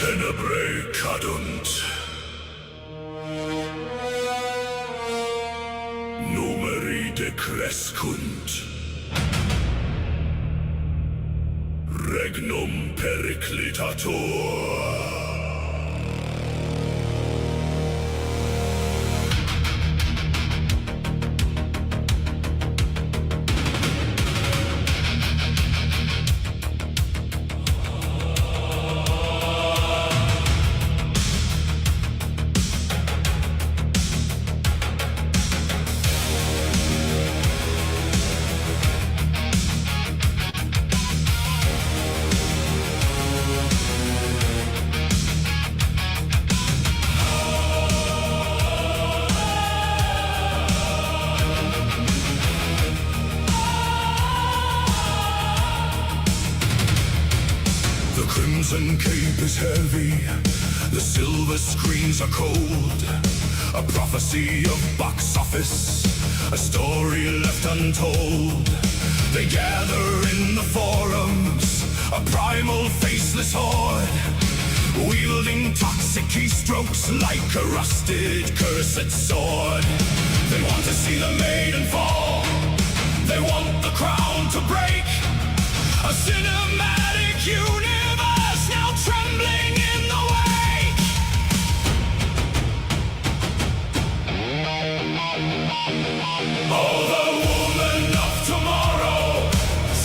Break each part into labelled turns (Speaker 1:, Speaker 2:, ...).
Speaker 1: Tenebrae cadunt. Numeri decrescunt. Regnum periclitator. The crimson cape is heavy, the silver screens are cold. A prophecy of box office, a story left untold. They gather in the forums, a primal faceless horde, wielding toxic keystrokes like a rusted cursed sword. They want to see the maiden fall, they want the crown to break. A cinematic universe now trembling in the wake. Oh, the woman of tomorrow,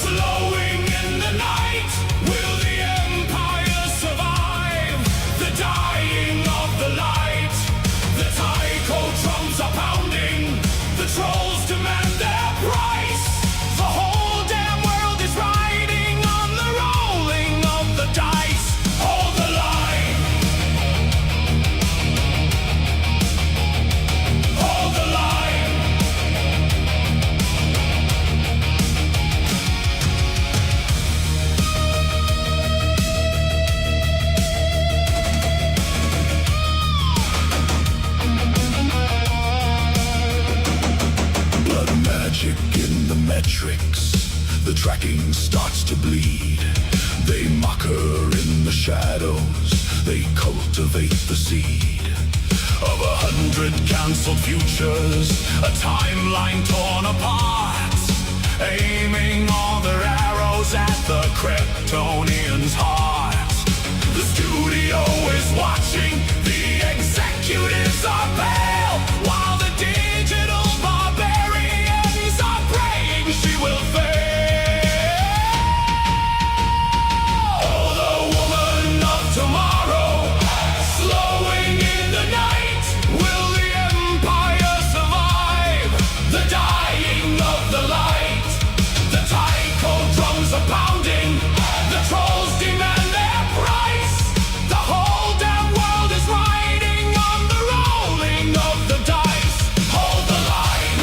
Speaker 1: slowing in the night. Will the empire survive the dying of the light? The taiko drums are pounding, the trolls demand their price. The whole damn world is riding on the rolling of the dice. Hold the line. Hold the line. Blood magic in the metrics, the tracking starts to bleed. They mock her in the shadows, they cultivate the seed of 100 cancelled futures, a timeline torn apart, aiming all their arrows at the Kryptonian's heart. The studio is watching, the executives are pale, while the digital barbarians are praying she will fail. Oh, the woman of tomorrow, slowing in the night. Will the empire survive the dying of the light? The taiko drums are pounding, the trolls demand their price. The whole damn world is riding on the rolling of the dice. Hold the line.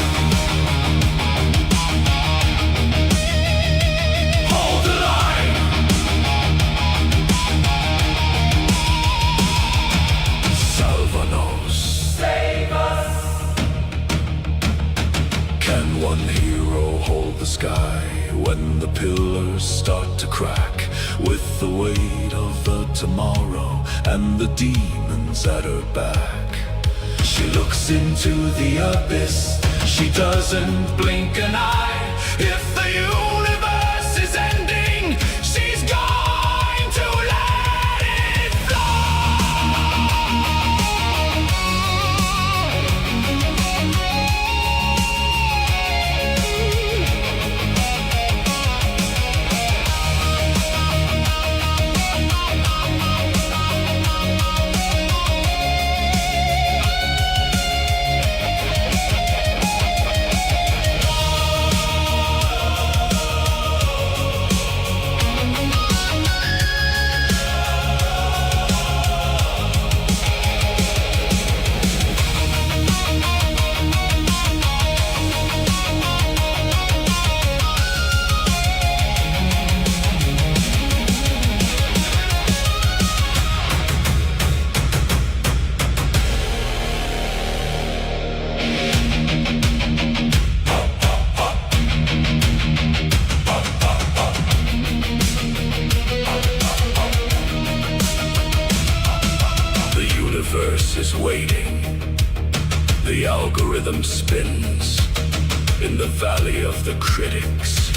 Speaker 1: Hold the line. Salvanos, save us. Can one hero hold the sky when the pillars start to crack with the weight of the tomorrow and the demons at her back? She looks into the abyss, she doesn't blink an eye. If the universe is ending, she's going to let it universe is waiting. The algorithm spins in the valley of the critics.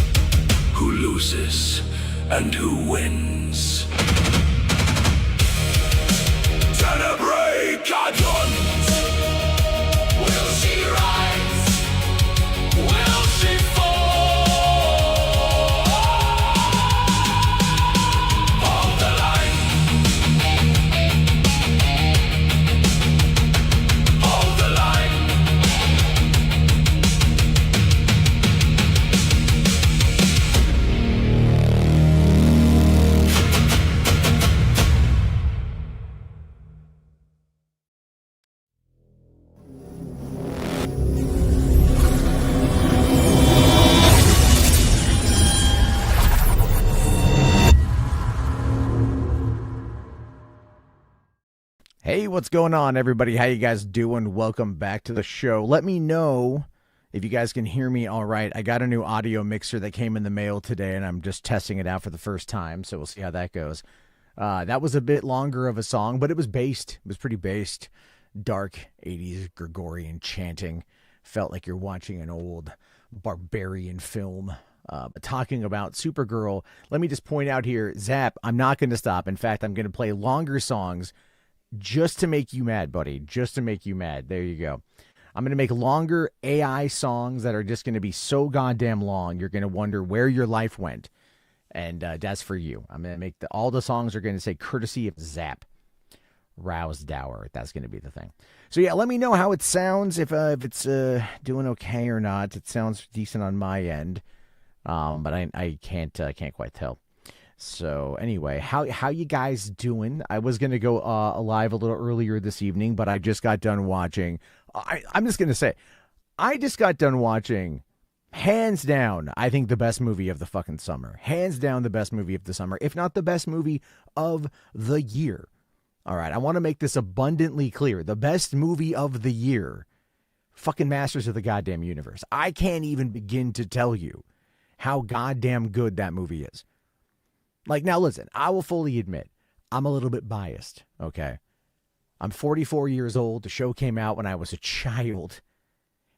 Speaker 1: Who loses and who wins? Tenebrae guns. Will she rise? Will she fall? Hold the line. Hold the line.
Speaker 2: Hey, what's going on, everybody? How you guys doing? Welcome back to the show. Let me know if you guys can hear me all right. I got a new audio mixer that came in the mail today, and I'm just testing it out for the first time, so we'll see how that goes. That was a bit longer of a song, but it was based. It was pretty based. Dark 80s Gregorian chanting. Felt like you're watching an old barbarian film. But talking about Supergirl, let me just point out here, Zap, I'm not going to stop. In fact, I'm going to play longer songs just to make you mad, buddy. Just to make you mad. There you go. I'm going to make longer AI songs that are just going to be so goddamn long, you're going to wonder where your life went. And that's for you. I'm going to make all the songs are going to say courtesy of Zap. Rouse Dower. That's going to be the thing. So yeah, let me know how it sounds, if it's doing okay or not. It sounds decent on my end. But I can't quite tell. So anyway, how you guys doing? I was going to go live a little earlier this evening, but I just got done watching. I'm just going to say, I just got done watching, hands down, I think the best movie of the fucking summer. Hands down the best movie of the summer, if not the best movie of the year. All right, I want to make this abundantly clear. The best movie of the year. Fucking Masters of the Goddamn Universe. I can't even begin to tell you how goddamn good that movie is. Like, now listen, I will fully admit, I'm a little bit biased, okay? I'm 44 years old. The show came out when I was a child.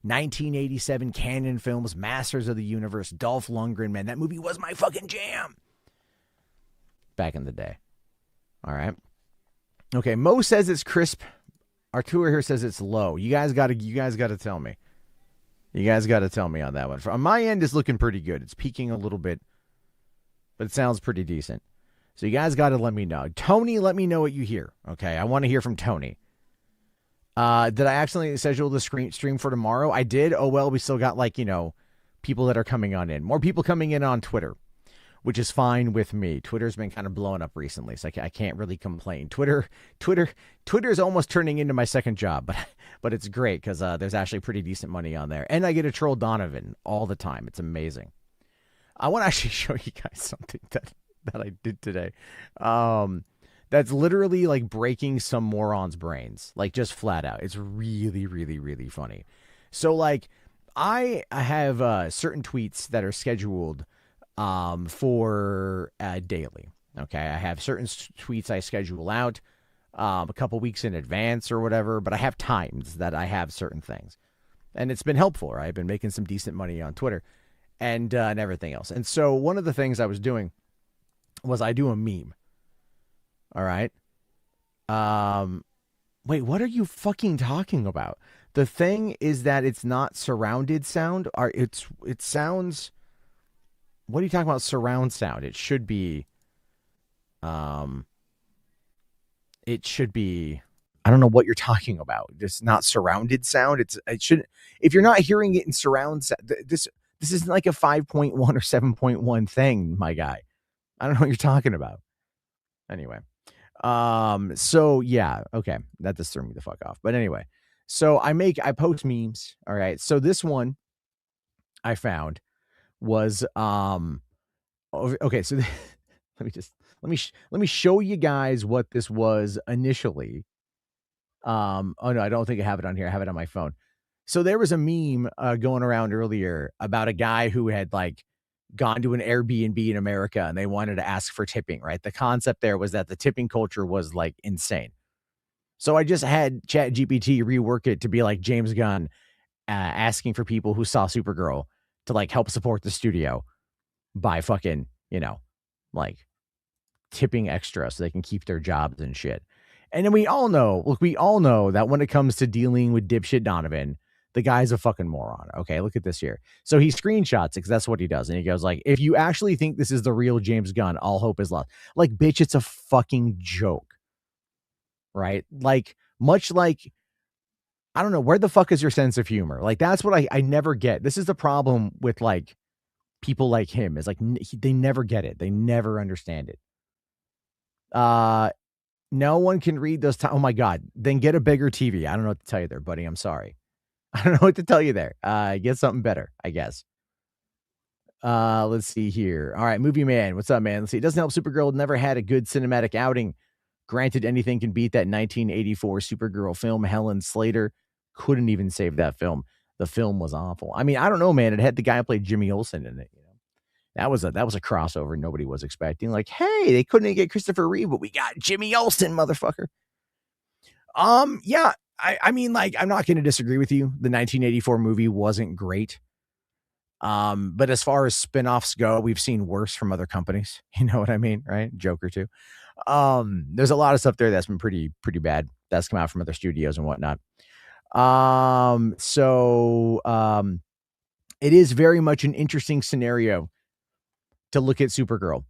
Speaker 2: 1987 Canon Films, Masters of the Universe, Dolph Lundgren, man, that movie was my fucking jam. Back in the day. All right. Okay, Mo says it's crisp. Artur here says it's low. You guys got to tell me. You guys got to tell me on that one. On my end, it's looking pretty good. It's peaking a little bit, but it sounds pretty decent. So you guys got to let me know. Tony, let me know what you hear. Okay, I want to hear from Tony. Did I accidentally schedule the stream for tomorrow? I did. Oh, well, we still got, people that are coming on in. More people coming in on Twitter, which is fine with me. Twitter's been kind of blowing up recently, so I can't really complain. Twitter's almost turning into my second job, but it's great because there's actually pretty decent money on there. And I get to troll Donovan all the time. It's amazing. I want to actually show you guys something that I did today. That's literally like breaking some moron's brains, like just flat out. It's really, really, really funny. So I have certain tweets that are scheduled for daily. Okay, I have certain tweets I schedule out a couple weeks in advance or whatever, but I have times that I have certain things, and it's been helpful. Right? I've been making some decent money on Twitter and everything else. And so one of the things I was doing was I do a meme. All right. Wait, what are you fucking talking about? The thing is that it's not surrounded sound. It sounds. What are you talking about? Surround sound. It should be. It should be. I don't know what you're talking about. It's not surrounded sound. It shouldn't. If you're not hearing it in surround sound, this isn't like a 5.1 or 7.1 thing, my guy. I don't know what you're talking about. Anyway. So yeah, okay. That just threw me the fuck off. But anyway, so I post memes. All right. So this one I found was, okay. So let me show you guys what this was initially. Oh no, I don't think I have it on here. I have it on my phone. So there was a meme going around earlier about a guy who had gone to an Airbnb in America and they wanted to ask for tipping, right? The concept there was that the tipping culture was insane. So I just had ChatGPT rework it to be like James Gunn asking for people who saw Supergirl to like help support the studio by fucking, like tipping extra so they can keep their jobs and shit. And then we all know that when it comes to dealing with dipshit Donovan, the guy's a fucking moron. Okay, look at this here. So he screenshots it because that's what he does. And he goes like, if you actually think this is the real James Gunn, all hope is lost. Like, bitch, it's a fucking joke. Right? Like, much like, I don't know, where the fuck is your sense of humor? Like, that's what I never get. This is the problem with like people like him, is like they never get it. They never understand it. No one can read those. Oh my God. Then get a bigger TV. I don't know what to tell you there, buddy. I'm sorry. I don't know what to tell you there. Get something better, I guess. Let's see here. All right, Movie Man. What's up, man? Let's see. It doesn't help Supergirl never had a good cinematic outing. Granted, anything can beat that 1984 Supergirl film. Helen Slater couldn't even save that film. The film was awful. I mean, I don't know, man. It had the guy who played Jimmy Olsen in it. That was a crossover nobody was expecting. Like, hey, they couldn't get Christopher Reeve, but we got Jimmy Olsen, motherfucker. Yeah, I mean, like, I'm not going to disagree with you. The 1984 movie wasn't great. But as far as spinoffs go, we've seen worse from other companies. You know what I mean, right? Joker too. There's a lot of stuff there that's been pretty bad. That's come out from other studios and whatnot. It is very much an interesting scenario to look at Supergirl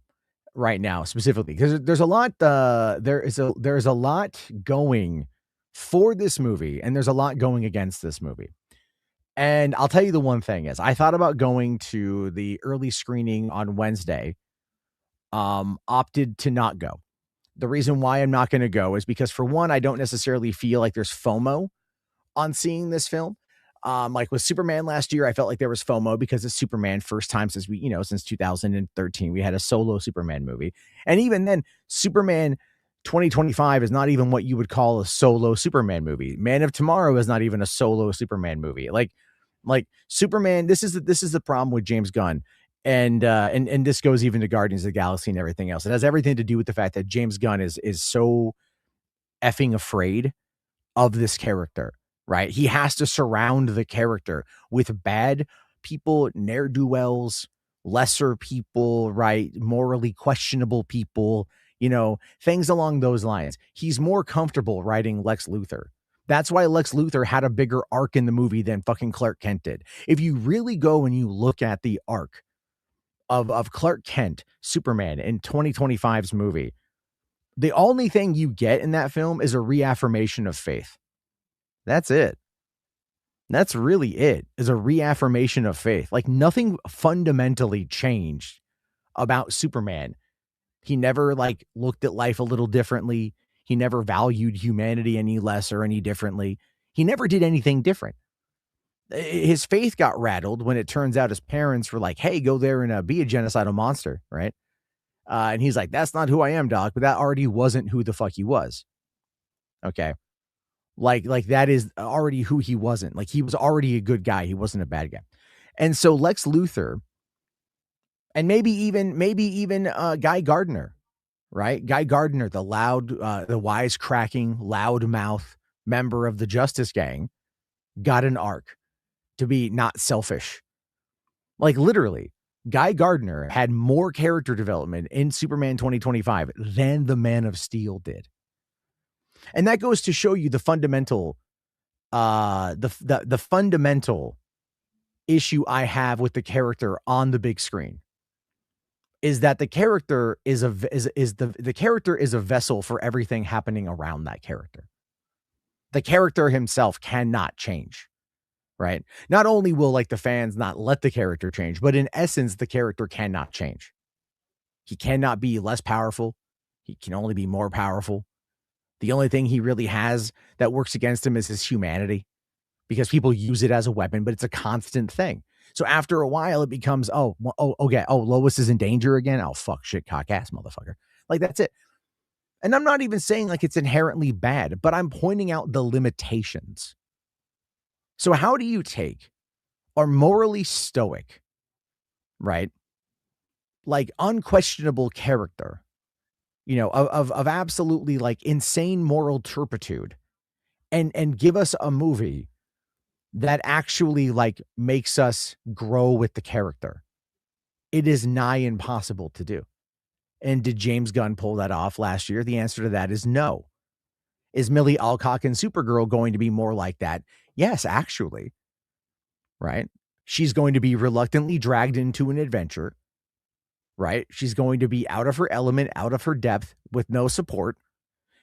Speaker 2: right now, specifically, because there's a lot, there's a lot going for this movie, and there's a lot going against this movie. And I'll tell you the one thing is, I thought about going to the early screening on Wednesday, opted to not go. The reason why I'm not going to go is because, for one, I don't necessarily feel like there's FOMO on seeing this film. Like with Superman last year, I felt like there was FOMO because it's Superman, first time since since 2013, we had a solo Superman movie. And even then, Superman 2025 is not even what you would call a solo Superman movie. Man of Tomorrow is not even a solo Superman movie. Like Superman, this is the problem with James Gunn. And this goes even to Guardians of the Galaxy and everything else. It has everything to do with the fact that James Gunn is so effing afraid of this character. Right? He has to surround the character with bad people, ne'er-do-wells, lesser people, right? Morally questionable people, things along those lines. He's more comfortable writing Lex Luthor. That's why Lex Luthor had a bigger arc in the movie than fucking Clark Kent did. If you really go and you look at the arc of Clark Kent, Superman, in 2025's movie, the only thing you get in that film is a reaffirmation of faith. That's it. That's really it, is a reaffirmation of faith. Like, nothing fundamentally changed about Superman. He never looked at life a little differently. He never valued humanity any less or any differently. He never did anything different. His faith got rattled when it turns out his parents were like, hey, go there and be a genocidal monster, right? And he's like, that's not who I am, Doc. But that already wasn't who the fuck he was. Okay. Like that is already who he wasn't. Like, he was already a good guy. He wasn't a bad guy. And so Lex Luthor, and maybe even Guy Gardner, right? Guy Gardner, the wisecracking, loudmouth member of the Justice Gang, got an arc to be not selfish. Like, literally, Guy Gardner had more character development in Superman 2025 than the Man of Steel did. And that goes to show you the fundamental, the fundamental issue I have with the character on the big screen is that the character is the character is a vessel for everything happening around that character. The character himself cannot change, right? Not only will the fans not let the character change, but in essence, the character cannot change. He cannot be less powerful. He can only be more powerful. The only thing he really has that works against him is his humanity, because people use it as a weapon, but it's a constant thing. So after a while, it becomes, okay. Oh, Lois is in danger again. Oh, fuck, shit, cock ass motherfucker. Like, that's it. And I'm not even saying it's inherently bad, but I'm pointing out the limitations. So how do you take a morally stoic, right? Unquestionable character, of absolutely insane moral turpitude, and give us a movie that actually like makes us grow with the character. It is nigh impossible to do. And did James Gunn pull that off last year? The answer to that is no. Is Millie Alcock in Supergirl going to be more like that? Yes, actually. Right? She's going to be reluctantly dragged into an adventure. Right? She's going to be out of her element, out of her depth with no support.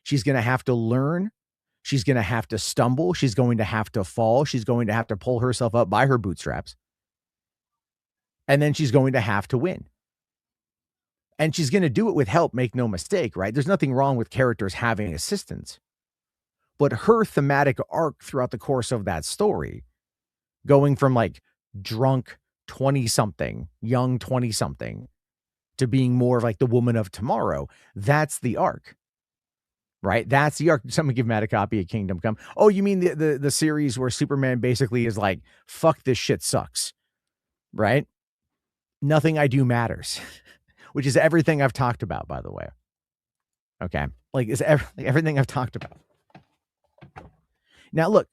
Speaker 2: She's going to have to learn. She's going to have to stumble. She's going to have to fall. She's going to have to pull herself up by her bootstraps. And then she's going to have to win. And she's going to do it with help, make no mistake, right? There's nothing wrong with characters having assistance. But her thematic arc throughout the course of that story, going from like drunk 20-something, young 20-something, to being more of like the woman of tomorrow, that's the arc. Right? That's the arc. Someone give Matt a copy of Kingdom Come. Oh, you mean the series where Superman basically is like, fuck, this shit sucks. Right? Nothing I do matters. Which is everything I've talked about, by the way. Okay. Like it's everything I've talked about. Now, look,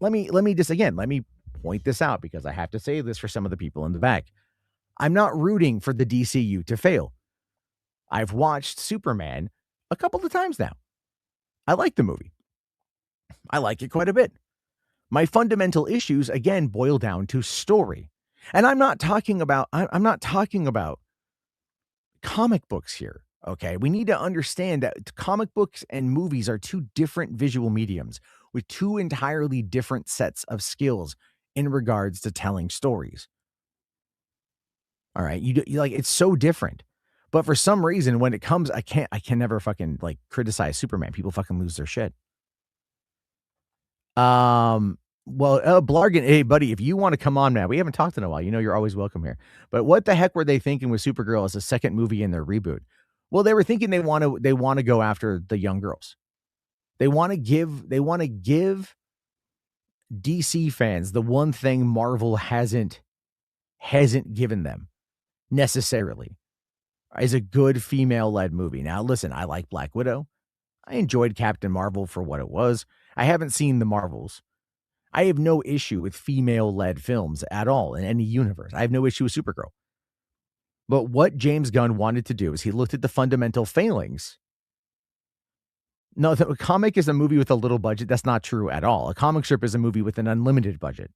Speaker 2: let me point this out because I have to say this for some of the people in the back. I'm not rooting for the DCU to fail. I've watched Superman a couple of times now. I like the movie. I like it quite a bit. My fundamental issues, again, boil down to story. And I'm not talking about comic books here. Okay. We need to understand that comic books and movies are two different visual mediums with two entirely different sets of skills in regards to telling stories. All right. You like, it's so different. But for some reason, when it comes, I can never fucking like criticize Superman. People fucking lose their shit. Blargan, hey buddy, if you want to come on, man, we haven't talked in a while. You know, you're always welcome here. But what the heck were they thinking with Supergirl as a second movie in their reboot? Well, they were thinking they want to go after the young girls. They want to give DC fans the one thing Marvel hasn't given them necessarily, is a good female-led movie. Now, listen, I like Black Widow. I enjoyed Captain Marvel for what it was. I haven't seen the Marvels. I have no issue with female-led films at all in any universe. I have no issue with Supergirl. But what James Gunn wanted to do is he looked at the fundamental failings. No, the comic is a movie with a little budget. That's not true at all. A comic strip is a movie with an unlimited budget.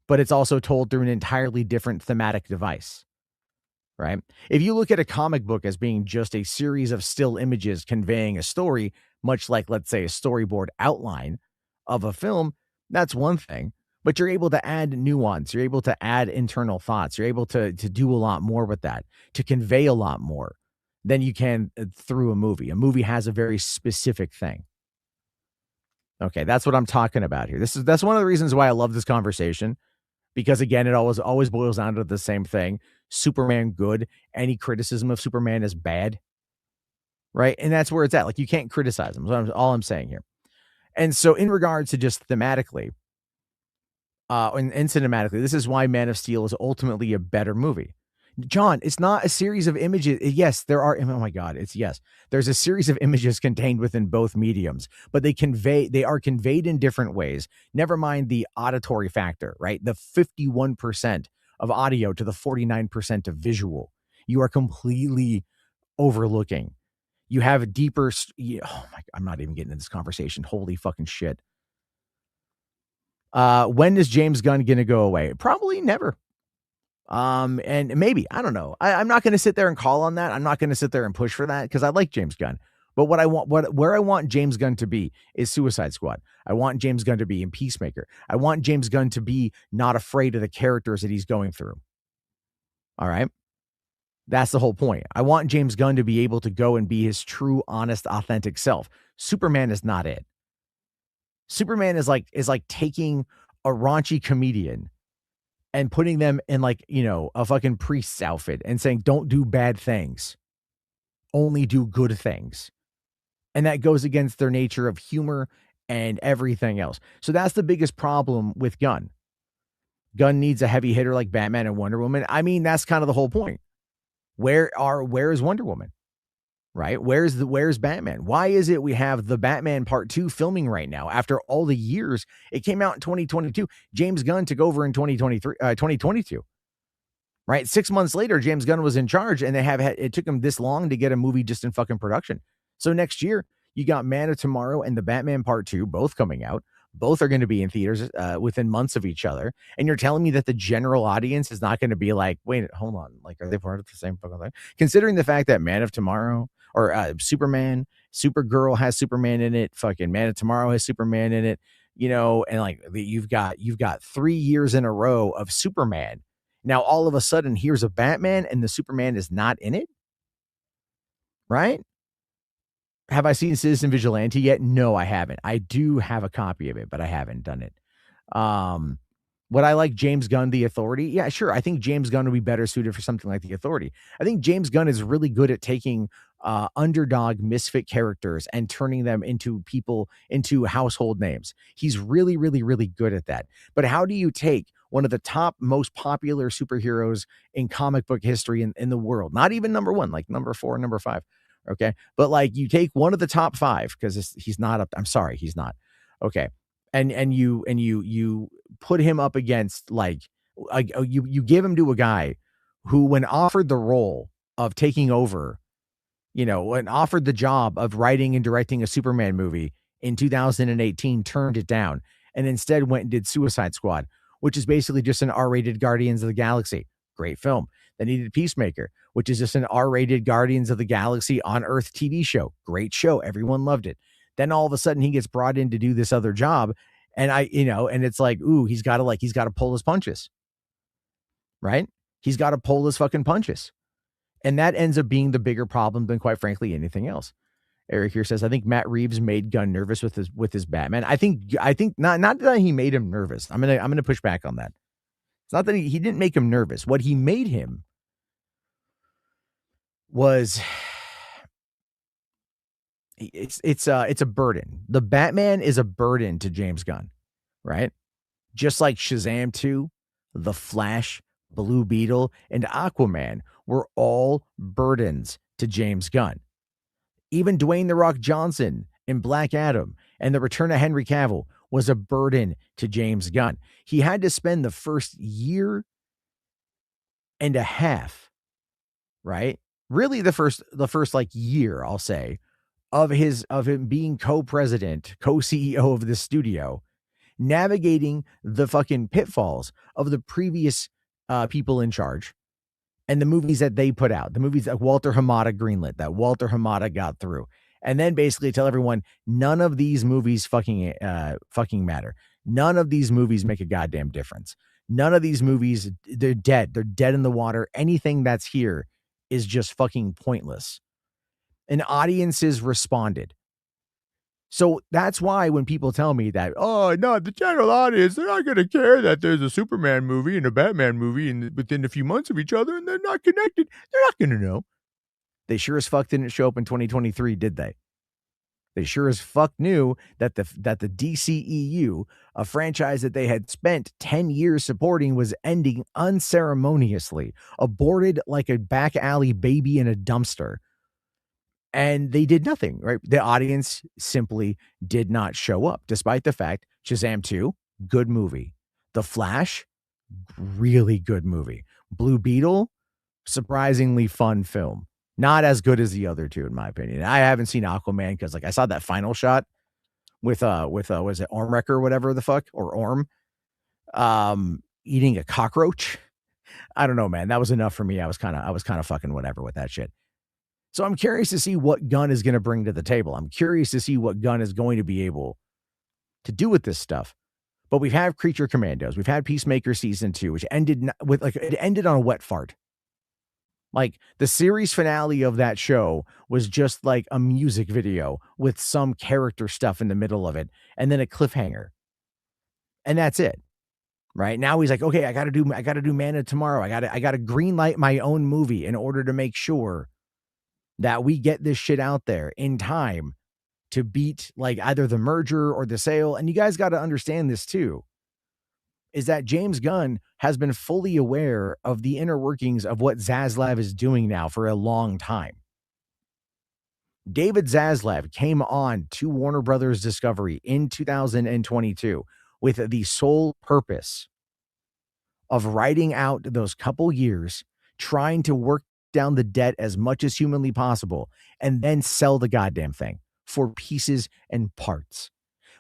Speaker 2: But it's also told through an entirely different thematic device. Right? If you look at a comic book as being just a series of still images conveying a story, much like, let's say, a storyboard outline of a film, that's one thing. But you're able to add nuance. You're able to add internal thoughts. You're able to do a lot more with that, to convey a lot more than you can through a movie. A movie has a very specific thing. Okay, that's what I'm talking about here. That's one of the reasons why I love this conversation. Because again, it always boils down to the same thing. Superman good. Any criticism of Superman is bad. Right? And that's where it's at. Like, you can't criticize him. That's all I'm saying here. And so in regards to just thematically, and cinematically, this is why Man of Steel is ultimately a better movie. John, it's not a series of images. Yes, there are. Oh my God. There's a series of images contained within both mediums, but they are conveyed in different ways. Never mind the auditory factor, right? The 51% of audio to the 49% of visual. You are completely overlooking. You have a deeper. Oh my, I'm not even getting into this conversation. Holy fucking shit. When is James Gunn going to go away? Probably never. And maybe, I don't know. I'm not going to sit there and call on that. I'm not going to sit there and push for that because I like James Gunn. But where I want James Gunn to be is Suicide Squad. I want James Gunn to be in Peacemaker. I want James Gunn to be not afraid of the characters that he's going through. All right. That's the whole point. I want James Gunn to be able to go and be his true, honest, authentic self. Superman is not it. Superman is like taking a raunchy comedian and putting them in like, a fucking priest's outfit and saying, don't do bad things. Only do good things. And that goes against their nature of humor and everything else. So that's the biggest problem with Gunn. Gunn needs a heavy hitter like Batman and Wonder Woman. I mean, that's kind of the whole point. Where is Wonder Woman? right? Where's Batman? Why is it we have the Batman Part 2 filming right now after all the years? It came out in 2022. James Gunn took over in 2022. Right? 6 months later, James Gunn was in charge, and it took him this long to get a movie just in fucking production. So next year, you got Man of Tomorrow and the Batman Part 2 both coming out. Both are going to be in theaters within months of each other. And you're telling me that the general audience is not going to be like, wait, hold on. Like, are they part of the same fucking thing? Considering the fact that Man of Tomorrow or Supergirl has Superman in it. Fucking Man of Tomorrow has Superman in it. And like you've got 3 years in a row of Superman. Now, all of a sudden, here's a Batman and the Superman is not in it, right? Have I seen Citizen Vigilante yet? No, I haven't. I do have a copy of it, but I haven't done it. Would I like James Gunn, The Authority? Yeah, sure. I think James Gunn would be better suited for something like The Authority. I think James Gunn is really good at taking underdog misfit characters and turning them into household names. He's really, really, really good at that. But how do you take one of the top most popular superheroes in comic book history in the world, not even number one, like number 4, number 5. Okay. But like you take one of the top 5 because he's not up. I'm sorry. He's not. Okay. And you put him up against you give him to a guy who, when offered the role of taking over, when offered the job of writing and directing a Superman movie in 2018, turned it down and instead went and did Suicide Squad, which is basically just an R-rated Guardians of the Galaxy. Great film. Then he did Peacemaker, which is just an R-rated Guardians of the Galaxy on Earth TV show. Great show. Everyone loved it. Then all of a sudden he gets brought in to do this other job. And and it's like, ooh, he's got to pull his punches, right? He's got to pull his fucking punches. And that ends up being the bigger problem than, quite frankly, anything else. Eric here says, I think Matt Reeves made Gunn nervous with his Batman. I think not that he made him nervous. I'm gonna push back on that. It's not that he didn't make him nervous. What he made him was it's a burden. The Batman is a burden to James Gunn, right? Just like Shazam 2, The Flash, Blue Beetle, and Aquaman were all burdens to James Gunn. Even Dwayne "The Rock" Johnson in Black Adam and the return of Henry Cavill was a burden to James Gunn. He had to spend the first year and a half, right? Really the first like year, I'll say, of him being co-president, co-CEO of the studio, navigating the fucking pitfalls of the previous people in charge and the movies that they put out, the movies that Walter Hamada greenlit, that Walter Hamada got through, and then basically tell everyone none of these movies fucking matter. None of these movies make a goddamn difference. None of these movies, they're dead. They're dead in the water. Anything that's here is just fucking pointless. And audiences responded. So that's why when people tell me that, oh, no, the general audience, they're not going to care that there's a Superman movie and a Batman movie within a few months of each other and they're not connected. They're not going to know. They sure as fuck didn't show up in 2023, did they? They sure as fuck knew that the DCEU, a franchise that they had spent 10 years supporting, was ending unceremoniously, aborted like a back alley baby in a dumpster. And they did nothing, right? The audience simply did not show up, despite the fact Shazam 2, good movie. The Flash, really good movie. Blue Beetle, surprisingly fun film. Not as good as the other two, in my opinion. I haven't seen Aquaman because, like, I saw that final shot with was it Ormwrecker or whatever the fuck, or Orm, eating a cockroach. I don't know, man. That was enough for me. I was kind of fucking whatever with that shit. So I'm curious to see what Gunn is going to bring to the table. I'm curious to see what Gunn is going to be able to do with this stuff. But we've had Creature Commandos. We've had Peacemaker season 2, which ended with it ended on a wet fart. Like the series finale of that show was just like a music video with some character stuff in the middle of it and then a cliffhanger. And that's it. Right now he's like, okay, I got to do Man of Tomorrow. I got to green light my own movie in order to make sure that we get this shit out there in time to beat like either the merger or the sale. And you guys got to understand this too, is that James Gunn has been fully aware of the inner workings of what Zaslav is doing now for a long time. David Zaslav came on to Warner Brothers Discovery in 2022 with the sole purpose of writing out those couple years, trying to work down the debt as much as humanly possible, and then sell the goddamn thing for pieces and parts,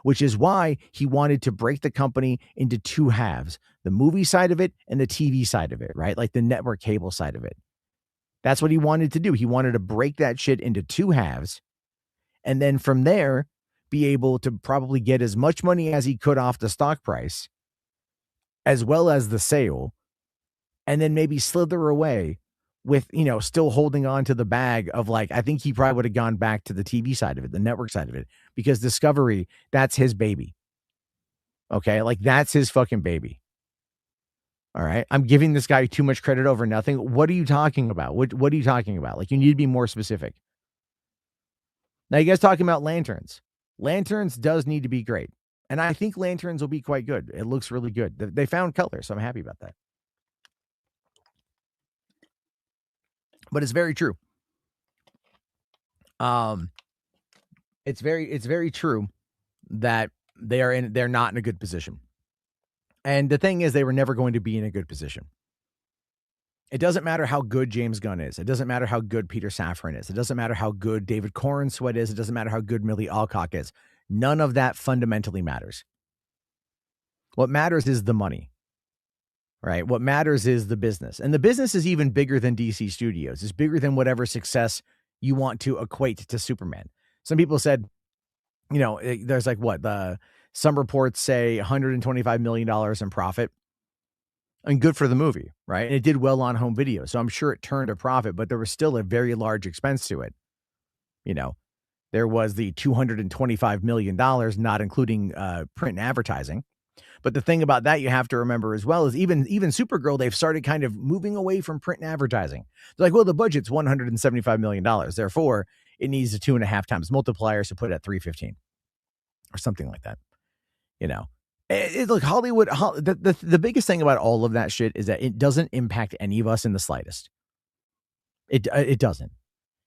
Speaker 2: which is why he wanted to break the company into two halves, the movie side of it and the TV side of it, right? Like the network cable side of it. That's what he wanted to do. He wanted to break that shit into two halves, and then from there, be able to probably get as much money as he could off the stock price, as well as the sale, and then maybe slither away with, still holding on to the bag of, like, I think he probably would have gone back to the TV side of it, the network side of it, because Discovery, that's his baby. Okay. Like, that's his fucking baby. All right. I'm giving this guy too much credit over nothing. What are you talking about? What are you talking about? Like, you need to be more specific. Now, you guys talking about Lanterns. Lanterns does need to be great. And I think Lanterns will be quite good. It looks really good. They found color, so I'm happy about that. But it's very true. It's very true that they're not in a good position. And the thing is, they were never going to be in a good position. It doesn't matter how good James Gunn is. It doesn't matter how good Peter Safran is. It doesn't matter how good David Corenswet is. It doesn't matter how good Millie Alcock is. None of that fundamentally matters. What matters is the money, right? What matters is the business. And the business is even bigger than DC Studios. It's bigger than whatever success you want to equate to Superman. Some people said, there's like some reports say $125 million in profit. And good for the movie, right? And it did well on home video. So I'm sure it turned a profit, but there was still a very large expense to it. There was the $225 million, not including print and advertising. But the thing about that you have to remember as well is even Supergirl, they've started kind of moving away from print and advertising. They're like, well, the budget's $175 million. Therefore, it needs a 2.5 times multiplier, so put it at 315 or something like that. Look, Hollywood, the biggest thing about all of that shit is that it doesn't impact any of us in the slightest. It doesn't.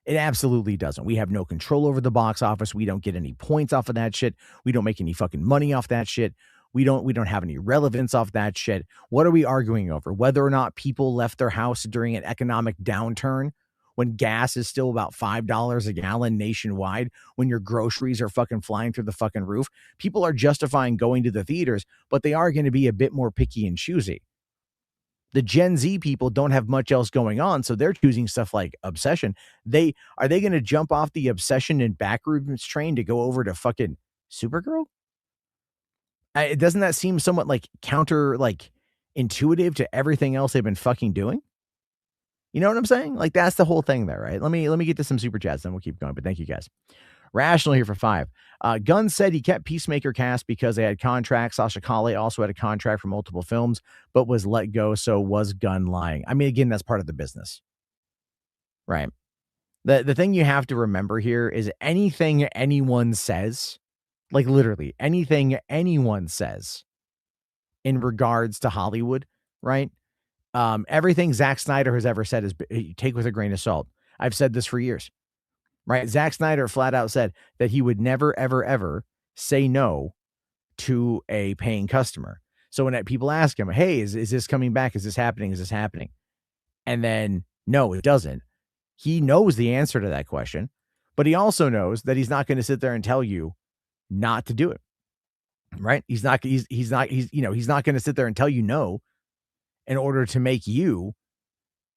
Speaker 2: It absolutely doesn't. We have no control over the box office. We don't get any points off of that shit. We don't make any fucking money off that shit. We don't have any relevance off that shit. What are we arguing over? Whether or not people left their house during an economic downturn when gas is still about $5 a gallon nationwide, when your groceries are fucking flying through the fucking roof. People are justifying going to the theaters, but they are going to be a bit more picky and choosy. The Gen Z people don't have much else going on, so they're choosing stuff like Obsession. Are they going to jump off the Obsession and Backrooms train to go over to fucking Supergirl? Doesn't that seem somewhat like counter, like intuitive to everything else they've been fucking doing? You know what I'm saying? Like, that's the whole thing there, right? Let me get to some super chats, then we'll keep going. But thank you guys. Rational here for 5. Gunn said he kept Peacemaker cast because they had contracts. Sasha Calle also had a contract for multiple films, but was let go. So was Gunn lying? I mean, again, that's part of the business, right? The thing you have to remember here is anything anyone says, like literally anything anyone says in regards to Hollywood, right? Everything Zack Snyder has ever said is take with a grain of salt. I've said this for years, right? Zack Snyder flat out said that he would never, ever, ever say no to a paying customer. So when people ask him, hey, is this coming back? Is this happening? Is this happening? And then, no, it doesn't. He knows the answer to that question, but he also knows that he's not going to sit there and tell you not to do it, right? He's not going to sit there and tell you no in order to make you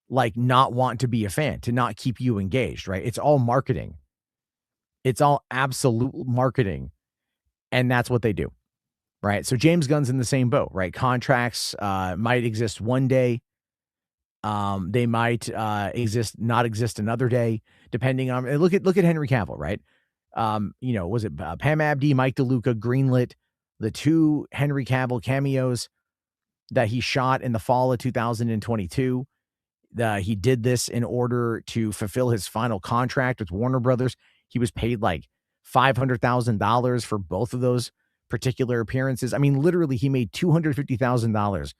Speaker 2: like not want to be a fan, to not keep you engaged, right? It's all marketing. It's all absolute marketing. And that's what they do, right? So James Gunn's in the same boat, right? Contracts might exist one day. They might not exist another day, depending on, look at Henry Cavill, right? Was it Pam Abdi, Mike DeLuca greenlit the 2 Henry Cavill cameos that he shot in the fall of 2022. He did this in order to fulfill his final contract with Warner Brothers. He was paid like $500,000 for both of those particular appearances. I mean, literally, he made $250,000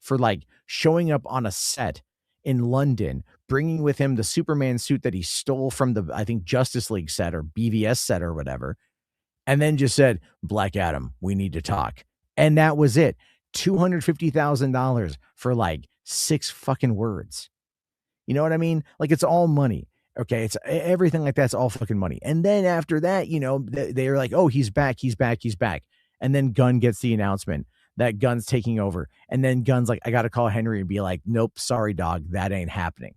Speaker 2: for like showing up on a set in London, bringing with him the Superman suit that he stole from the, I think, Justice League set or BVS set or whatever, and then just said, Black Adam, we need to talk. And that was it. $250,000 for like 6 fucking words. You know what I mean? Like, it's all money. Okay. It's everything like that's all fucking money. And then after that, you know, they're like, oh, he's back. He's back. He's back. And then Gunn gets the announcement that Gunn's taking over. And then Gunn's like, I got to call Henry and be like, nope, sorry, dog. That ain't happening.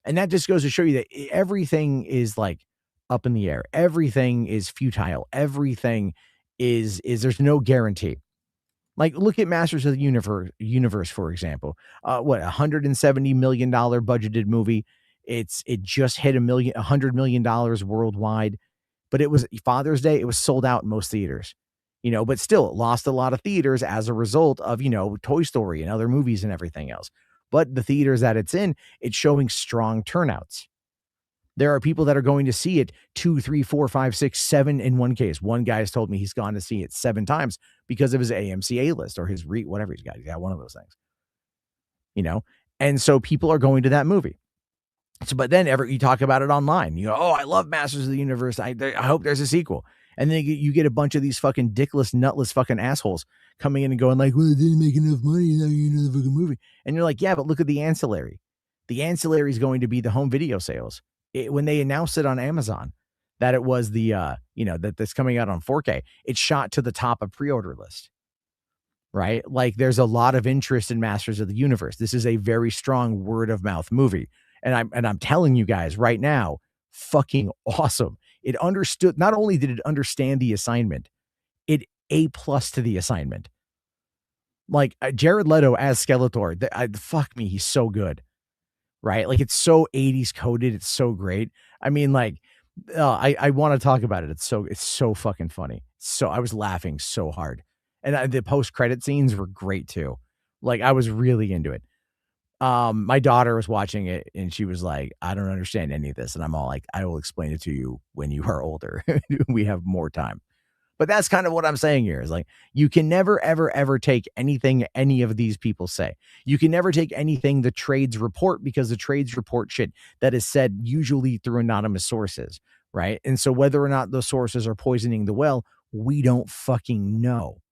Speaker 2: And that just goes to show you that everything is like up in the air. Everything is futile. Everything is there's no guarantee. Like, look at Masters of the Universe, for example. What, $170 million budgeted movie. It just hit $100 million worldwide, but it was Father's Day. It was sold out in most theaters, you know, but still it lost a lot of theaters as a result of, you know, Toy Story and other movies and everything else. But the theaters that it's in, it's showing strong turnouts. There are people that are going to see it 2, 3, 4, 5, 6, 7 in one case. One guy has told me he's gone to see it 7 times because of his AMC A list or his whatever he's got. He's got one of those things, you know? And so people are going to that movie. So, but then you talk about it online, you go, oh, I love Masters of the Universe. I hope there's a sequel. And then you get a bunch of these fucking dickless, nutless fucking assholes coming in and going like, well, it didn't make enough money. Now you know the fucking movie. And you're like, yeah, but look at the ancillary. The ancillary is going to be the home video sales. When they announced it on Amazon that it was the, you know, that's coming out on 4K, it shot to the top of pre-order list, right? Like, there's a lot of interest in Masters of the Universe. This is a very strong word of mouth movie. And I'm telling you guys right now, fucking awesome. It understood, not only did it understand the assignment, it A+ to the assignment. Like, Jared Leto as Skeletor, fuck me, he's so good. Right? Like, it's so 80s coded. It's so great. I mean, like, I want to talk about it. It's so fucking funny. So I was laughing so hard. And the post-credit scenes were great too. Like, I was really into it. My daughter was watching it and she was like, I don't understand any of this. And I'm all like, I will explain it to you when you are older. We have more time. But that's kind of what I'm saying here is like, you can never, ever, ever take anything any of these people say. You can never take anything the trades report, because the trades report shit that is said usually through anonymous sources, right? And so whether or not those sources are poisoning the well, we don't fucking know.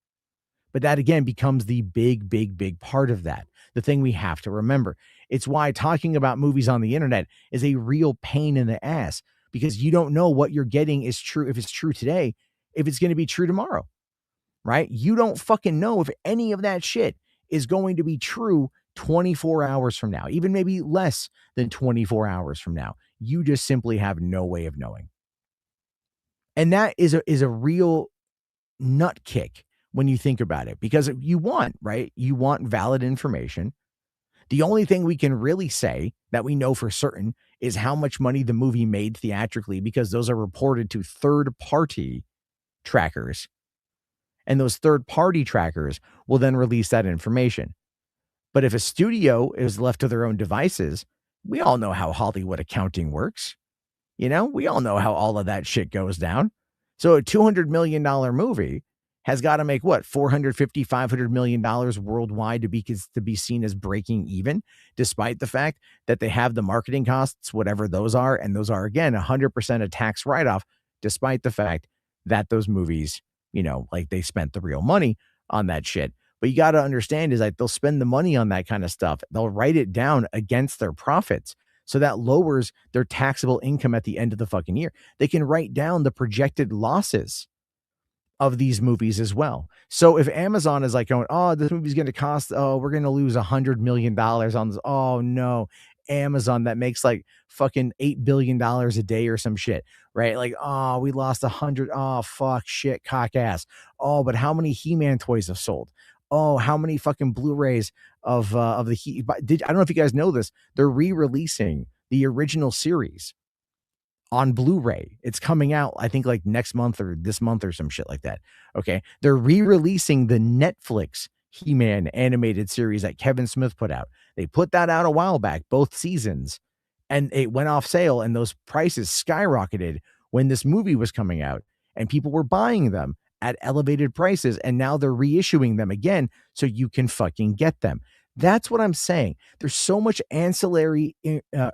Speaker 2: But that, again, becomes the big, big, big part of that. The thing we have to remember. It's why talking about movies on the internet is a real pain in the ass, because you don't know what you're getting is true. If it's true today, if it's going to be true tomorrow, right? You don't fucking know if any of that shit is going to be true 24 hours from now, even maybe less than 24 hours from now. You just simply have no way of knowing. And that is a real nut kick when you think about it, because you want, right? You want valid information. The only thing we can really say that we know for certain is how much money the movie made theatrically, because those are reported to third-party trackers, and those third-party trackers will then release that information. But if a studio is left to their own devices, we all know how Hollywood accounting works. You know, we all know how all of that shit goes down. So a $200 million movie has got to make what, $450, $500 million worldwide to be seen as breaking even, despite the fact that they have the marketing costs, whatever those are, and those are, again, 100% a tax write-off, despite the fact that those movies, you know, like, they spent the real money on that shit. But you got to understand is like, they'll spend the money on that kind of stuff. They'll write it down against their profits. So that lowers their taxable income at the end of the fucking year. They can write down the projected losses of these movies as well. So if Amazon is like going, oh, this movie's going to cost, oh, we're going to lose $100 million on this. Oh no, Amazon that makes like fucking $8 billion a day or some shit, right? Like, oh, we lost 100. Oh, fuck, shit, cock ass. Oh, but how many He-Man toys have sold? Oh, how many fucking Blu-rays of the I don't know if you guys know this. They're re-releasing the original series on Blu-ray. It's coming out, I think, like next month or this month or some shit like that. Okay. They're re-releasing the Netflix He-Man animated series that Kevin Smith put out. They put that out a while back, both seasons, and it went off sale, and those prices skyrocketed when this movie was coming out, and people were buying them at elevated prices, and now they're reissuing them again so you can fucking get them. That's what I'm saying. There's so much ancillary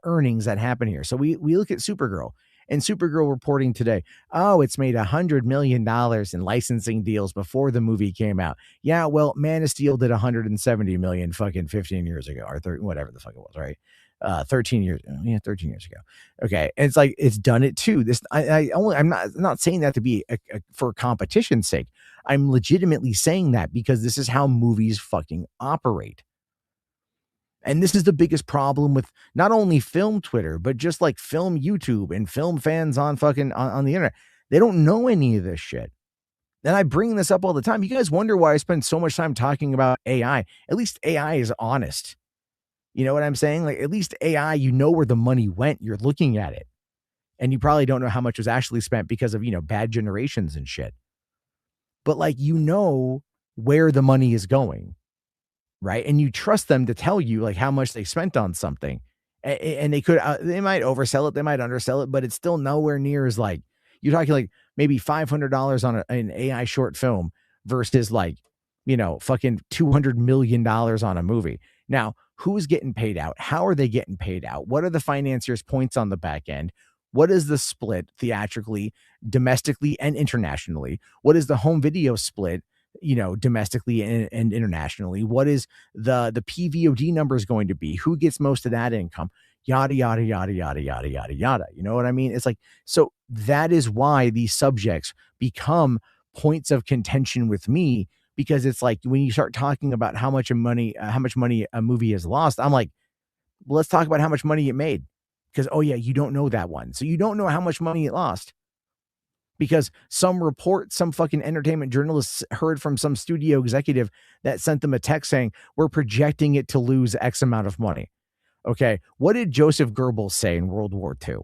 Speaker 2: earnings that happen here. So we look at Supergirl, and Supergirl reporting today, oh, it's made $100 million in licensing deals before the movie came out. Yeah, well, Man of Steel did 170 million fucking 15 years ago, or 30, whatever the fuck it was, right? 13 years, yeah, 13 years ago. Okay, and it's like it's done it too. This I'm not saying that to be for competition's sake. I'm legitimately saying that because this is how movies fucking operate. And this is the biggest problem with not only film Twitter, but just like film YouTube and film fans on fucking on the internet. They don't know any of this shit. And I bring this up all the time. You guys wonder why I spend so much time talking about AI. At least AI is honest. You know what I'm saying? Like, at least AI, you know where the money went. You're looking at it. And you probably don't know how much was actually spent because of, bad generations and shit. But like, where the money is going. Right. And you trust them to tell you like how much they spent on something. And they could, they might oversell it, they might undersell it, but it's still nowhere near as like, you're talking like maybe $500 on an AI short film versus like, fucking $200 million on a movie. Now, who's getting paid out? How are they getting paid out? What are the financiers' points on the back end? What is the split theatrically, domestically, and internationally? What is the home video split? Domestically and internationally? What is the PVOD numbers going to be? Who gets most of that income? Yada, yada, yada, yada, yada, yada, yada. You know what I mean? It's like, so that is why these subjects become points of contention with me, because it's like when you start talking about how much money a movie has lost, I'm like, well, let's talk about how much money it made. Because, oh yeah, you don't know that one. So you don't know how much money it lost. Because some fucking entertainment journalists heard from some studio executive that sent them a text saying, we're projecting it to lose X amount of money. Okay. What did Joseph Goebbels say in World War II?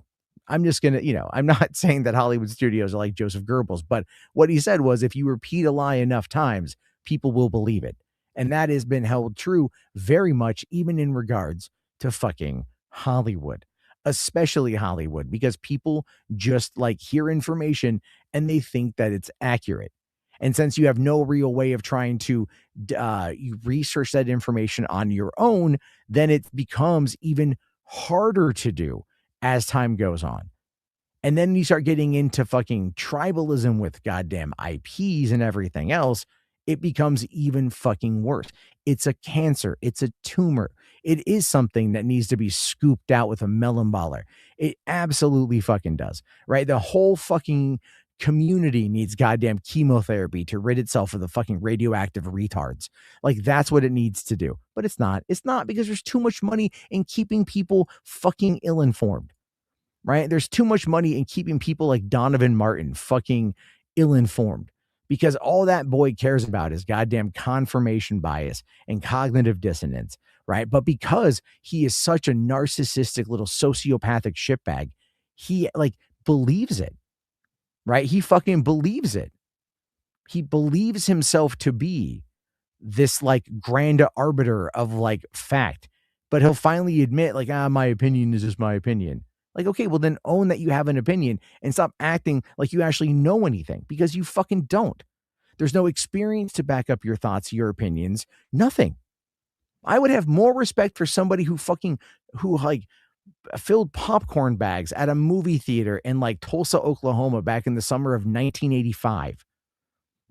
Speaker 2: I'm just going to, I'm not saying that Hollywood studios are like Joseph Goebbels, but what he said was, if you repeat a lie enough times, people will believe it. And that has been held true very much, even in regards to fucking Hollywood. Especially Hollywood, because people just like hear information and they think that it's accurate. And since you have no real way of trying to you research that information on your own, then it becomes even harder to do as time goes on. And then you start getting into fucking tribalism with goddamn IPs and everything else. It becomes even fucking worse. It's a cancer. It's a tumor. It is something that needs to be scooped out with a melon baller. It absolutely fucking does, right? The whole fucking community needs goddamn chemotherapy to rid itself of the fucking radioactive retards. Like, that's what it needs to do. But it's not. It's not, because there's too much money in keeping people fucking ill-informed, right? There's too much money in keeping people like Donovan Martin fucking ill-informed. Because all that boy cares about is goddamn confirmation bias and cognitive dissonance, right? But because he is such a narcissistic little sociopathic shitbag, he like believes it, right? He fucking believes it. He believes himself to be this like grand arbiter of like fact, but he'll finally admit like, my opinion is just my opinion. Like, okay, well then own that you have an opinion and stop acting like you actually know anything, because you fucking don't. There's no experience to back up your thoughts, your opinions, nothing. I would have more respect for somebody who like filled popcorn bags at a movie theater in like Tulsa, Oklahoma back in the summer of 1985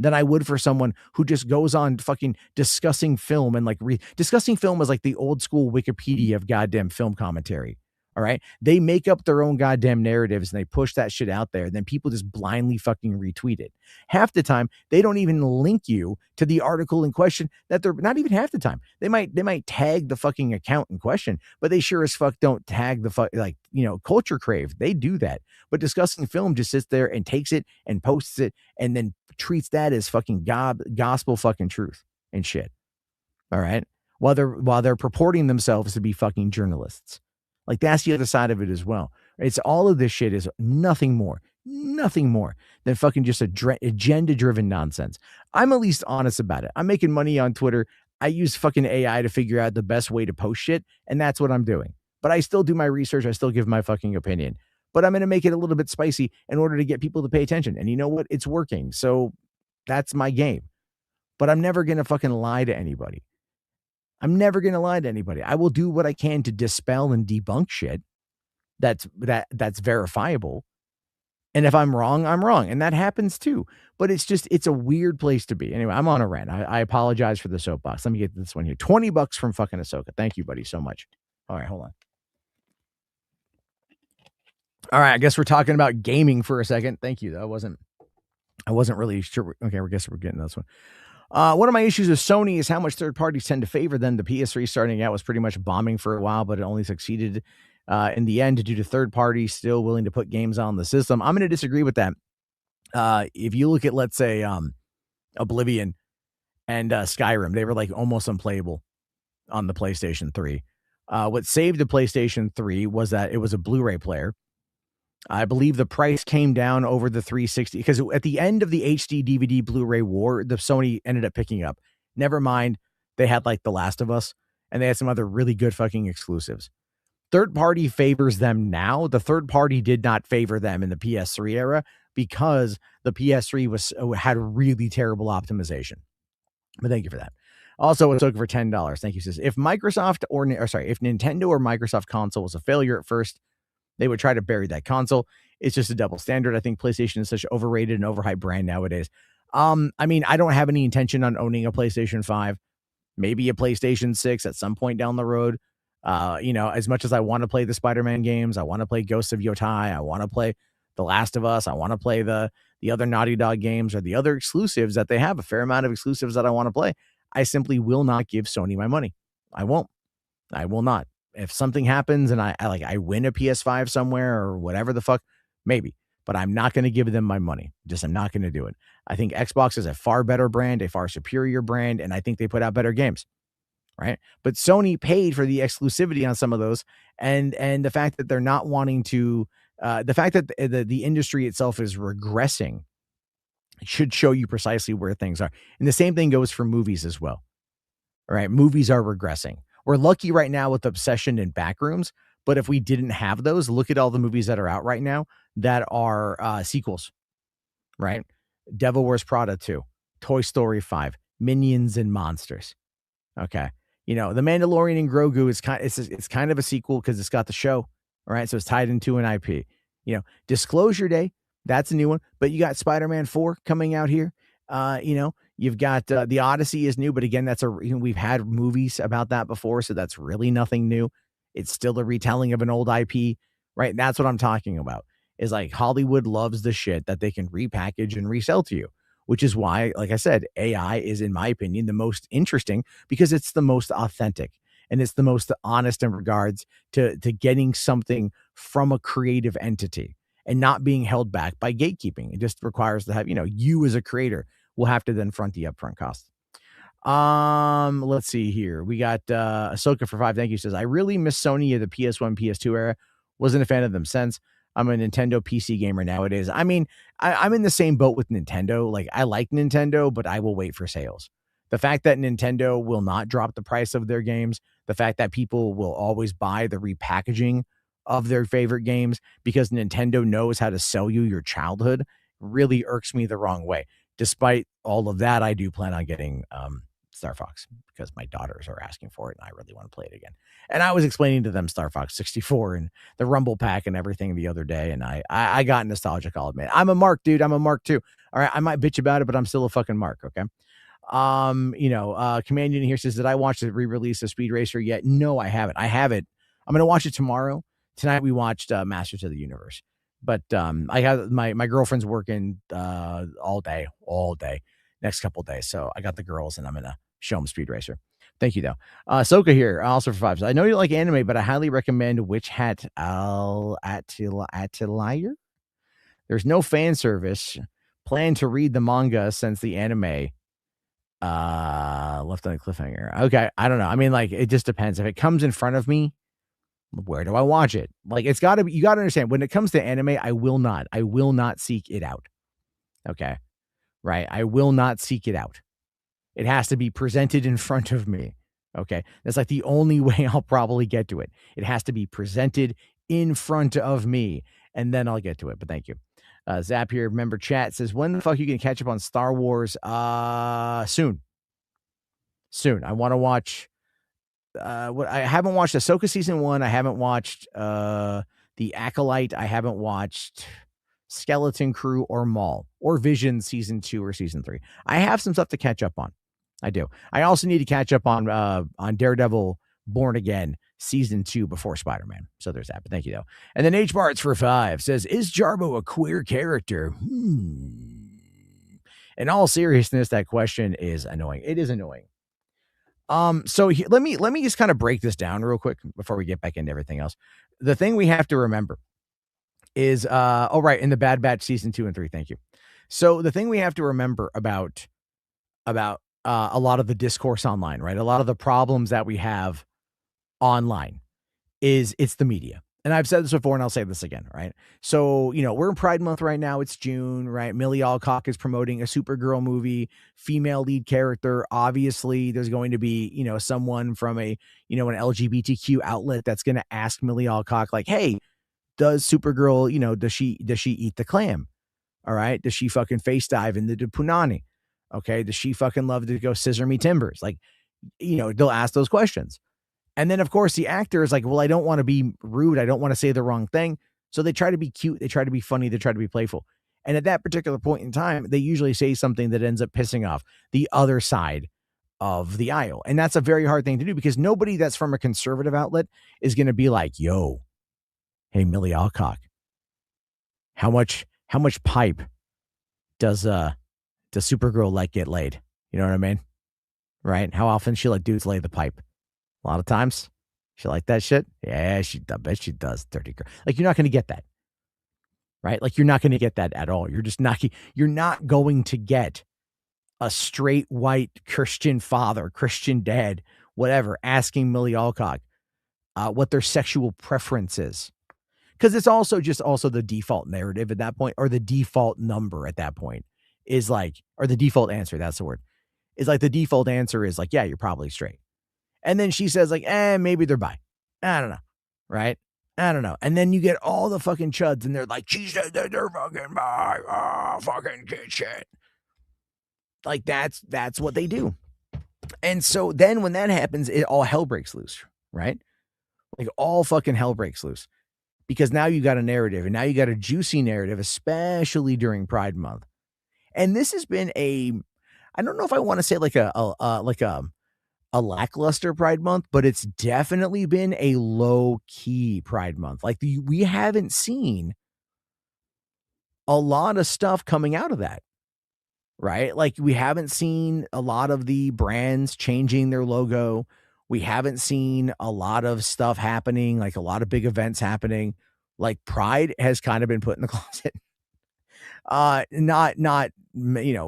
Speaker 2: than I would for someone who just goes on fucking discussing film and like discussing film as like the old school Wikipedia of goddamn film commentary. All right. They make up their own goddamn narratives and they push that shit out there. And then people just blindly fucking retweet it. Half the time, they don't even link you to the article in question, that they're not even half the time. They might tag the fucking account in question, but they sure as fuck don't tag the Culture Crave. They do that. But Discussing Film just sits there and takes it and posts it and then treats that as fucking gospel fucking truth and shit. All right. While they're purporting themselves to be fucking journalists. Like, that's the other side of it as well. It's all of this shit is nothing more than fucking just agenda-driven nonsense. I'm at least honest about it. I'm making money on Twitter. I use fucking AI to figure out the best way to post shit, and that's what I'm doing. But I still do my research. I still give my fucking opinion. But I'm going to make it a little bit spicy in order to get people to pay attention. And you know what? It's working. So that's my game. But I'm never going to fucking lie to anybody. I'm never going to lie to anybody. I will do what I can to dispel and debunk shit that's verifiable. And if I'm wrong, I'm wrong. And that happens too. But it's a weird place to be. Anyway, I'm on a rant. I apologize for the soapbox. Let me get this one here. $20 from fucking Ahsoka. Thank you, buddy, so much. All right, hold on. All right, I guess we're talking about gaming for a second. Thank you. I wasn't really sure. Okay, I guess we're getting this one. One of my issues with Sony is how much third parties tend to favor them. The PS3 starting out was pretty much bombing for a while, but it only succeeded in the end due to third parties still willing to put games on the system. I'm going to disagree with that. If you look at, let's say, Oblivion and Skyrim, they were like almost unplayable on the PlayStation 3. What saved the PlayStation 3 was that it was a Blu-ray player. I believe the price came down over the 360 because at the end of the HD DVD Blu-ray war, the Sony ended up picking up. Never mind, they had like The Last of Us, and they had some other really good fucking exclusives. Third party favors them now. The third party did not favor them in the PS3 era because the PS3 had really terrible optimization. But thank you for that. Also, it's looking for $10. Thank you, sis. If Nintendo or Microsoft console was a failure at first, they would try to bury that console. It's just a double standard. I think PlayStation is such an overrated and overhyped brand nowadays. I mean, I don't have any intention on owning a PlayStation 5, maybe a PlayStation 6 at some point down the road. As much as I want to play the Spider-Man games, I want to play Ghosts of Yotai, I want to play The Last of Us, I want to play the other Naughty Dog games or the other exclusives that they have, a fair amount of exclusives that I want to play. I simply will not give Sony my money. I won't. I will not. If something happens and I win a PS5 somewhere or whatever the fuck, maybe, but I'm not going to give them my money. I'm not going to do it. I think Xbox is a far better brand, a far superior brand, and I think they put out better games, right? But Sony paid for the exclusivity on some of those, and the fact that they're not wanting to, the fact that the industry itself is regressing should show you precisely where things are. And the same thing goes for movies as well, right? Movies are regressing. We're lucky right now with Obsession and Backrooms, but if we didn't have those, look at all the movies that are out right now that are sequels, right? Devil Wears Prada 2, Toy Story 5, Minions and Monsters. Okay. The Mandalorian and Grogu is it's kind of a sequel because it's got the show, right? So it's tied into an IP. Disclosure Day, that's a new one, but you got Spider-Man 4 coming out here. You've got The Odyssey is new, but again, we've had movies about that before, so that's really nothing new. It's still a retelling of an old IP, right? That's what I'm talking about. Is like Hollywood loves the shit that they can repackage and resell to you, which is why, like I said, AI is, in my opinion, the most interesting because it's the most authentic and it's the most honest in regards to getting something from a creative entity and not being held back by gatekeeping. It just requires to have, you as a creator will have to then front the upfront costs. Let's see here. We got Ahsoka for 5. Thank you. Says, I really miss Sony of the PS1, PS2 era. Wasn't a fan of them since. I'm a Nintendo PC gamer nowadays. I mean, I'm in the same boat with Nintendo. Like, I like Nintendo, but I will wait for sales. The fact that Nintendo will not drop the price of their games, the fact that people will always buy the repackaging of their favorite games because Nintendo knows how to sell you your childhood really irks me the wrong way. Despite all of that, I do plan on getting Star Fox because my daughters are asking for it and I really want to play it again. And I was explaining to them Star Fox 64 and the Rumble Pack and everything the other day, and I got nostalgic, I'll admit. I'm a Mark, dude. I'm a Mark too. All right, I might bitch about it, but I'm still a fucking Mark, okay? Command Unit here says, did I watch the re-release of Speed Racer yet? No, I haven't. I have it. I'm gonna watch it tomorrow. Tonight we watched Masters of the Universe. But I have my girlfriend's working all day next couple of days. So I got the girls and I'm gonna show them Speed Racer. Thank you though. Soka here also for 5. So I know you like anime, but I highly recommend Witch Hat Atelier. There's no fan service. Plan to read the manga since the anime left on a cliffhanger. Okay, I don't know. I mean, like, it just depends. If it comes in front of me, where do I watch it? Like, it's got to be, you got to understand, when it comes to anime, I will not seek it out. Okay. Right. I will not seek it out. It has to be presented in front of me. Okay. That's like the only way I'll probably get to it. It has to be presented in front of me and then I'll get to it. But thank you. Zap here, member chat says, when the fuck you can catch up on Star Wars? Soon. I want to watch what I haven't watched Ahsoka season 1. I haven't watched The Acolyte. I haven't watched Skeleton Crew or Maul or Vision season 2 or season 3. I have some stuff to catch up on. I do. I also need to catch up on Daredevil Born Again season 2 before Spider-Man. So there's that. But thank you though. And then H Barts for 5 says, "Is Jarbo a queer character?" In all seriousness, that question is annoying. It is annoying. So let me just kind of break this down real quick before we get back into everything else. The thing we have to remember is in the Bad Batch season 2 and 3. Thank you. So the thing we have to remember about a lot of the discourse online, right? A lot of the problems that we have online is it's the media. And I've said this before and I'll say this again, right? So, we're in Pride Month right now. It's June, right? Millie Alcock is promoting a Supergirl movie, female lead character. Obviously, there's going to be, someone from an LGBTQ outlet that's going to ask Millie Alcock, like, hey, does Supergirl, does she eat the clam? All right. Does she fucking face dive into the punani? Okay. Does she fucking love to go scissor me timbers? Like, they'll ask those questions. And then, of course, the actor is like, well, I don't want to be rude. I don't want to say the wrong thing. So they try to be cute. They try to be funny. They try to be playful. And at that particular point in time, they usually say something that ends up pissing off the other side of the aisle. And that's a very hard thing to do because nobody that's from a conservative outlet is going to be like, yo, hey, Millie Alcock, how much pipe does Supergirl like get laid? You know what I mean? Right? How often she let dudes lay the pipe? A lot of times. She like that shit? Yeah, I bet she does. Dirty girl. Like, you're not going to get that. Right? Like, you're not going to get that at all. You're not going to get a straight white Christian father, Christian dad, whatever, asking Millie Alcock what their sexual preference is. Because it's also the default narrative at that point, or the default number at that point is like, or the default answer, that's the word. Is like the default answer is like, yeah, you're probably straight. And then she says like, maybe they're bi. I don't know. Right? I don't know. And then you get all the fucking chuds and they're like, she said that they're fucking bi. Oh, fucking kid shit. Like that's what they do. And so then when that happens, it all hell breaks loose. Right? Like all fucking hell breaks loose. Because now you got a narrative and now you got a juicy narrative, especially during Pride Month. And this has been I don't know if I want to say like a lackluster Pride Month, but it's definitely been a low key Pride Month. Like we haven't seen a lot of stuff coming out of that, right? Like we haven't seen a lot of the brands changing their logo. We haven't seen a lot of stuff happening, like a lot of big events happening. Like Pride has kind of been put in the closet. Not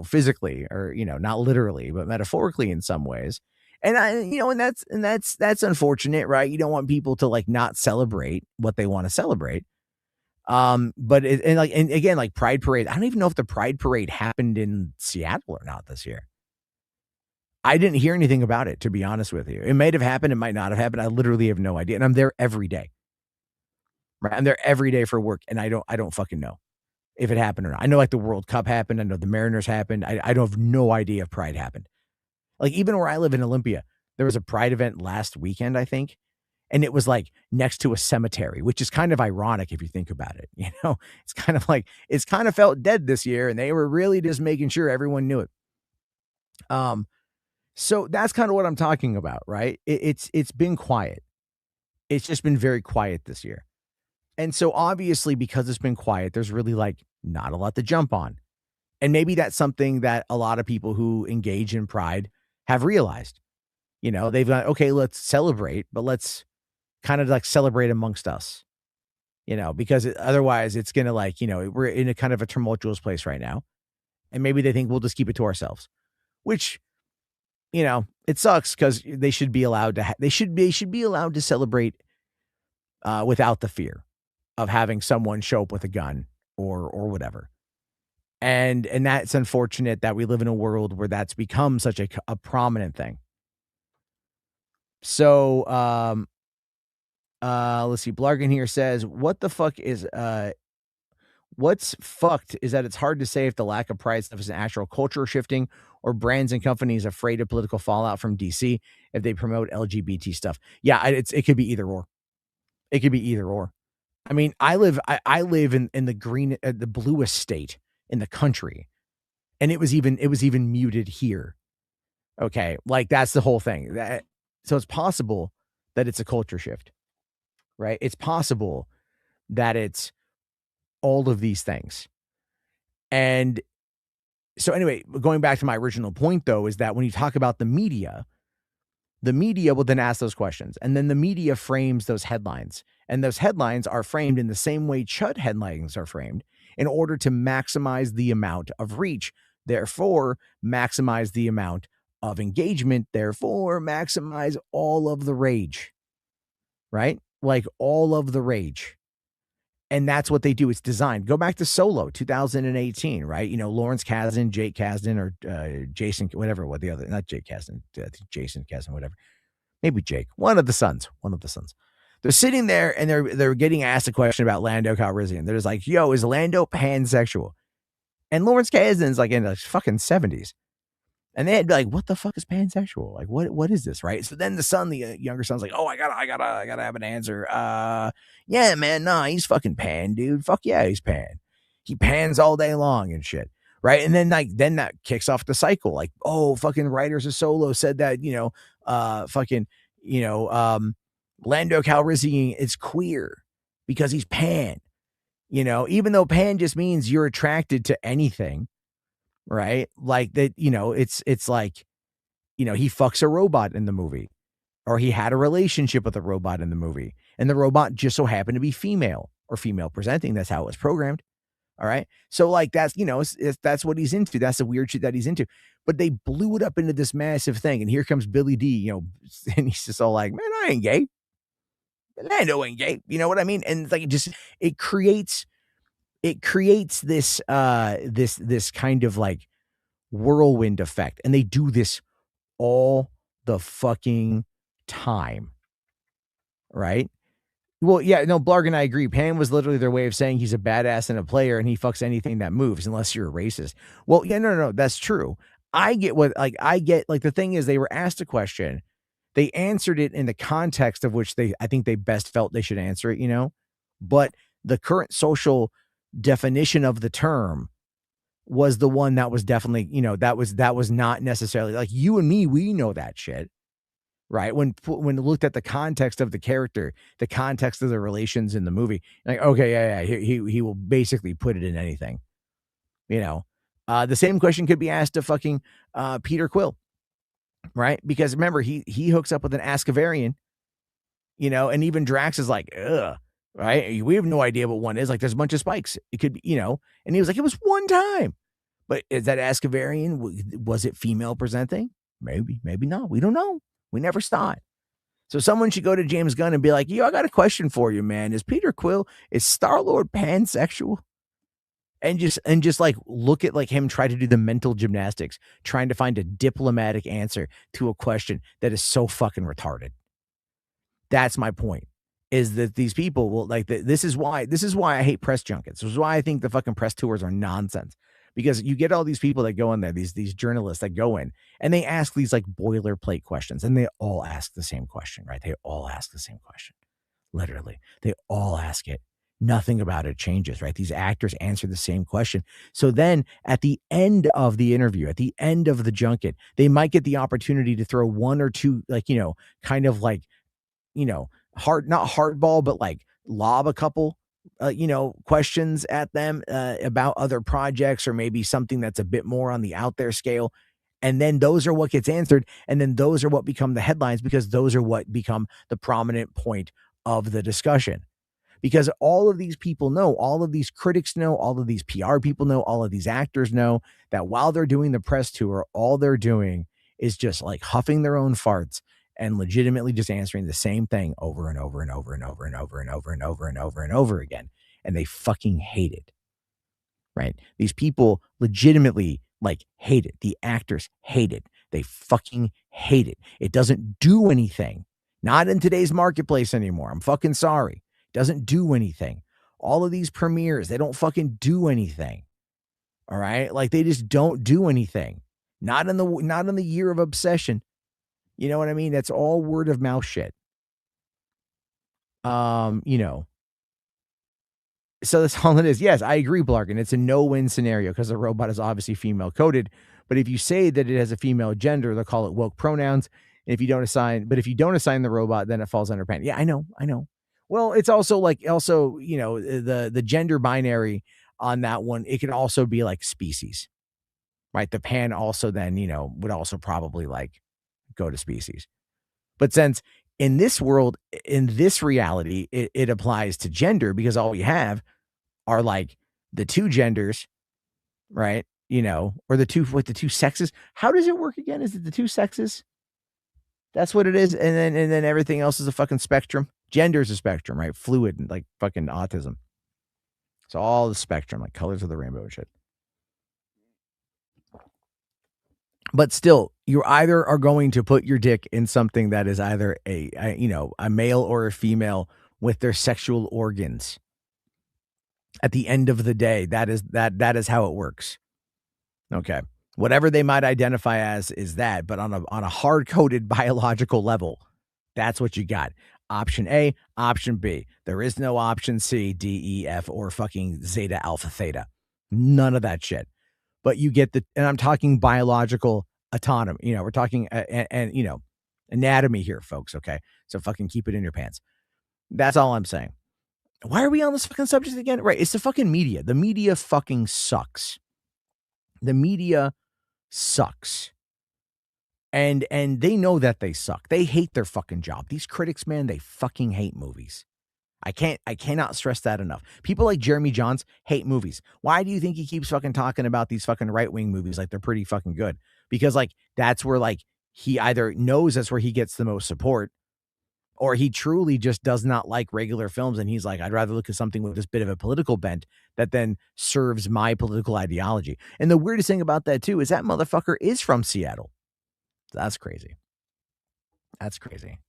Speaker 2: physically or not literally, but metaphorically in some ways. And that's unfortunate, right? You don't want people to like not celebrate what they want to celebrate. But again, like Pride Parade, I don't even know if the Pride Parade happened in Seattle or not this year. I didn't hear anything about it, to be honest with you. It might have happened, it might not have happened. I literally have no idea. And I'm there every day. Right? I'm there every day for work, and I don't fucking know if it happened or not. I know like the World Cup happened. I know the Mariners happened. I don't have no idea if Pride happened. Like even where I live in Olympia, there was a Pride event last weekend, I think. And it was like next to a cemetery, which is kind of ironic if you think about it. It's kind of like, it's kind of felt dead this year and they were really just making sure everyone knew it. So that's kind of what I'm talking about, right? It's been quiet. It's just been very quiet this year. And so obviously because it's been quiet, there's really like not a lot to jump on. And maybe that's something that a lot of people who engage in Pride have realized. They've gone, okay, let's celebrate, but let's kind of like celebrate amongst us, because otherwise it's going to like, we're in a kind of a tumultuous place right now. And maybe they think we'll just keep it to ourselves, which, it sucks because they should be allowed to, they should be allowed to celebrate without the fear of having someone show up with a gun or whatever. And that's unfortunate that we live in a world where that's become such a prominent thing. So, let's see. Blargan here says, what the fuck is What's fucked is that it's hard to say if the lack of pride stuff is an actual culture shifting or brands and companies afraid of political fallout from DC if they promote LGBT stuff. Yeah, it could be either or. It could be either or. I mean, I live in the bluest state in the country, and it was even muted here. Okay, like that's the whole thing. So it's possible that it's a culture shift, right? It's possible that it's all of these things. And so anyway, going back to my original point though, is that when you talk about the media will then ask those questions, and then the media frames those headlines, and those headlines are framed in the same way CHUD headlines are framed in order to maximize the amount of reach, therefore maximize the amount of engagement, therefore maximize all of the rage, right? Like all of the rage. And that's what they do. It's designed. Go back to Solo 2018, right? You know, Lawrence Kasdan, Jake Kasdan, or Jason, whatever, what the other, not Jake Kasdan, Jason Kasdan, whatever. Maybe Jake, one of the sons. They're sitting there and they're getting asked a question about Lando Calrissian. They're just like, yo, is Lando pansexual? And Lawrence Kasdan's like in the fucking 70s. And they'd be like, what the fuck is pansexual? Like, what is this, right? So then the son, the younger son's like, oh, I gotta have an answer. Yeah, man, nah, he's fucking pan, dude. Fuck yeah, he's pan. He pans all day long and shit, right? And then then that kicks off the cycle. Like, oh, fucking writers of Solo said that, Lando Calrissian is queer because he's pan. Even though pan just means you're attracted to anything. Right? Like that, it's like, he fucks a robot in the movie, or he had a relationship with a robot in the movie, and the robot just so happened to be female or female presenting. That's how it was programmed. All right. So like that's, that's what he's into. That's the weird shit that he's into. But they blew it up into this massive thing. And here comes Billy D, and he's just all like, man, I ain't gay. Lando ain't gay. You know what I mean? And it's like, it creates this this kind of like whirlwind effect, and they do this all the fucking time, right? Well, yeah, no, Blarg and I agree. Pan was literally their way of saying he's a badass and a player, and he fucks anything that moves, unless you're a racist. Well, yeah, no, that's true. I get the thing is, they were asked a question, they answered it in the context of which I think they best felt they should answer it, but the current social definition of the term was the one that was definitely, that was not necessarily like you and me. We know that shit, right? When looked at the context of the character, the context of the relations in the movie, like, okay, yeah, he will basically put it in anything, the same question could be asked of fucking Peter Quill, right? Because remember, he hooks up with an Ascavarian, and even Drax is like, ugh. Right? We have no idea what one is. Like, there's a bunch of spikes. It could be, and he was like, it was one time. But is that Ascavarian? Was it female presenting? Maybe not. We don't know. We never saw it. So someone should go to James Gunn and be like, yo, I got a question for you, man. Is Star-Lord pansexual? And just like look at like him try to do the mental gymnastics, trying to find a diplomatic answer to a question that is so fucking retarded. That's my point. Is that these people will like this is why I hate press junkets. This is why I think the fucking press tours are nonsense, because you get all these people that go in there, these journalists that go in and they ask these like boilerplate questions, and they all ask the same question, right? They all ask the same question. Literally, they all ask it. Nothing about it changes, right? These actors answer the same question. So then at the end of the interview, at the end of the junket, they might get the opportunity to throw one or two, like, kind of like, not hardball, but like lob a couple, questions at them about other projects, or maybe something that's a bit more on the out there scale. And then those are what gets answered. And then those are what become the headlines, because those are what become the prominent point of the discussion. Because all of these people know, all of these critics know, all of these PR people know, all of these actors know that while they're doing the press tour, all they're doing is just like huffing their own farts and legitimately just answering the same thing over and over and over and over and over and over and over and over and over again. And they fucking hate it, right? These people legitimately like hate it. The actors hate it. They fucking hate it. It doesn't do anything. Not in today's marketplace anymore. I'm fucking sorry. It doesn't do anything. All of these premieres, they don't fucking do anything. All right? Like they just don't do anything. Not in the year of obsession. You know what I mean? That's all word of mouth shit. You know. So that's all it is. Yes, I agree, Blarkin. It's a no-win scenario because the robot is obviously female coded. But if you say that it has a female gender, they'll call it woke pronouns. And if you don't assign the robot, then it falls under pan. Yeah, I know. Well, it's also the gender binary on that one. It can also be like species, right? The pan also then, would also probably like go to species. But since in this world, in this reality, it applies to gender because all we have are like the two genders, right? Or the two sexes. How does it work again? Is it the two sexes? That's what it is. And then everything else is a fucking spectrum. Gender is a spectrum, right? Fluid and like fucking autism. So all the spectrum, like colors of the rainbow and shit. But still, you either are going to put your dick in something that is either a male or a female with their sexual organs. At the end of the day, that is how it works. Okay. Whatever they might identify as is that, but on a hard-coded biological level, that's what you got. Option A, option B. There is no option C, D, E, F, or fucking zeta, alpha, theta. None of that shit. But you get and I'm talking biological autonomy. We're talking anatomy here, folks. Okay. So fucking keep it in your pants. That's all I'm saying. Why are we on this fucking subject again? Right. It's the fucking media. The media fucking sucks. The media sucks. And they know that they suck. They hate their fucking job. These critics, man, they fucking hate movies. I cannot stress that enough. People like Jeremy Jahns hate movies. Why do you think he keeps fucking talking about these fucking right-wing movies like they're pretty fucking good? Because like that's where like he either knows that's where he gets the most support, or he truly just does not like regular films and he's like, I'd rather look at something with this bit of a political bent that then serves my political ideology. And the weirdest thing about that too is that motherfucker is from Seattle. That's crazy. That's crazy.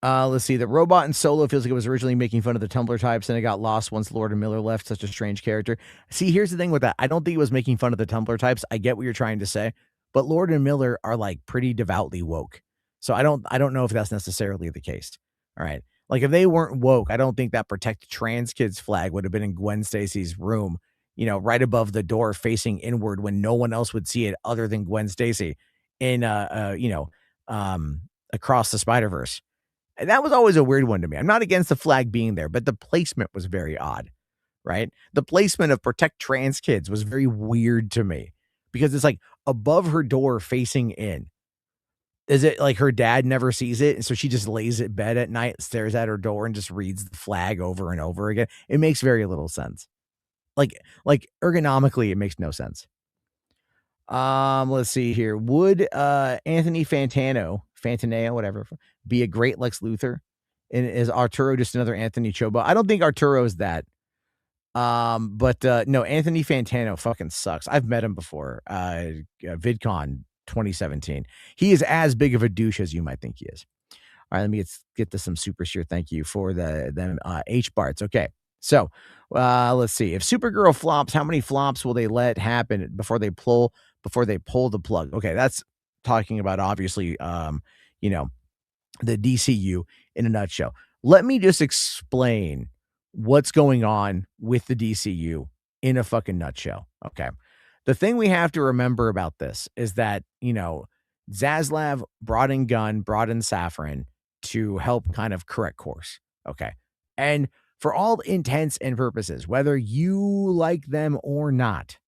Speaker 2: Let's see. The robot in Solo feels like it was originally making fun of the Tumblr types and it got lost once Lord and Miller left. Such a strange character. See, here's the thing with that. I don't think it was making fun of the Tumblr types. I get what you're trying to say, but Lord and Miller are like pretty devoutly woke. So I don't know if that's necessarily the case. All right. Like if they weren't woke, I don't think that protect trans kids flag would have been in Gwen Stacy's room, right above the door facing inward when no one else would see it other than Gwen Stacy in, Across the Spider-Verse. And that was always a weird one to me. I'm not against the flag being there, but the placement was very odd, right? The placement of protect trans kids was very weird to me because it's like above her door facing in. Is it like her dad never sees it? And so she just lays at bed at night, stares at her door and just reads the flag over and over again. It makes very little sense. Like ergonomically, it makes no sense. Let's see here. Would Anthony Fantano, whatever, be a great Lex Luthor? And is Arturo just another Anthony Chobo? I don't think Arturo is that. But no, Anthony Fantano fucking sucks. I've met him before. VidCon 2017. He is as big of a douche as you might think he is. All right, let me get to some super sheer thank you for them H-Barts. Okay. So let's see. If Supergirl flops, how many flops will they let happen before they pull the plug? Okay, that's talking about obviously the DCU in a nutshell. Let me just explain what's going on with the DCU in a fucking nutshell. Okay. The thing we have to remember about this is that, Zaslav brought in Safran to help kind of correct course. Okay. And for all intents and purposes, whether you like them or not,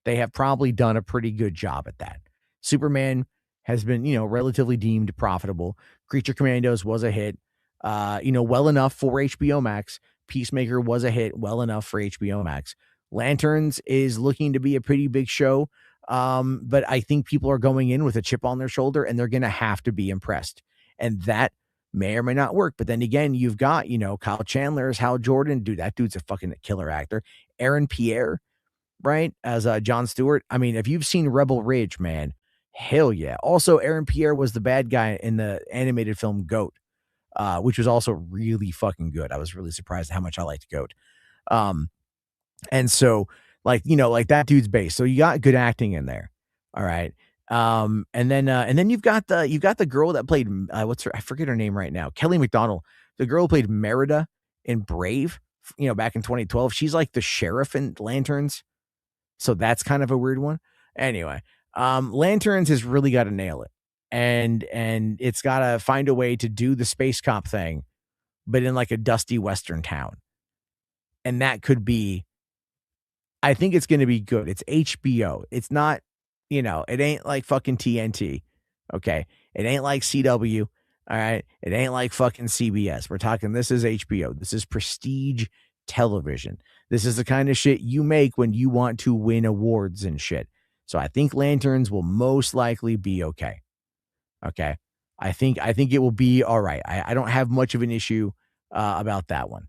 Speaker 2: they have probably done a pretty good job at that. Superman has been, relatively deemed profitable. Creature Commandos was a hit, well enough for HBO Max. Peacemaker was a hit, well enough for HBO Max. Lanterns is looking to be a pretty big show, but I think people are going in with a chip on their shoulder and they're going to have to be impressed. And that may or may not work. But then again, you've got, Kyle Chandler as Hal Jordan. Dude, that dude's a fucking killer actor. Aaron Pierre, right, as Jon Stewart. I mean, if you've seen Rebel Ridge, man, hell yeah. Also, Aaron Pierre was the bad guy in the animated film Goat. which was also really fucking good. I was really surprised at how much I liked Goat. Um, and so, like, like that dude's base. So you got good acting in there. All right. And then you've got the girl that played what's her, I forget her name right now. Kelly McDonald, the girl who played Merida in Brave, back in 2012. She's like the sheriff in Lanterns. So that's kind of a weird one. Anyway, Lanterns has really got to nail it. And it's got to find a way to do the space cop thing, but in like a dusty western town. And that could be, I think it's going to be good. It's HBO. It's not, it ain't like fucking TNT. Okay. It ain't like CW. All right. It ain't like fucking CBS. We're talking, this is HBO. This is prestige television. This is the kind of shit you make when you want to win awards and shit. So I think Lanterns will most likely be okay. Okay. I think it will be all right. I don't have much of an issue about that one.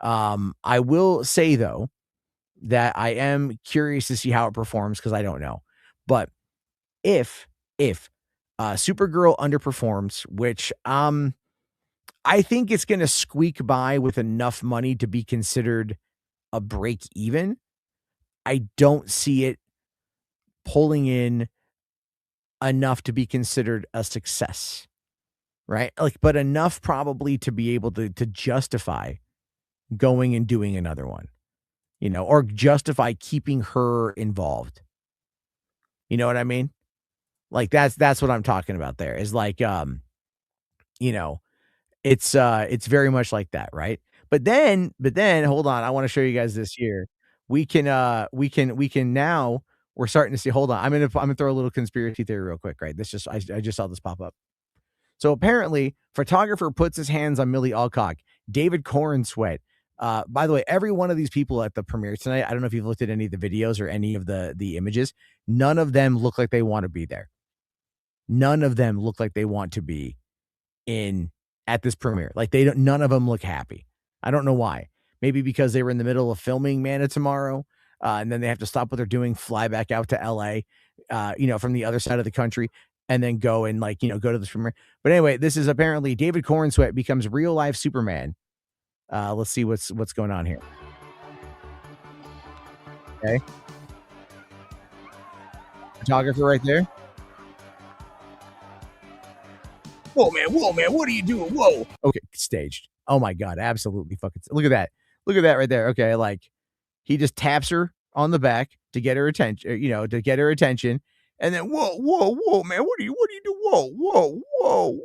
Speaker 2: I will say though, that I am curious to see how it performs because I don't know. But if Supergirl underperforms, which I think it's going to squeak by with enough money to be considered a break even, I don't see it pulling in enough to be considered a success, right? Like, but enough probably to be able to justify going and doing another one, or justify keeping her involved. You know what I mean? Like that's what I'm talking about there is like, you know, it's very much like that, right? But then hold on, I want to show you guys this here. We can now we're starting to see, hold on. I'm gonna throw a little conspiracy theory real quick, right? I just saw this pop up. So apparently, photographer puts his hands on Millie Alcock, David Corn Sweat. By the way, every one of these people at the premiere tonight, I don't know if you've looked at any of the videos or any of the images. None of them look like they want to be there. None of them look like they want to be in at this premiere. Like they don't none of them look happy. I don't know why. Maybe because they were in the middle of filming Man of Tomorrow, and then they have to stop what they're doing, fly back out to LA, from the other side of the country, and then go and go to this premiere. But anyway, this is apparently David Cornsweat becomes real life Superman. Let's see what's going on here. Okay, photographer right there. Whoa, man, what are you doing? Whoa. Okay, staged. Oh my god, absolutely fucking. Look at that. Look at that right there. Okay, like he just taps her on the back to get her attention, to get her attention. And then, whoa, man, what are you doing? Whoa.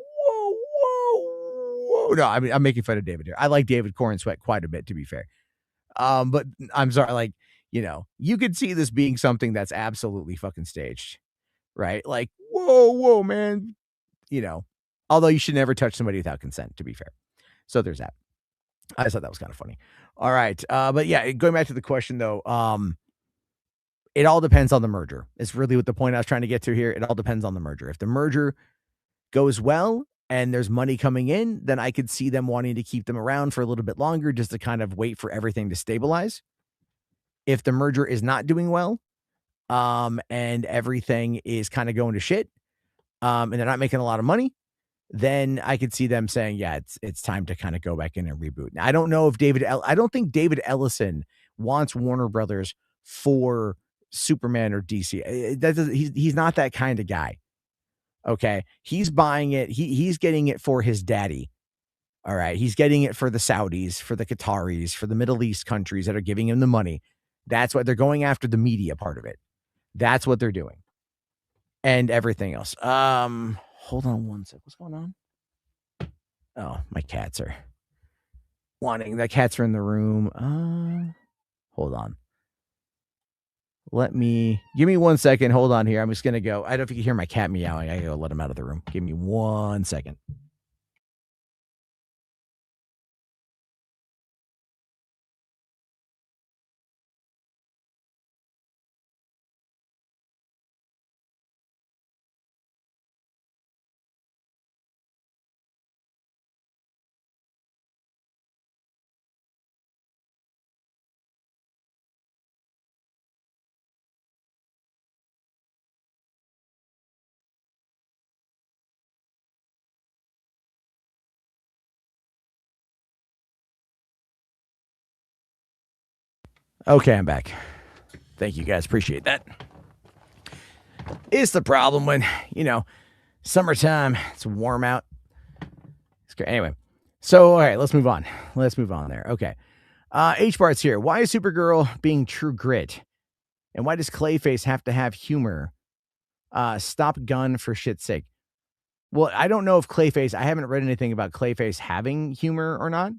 Speaker 2: No, I mean, I'm making fun of David here. I like David Corn Sweat quite a bit, to be fair. But I'm sorry, like, you could see this being something that's absolutely fucking staged, right? Like, whoa, man, you know, although you should never touch somebody without consent, to be fair. So there's that. I just thought that was kind of funny. All right. But yeah, going back to the question though, it all depends on the merger. It's really what the point I was trying to get to here. It all depends on the merger. If the merger goes well and there's money coming in, then I could see them wanting to keep them around for a little bit longer just to kind of wait for everything to stabilize. If the merger is not doing well, and everything is kind of going to shit, and they're not making a lot of money, then I could see them saying, "Yeah, it's time to kind of go back in and reboot." Now, I don't know if I don't think David Ellison wants Warner Brothers for Superman or DC. He's not that kind of guy. Okay, he's buying it. He's getting it for his daddy. All right, he's getting it for the Saudis, for the Qataris, for the Middle East countries that are giving him the money. That's what they're going after, the media part of it. That's what they're doing, and everything else. Hold on one sec. What's going on? Oh, my cats are wanting. The cats are in the room. Hold on. Give me 1 second. Hold on here. I'm just gonna go. I don't know if you can hear my cat meowing. I gotta go let him out of the room. Give me 1 second. Okay, I'm back. Thank you guys. Appreciate that. It's the problem when, summertime, it's warm out. It's great. Anyway, so, all right, let's move on. Let's move on there. Okay. H-Bart's here. Why is Supergirl being True Grit? And why does Clayface have to have humor? Stop Gun for shit's sake. Well, I don't know if Clayface, I haven't read anything about Clayface having humor or not.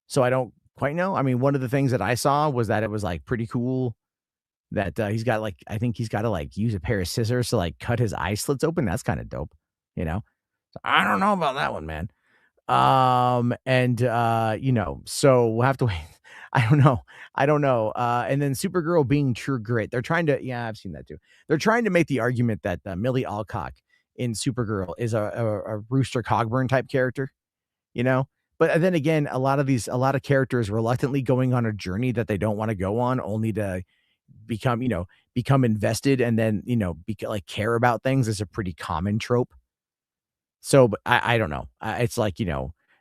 Speaker 2: So I don't quite know. I mean, one of the things that I saw was that it was like pretty cool that he's got like, I think he's got to like use a pair of scissors to like cut his eye slits open. That's kind of dope, you know? So I don't know about that one, man. So we'll have to wait. I don't know. I don't know. And then Supergirl being True Grit. They're trying to, yeah, I've seen that too. They're trying to make the argument that Millie Alcock in Supergirl is a Rooster Cogburn type character, you know? But then again, a lot of characters reluctantly going on a journey that they don't want to go on, only to become invested and then, like care about things is a pretty common trope. So, but I don't know. It's like,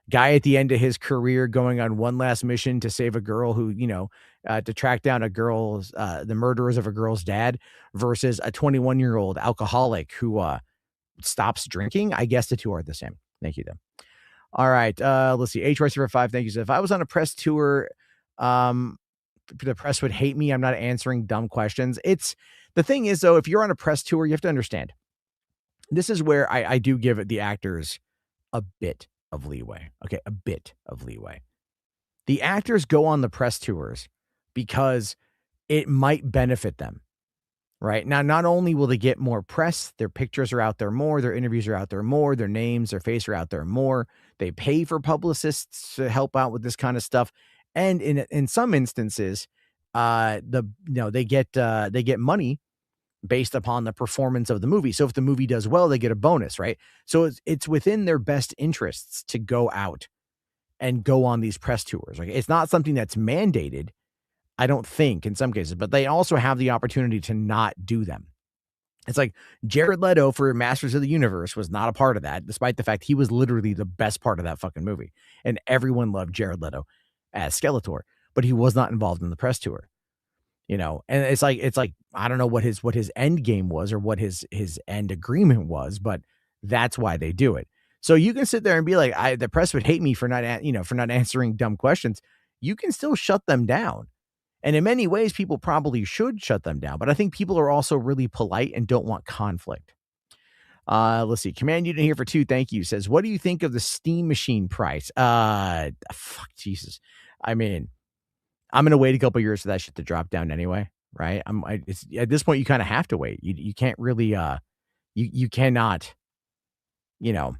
Speaker 2: guy at the end of his career going on one last mission to save a girl who, to track down the murderers of a girl's dad versus a 21-year-old alcoholic who stops drinking. I guess the two are the same. Thank you, though. All right. Let's see. H. Rice for 5. Thank you. So if I was on a press tour, the press would hate me. I'm not answering dumb questions. The thing is, though, if you're on a press tour, you have to understand. This is where I do give the actors a bit of leeway. Okay, a bit of leeway. The actors go on the press tours because it might benefit them, right? Now, not only will they get more press, their pictures are out there more, their interviews are out there more, their names, their face are out there more. They pay for publicists to help out with this kind of stuff, and in some instances, they get money based upon the performance of the movie. So if the movie does well, they get a bonus, right? So it's within their best interests to go out and go on these press tours. Like, it's not something that's mandated, I don't think, in some cases, but they also have the opportunity to not do them. It's like Jared Leto for Masters of the Universe was not a part of that, despite the fact he was literally the best part of that fucking movie. And everyone loved Jared Leto as Skeletor, but he was not involved in the press tour. And it's like I don't know what his end game was or what his end agreement was, but that's why they do it. So you can sit there and be like, the press would hate me for not answering dumb questions. You can still shut them down. And in many ways, people probably should shut them down. But I think people are also really polite and don't want conflict. Let's see. Command Unit here for 2. Thank you. Says, what do you think of the Steam Machine price? Fuck Jesus. I mean, I'm going to wait a couple years for that shit to drop down anyway, right? It's at this point you kind of have to wait. You can't really you cannot, you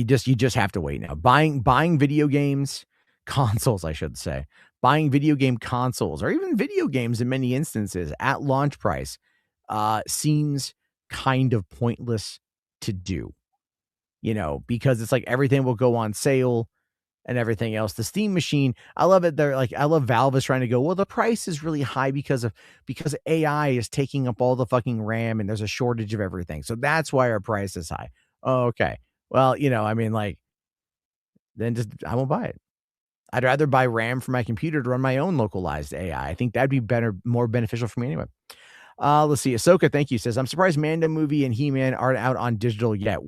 Speaker 2: just have to wait now. Buying video games, consoles, I should say. Buying video game consoles or even video games in many instances at launch price seems kind of pointless to do. Because it's like everything will go on sale and everything else. The Steam Machine, I love it. I love Valve is trying to go, well, the price is really high because AI is taking up all the fucking RAM and there's a shortage of everything. So that's why our price is high. Oh, okay. Well, then just, I won't buy it. I'd rather buy RAM for my computer to run my own localized AI. I think that'd be better, more beneficial for me anyway. Let's see. Ahsoka, thank you, says, I'm surprised Mando movie and He-Man aren't out on digital yet.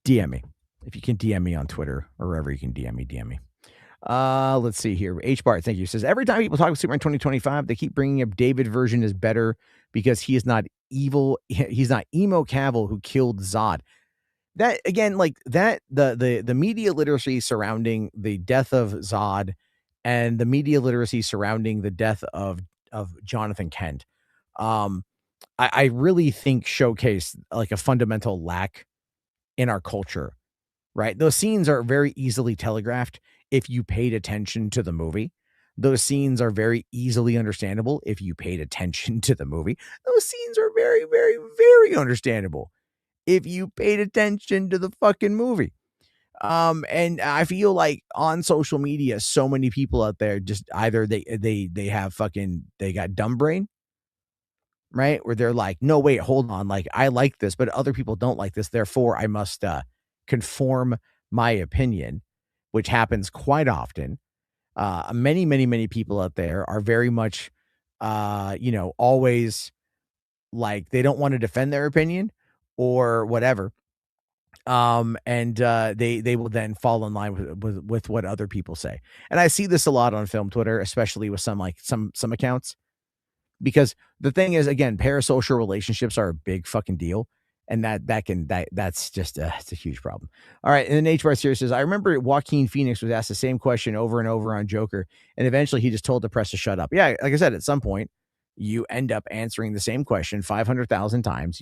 Speaker 2: DM me. If you can DM me on Twitter or wherever you can DM me. Let's see here. H. Bart, thank you. Says, every time people talk about Superman 2025, they keep bringing up David version is better because he is not evil. He's not emo Cavill who killed Zod. That again, like that, the media literacy surrounding the death of Zod and the media literacy surrounding the death of Jonathan Kent, I really think showcase like a fundamental lack in our culture, right? Those scenes are very easily telegraphed if you paid attention to the movie. Those scenes are very easily understandable if you paid attention to the movie. Those scenes are very, very, very understandable if you paid attention to the fucking movie. And I feel like on social media, so many people out there just either they got dumb brain, right? Where they're like, no, wait, hold on. Like, I like this, but other people don't like this. Therefore, I must conform my opinion. which happens quite often. Many people out there are very much, always like they don't want to defend their opinion or whatever. And they will then fall in line with what other people say. And I see this a lot on film Twitter, especially with some accounts, because the thing is, again, parasocial relationships are a big fucking deal. And that's just it's a huge problem. All right, and then H Bar Series says, I remember Joaquin Phoenix was asked the same question over and over on Joker, and eventually he just told the press to shut up. Yeah, like I said, at some point you end up answering the same question 500,000 times,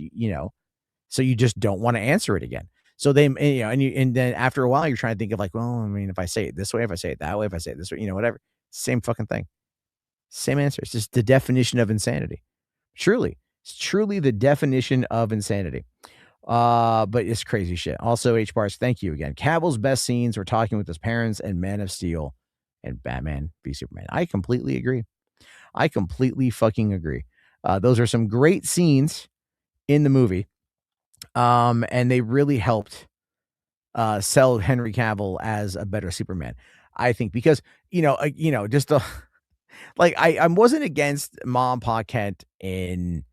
Speaker 2: so you just don't want to answer it again. So and then after a while you're trying to think of like, well, I mean, if I say it this way, if I say it that way, if I say it this way, whatever, same fucking thing, same answer. It's just the definition of insanity. It's truly the definition of insanity. But it's crazy shit. Also, H bars, thank you again. Cavill's best scenes were talking with his parents and Man of Steel and Batman v Superman. I completely agree. I completely fucking agree. Those are some great scenes in the movie. And they really helped sell Henry Cavill as a better Superman. I think because, just the like I wasn't against Mom Pa Kent in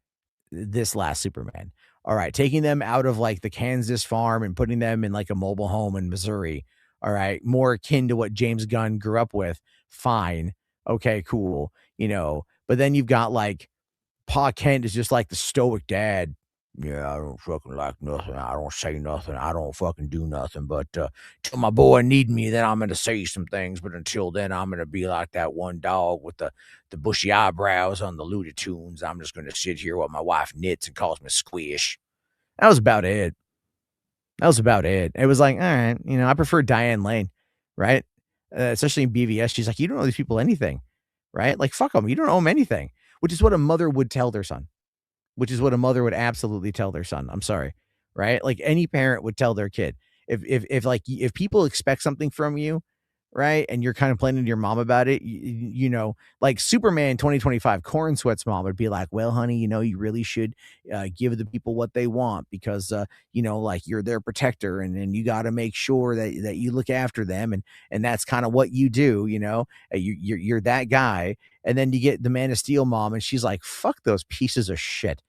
Speaker 2: this last Superman. All right, taking them out of like the Kansas farm and putting them in like a mobile home in Missouri. All right, more akin to what James Gunn grew up with. Fine. Okay, cool. But then you've got like Pa Kent is just like the stoic dad. Yeah, I don't fucking like nothing. I don't say nothing. I don't fucking do nothing. But till my boy need me, then I'm gonna say some things. But until then, I'm gonna be like that one dog with the bushy eyebrows on the Looney Tunes. I'm just gonna sit here while my wife knits and calls me Squish. That was about it. It was like, all right, I prefer Diane Lane, right? Especially in BVS. She's like, you don't owe these people anything, right? Like, fuck them. You don't owe them anything, which is what a mother would tell their son. Which is what a mother would absolutely tell their son. I'm sorry, right? Like any parent would tell their kid. If people expect something from you, right, and you're kind of playing to your mom about it, like Superman 2025, Corn Sweat's mom would be like, well, honey, you really should give the people what they want because, like you're their protector and you got to make sure that you look after them. And that's kind of what you do, you're that guy. And then you get the Man of Steel mom and she's like, fuck those pieces of shit.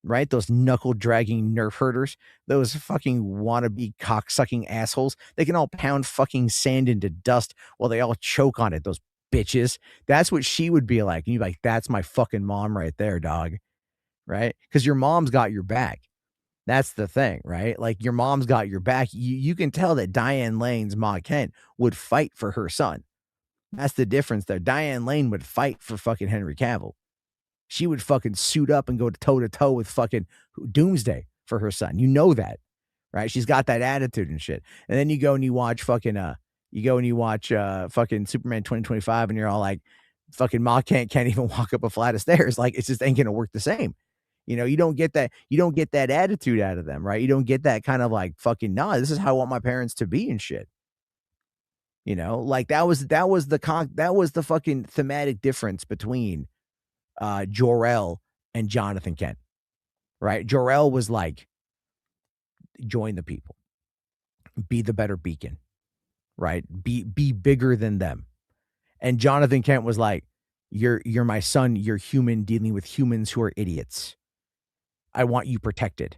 Speaker 2: Right? Those knuckle dragging nerf herders, those fucking wannabe cocksucking assholes. They can all pound fucking sand into dust while they all choke on it. Those bitches. That's what she would be like. And you're like, that's my fucking mom right there, dog. Right? Because your mom's got your back. That's the thing, right? Like your mom's got your back. You can tell that Diane Lane's Ma Kent would fight for her son. That's the difference there. Diane Lane would fight for fucking Henry Cavill. She would fucking suit up and go toe to toe with fucking Doomsday for her son. You know that, right? She's got that attitude and shit. And then you go and you watch fucking fucking Superman 2025 and you're all like, fucking Ma can't even walk up a flight of stairs. Like it's just ain't gonna work the same. You don't get that attitude out of them, right? You don't get that kind of like fucking this is how I want my parents to be and shit. Like that was the fucking thematic difference between Jor-El and Jonathan Kent, right? Jor-El was like, join the people, be the better beacon, right? Be bigger than them. And Jonathan Kent was like, you're my son, you're human dealing with humans who are idiots. I want you protected,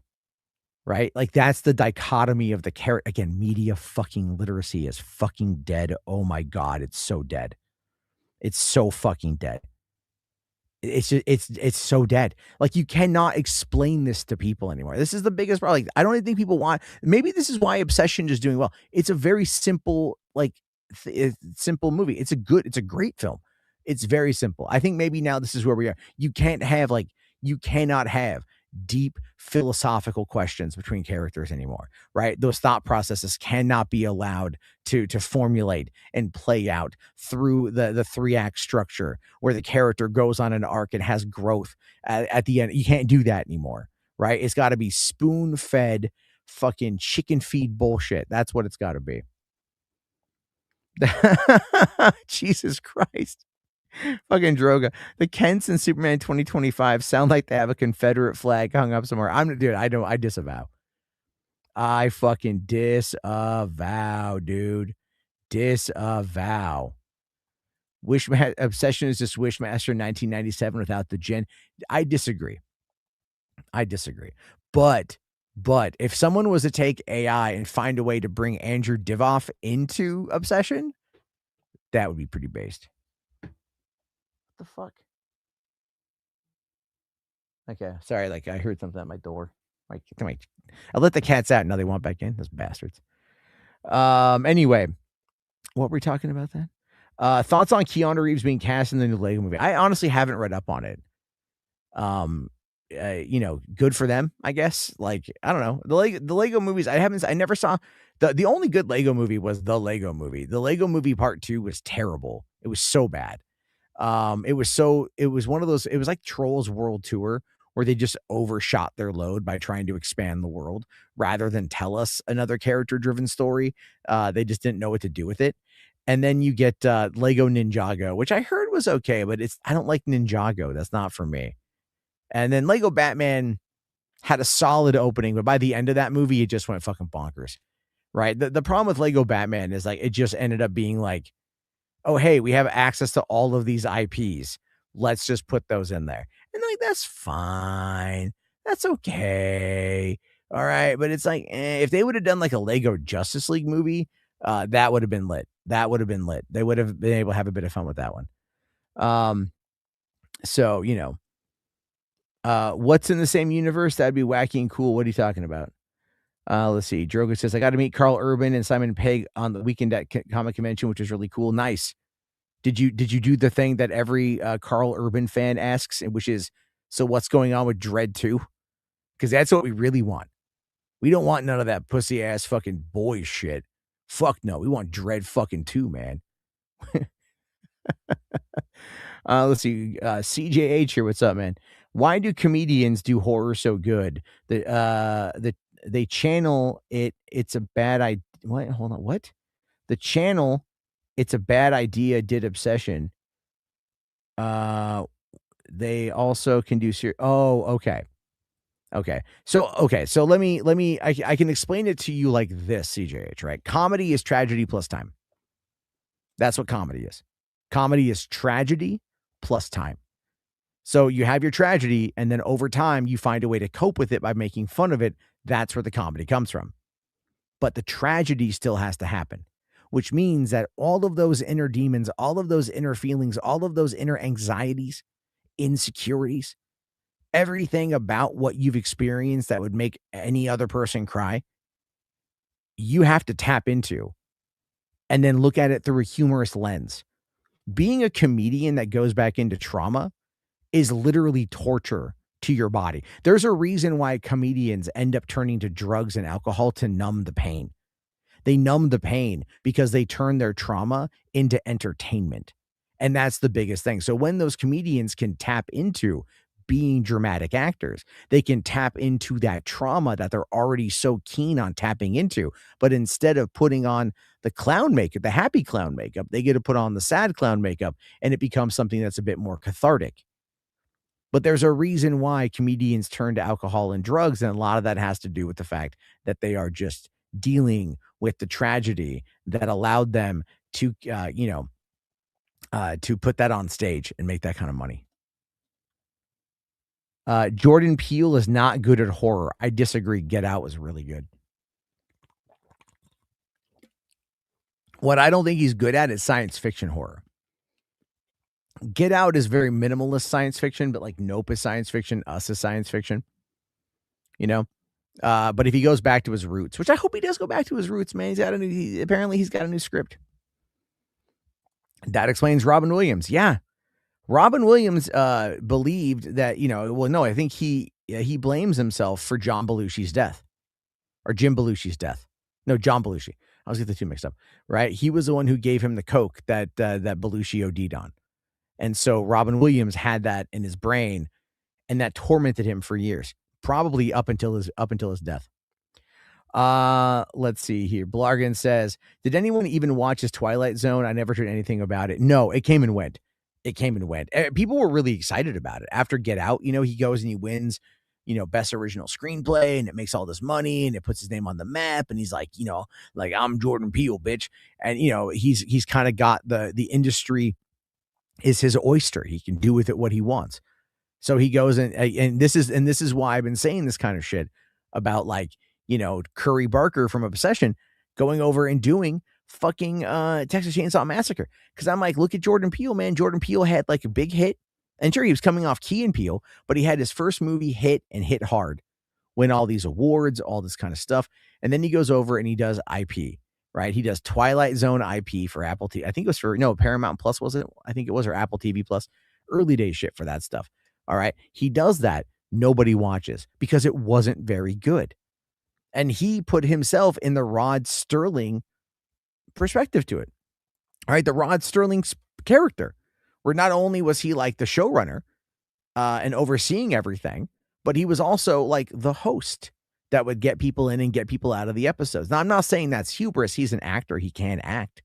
Speaker 2: right? Like that's the dichotomy of the character. Again, media fucking literacy is fucking dead. Oh my God, it's so dead. It's so fucking dead. It's so dead. Like you cannot explain this to people anymore. This is the biggest problem. Like I don't even think people want. Maybe this is why Obsession is doing well. It's a very simple, simple movie. It's a great film. It's very simple. I think maybe now this is where we are. You cannot have deep philosophical questions between characters anymore, right? Those thought processes cannot be allowed to formulate and play out through the 3-act structure where the character goes on an arc and has growth at the end. You can't do that anymore, right? It's got to be spoon-fed fucking chicken feed bullshit. That's what it's got to be. Jesus Christ. Fucking Droga. The Kents in Superman 2025 sound like they have a Confederate flag hung up somewhere. I disavow. I fucking disavow, dude. Disavow. Obsession is just Wishmaster 1997 without the gin. I disagree. But if someone was to take AI and find a way to bring Andrew Divoff into Obsession, that would be pretty based. What the fuck? Okay, sorry. Like I heard something at my door. I let the cats out. Now they want back in. Those bastards. Anyway, what were we talking about then? Thoughts on Keanu Reeves being cast in the new Lego movie? I honestly haven't read up on it. Good for them, I guess. Like, I don't know. The Lego movies, I never saw the only good Lego movie was the Lego movie. The Lego movie part 2 was terrible. It was so bad. It was one of those, it was like Trolls World Tour where they just overshot their load by trying to expand the world rather than tell us another character driven story. They just didn't know what to do with it. And then you get Lego Ninjago, which I heard was okay, but I don't like Ninjago. That's not for me. And then Lego Batman had a solid opening, but by the end of that movie, it just went fucking bonkers. Right? The problem with Lego Batman is like it just ended up being like, oh, hey, we have access to all of these IPs. Let's just put those in there. And like, that's fine. That's okay. All right. But it's like, if they would have done like a Lego Justice League movie, that would have been lit. They would have been able to have a bit of fun with that one. So, what's in the same universe? That'd be wacky and cool. What are you talking about? Let's see. Drogo says, I got to meet Carl Urban and Simon Pegg on the weekend at Comic Convention, which was really cool. Nice. Did you do the thing that every Carl Urban fan asks, which is, so what's going on with Dread 2? Because that's what we really want. We don't want none of that pussy ass fucking boy shit. Fuck no. We want Dread fucking 2, man. Let's see. CJH here. What's up, man? Why do comedians do horror so good? They channel it. It's a bad idea. What? Hold on. What? The channel. It's a bad idea. Did Obsession. They also can do okay. So let me. I can explain it to you like this, CJH. Right? Comedy is tragedy plus time. That's what comedy is. Comedy is tragedy plus time. So you have your tragedy, and then over time, you find a way to cope with it by making fun of it. That's where the comedy comes from. But the tragedy still has to happen, which means that all of those inner demons, all of those inner feelings, all of those inner anxieties, insecurities, everything about what you've experienced that would make any other person cry, you have to tap into and then look at it through a humorous lens. Being a comedian that goes back into trauma is literally torture to your body. There's a reason why comedians end up turning to drugs and alcohol to numb the pain. They numb the pain because they turn their trauma into entertainment. And that's the biggest thing. So when those comedians can tap into being dramatic actors, they can tap into that trauma that they're already so keen on tapping into. But instead of putting on the clown makeup, the happy clown makeup, they get to put on the sad clown makeup, and it becomes something that's a bit more cathartic. But there's a reason why comedians turn to alcohol and drugs, and a lot of that has to do with the fact that they are just dealing with the tragedy that allowed them to, to put that on stage and make that kind of money. Jordan Peele is not good at horror. I disagree. Get Out was really good. What I don't think he's good at is science fiction horror. Get Out is very minimalist science fiction, but like Nope is science fiction, Us is science fiction, but if he goes back to his roots, which I hope he does go back to his roots, man, apparently he's got a new script. That explains Robin Williams. Yeah. Robin Williams believed that, I think he blames himself for John Belushi's death or Jim Belushi's death. No, John Belushi. I was getting the two mixed up, right? He was the one who gave him the coke that Belushi OD'd on. And so Robin Williams had that in his brain, and that tormented him for years, probably up until his death. Let's see here. Blargan says, did anyone even watch his Twilight Zone? I never heard anything about it. No, it came and went. People were really excited about it. After Get Out, he goes and he wins best original screenplay, and it makes all this money and it puts his name on the map. And he's like, like, I'm Jordan Peele, bitch. And, he's kind of got the industry is his oyster. He can do with it what he wants. So he goes and this is why I've been saying this kind of shit about, like, Curry Barker from Obsession going over and doing fucking Texas Chainsaw Massacre. Cause I'm like, look at Jordan Peele, man. Jordan Peele had like a big hit. And sure, he was coming off Key and Peele, but he had his first movie hit and hit hard, win all these awards, all this kind of stuff. And then he goes over and he does IP, right? He does Twilight Zone IP for Apple TV. I think it was for, no, Paramount Plus, was it? I think it was, or Apple TV Plus. Early day shit for that stuff. All right. He does that. Nobody watches because it wasn't very good. And he put himself in the Rod Sterling perspective to it. All right. The Rod Sterling character, where not only was he like the showrunner and overseeing everything, but he was also like the host that would get people in and get people out of the episodes. Now, I'm not saying that's hubris. He's an actor. He can act.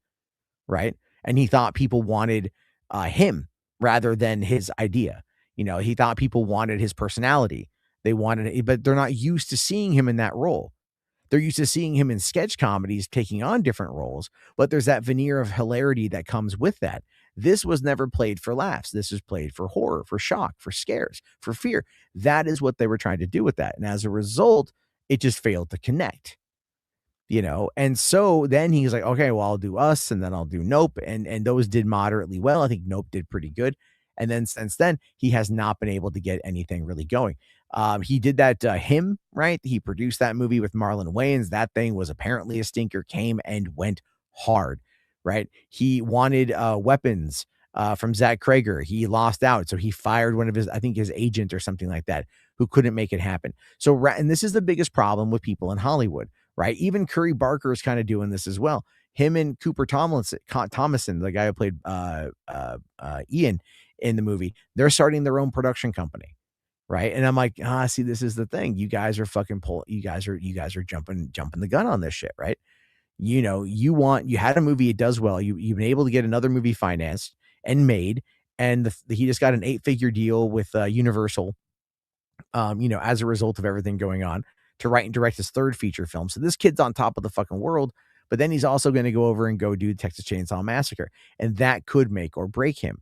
Speaker 2: Right. And he thought people wanted him rather than his idea. He thought people wanted his personality. They wanted it, but they're not used to seeing him in that role. They're used to seeing him in sketch comedies taking on different roles, but there's that veneer of hilarity that comes with that. This was never played for laughs. This is played for horror, for shock, for scares, for fear. That is what they were trying to do with that. And as a result, it just failed to connect. And so then he's like, okay, well, I'll do Us, and then I'll do Nope. And those did moderately well. I think Nope did pretty good. And then since then, he has not been able to get anything really going. He did that Him, right? He produced that movie with Marlon Wayans. That thing was apparently a stinker, came and went hard, right? He wanted Weapons from Zach Krager. He lost out. So he fired one of his agent or something like that, who couldn't make it happen. So, and this is the biggest problem with people in Hollywood, right? Even Curry Barker is kind of doing this as well. Him and Cooper Thomason, the guy who played Ian in the movie, they're starting their own production company, right? And I'm like, see, this is the thing. You guys are fucking you guys are jumping the gun on this shit, right? You had a movie, it does well. You've been able to get another movie financed and made, and he just got an 8-figure deal with Universal, as a result of everything going on, to write and direct his third feature film. So this kid's on top of the fucking world, but then he's also going to go over and go do Texas Chainsaw Massacre, and that could make or break him.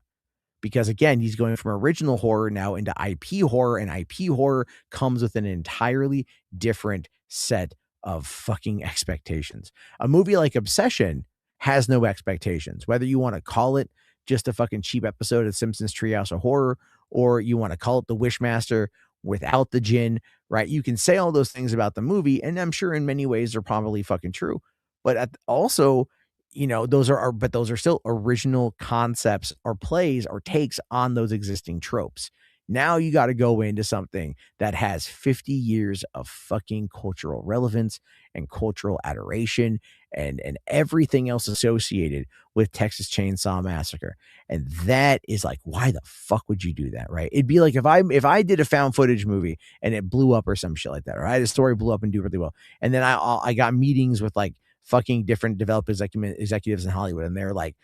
Speaker 2: Because again, he's going from original horror now into IP horror, and IP horror comes with an entirely different set of fucking expectations. A movie like Obsession has no expectations, whether you want to call it just a fucking cheap episode of Simpsons Treehouse of Horror, or you want to call it The Wishmaster without the gin, right? You can say all those things about the movie, and I'm sure in many ways they're probably fucking true. But also, those are still original concepts or plays or takes on those existing tropes. Now you got to go into something that has 50 years of fucking cultural relevance and cultural adoration and everything else associated with Texas Chainsaw Massacre. And that is like, why the fuck would you do that, right? It'd be like if I did a found footage movie and it blew up or some shit like that, or I had a story blew up and do really well, and then I got meetings with like fucking different developers, executives in Hollywood, and they're like,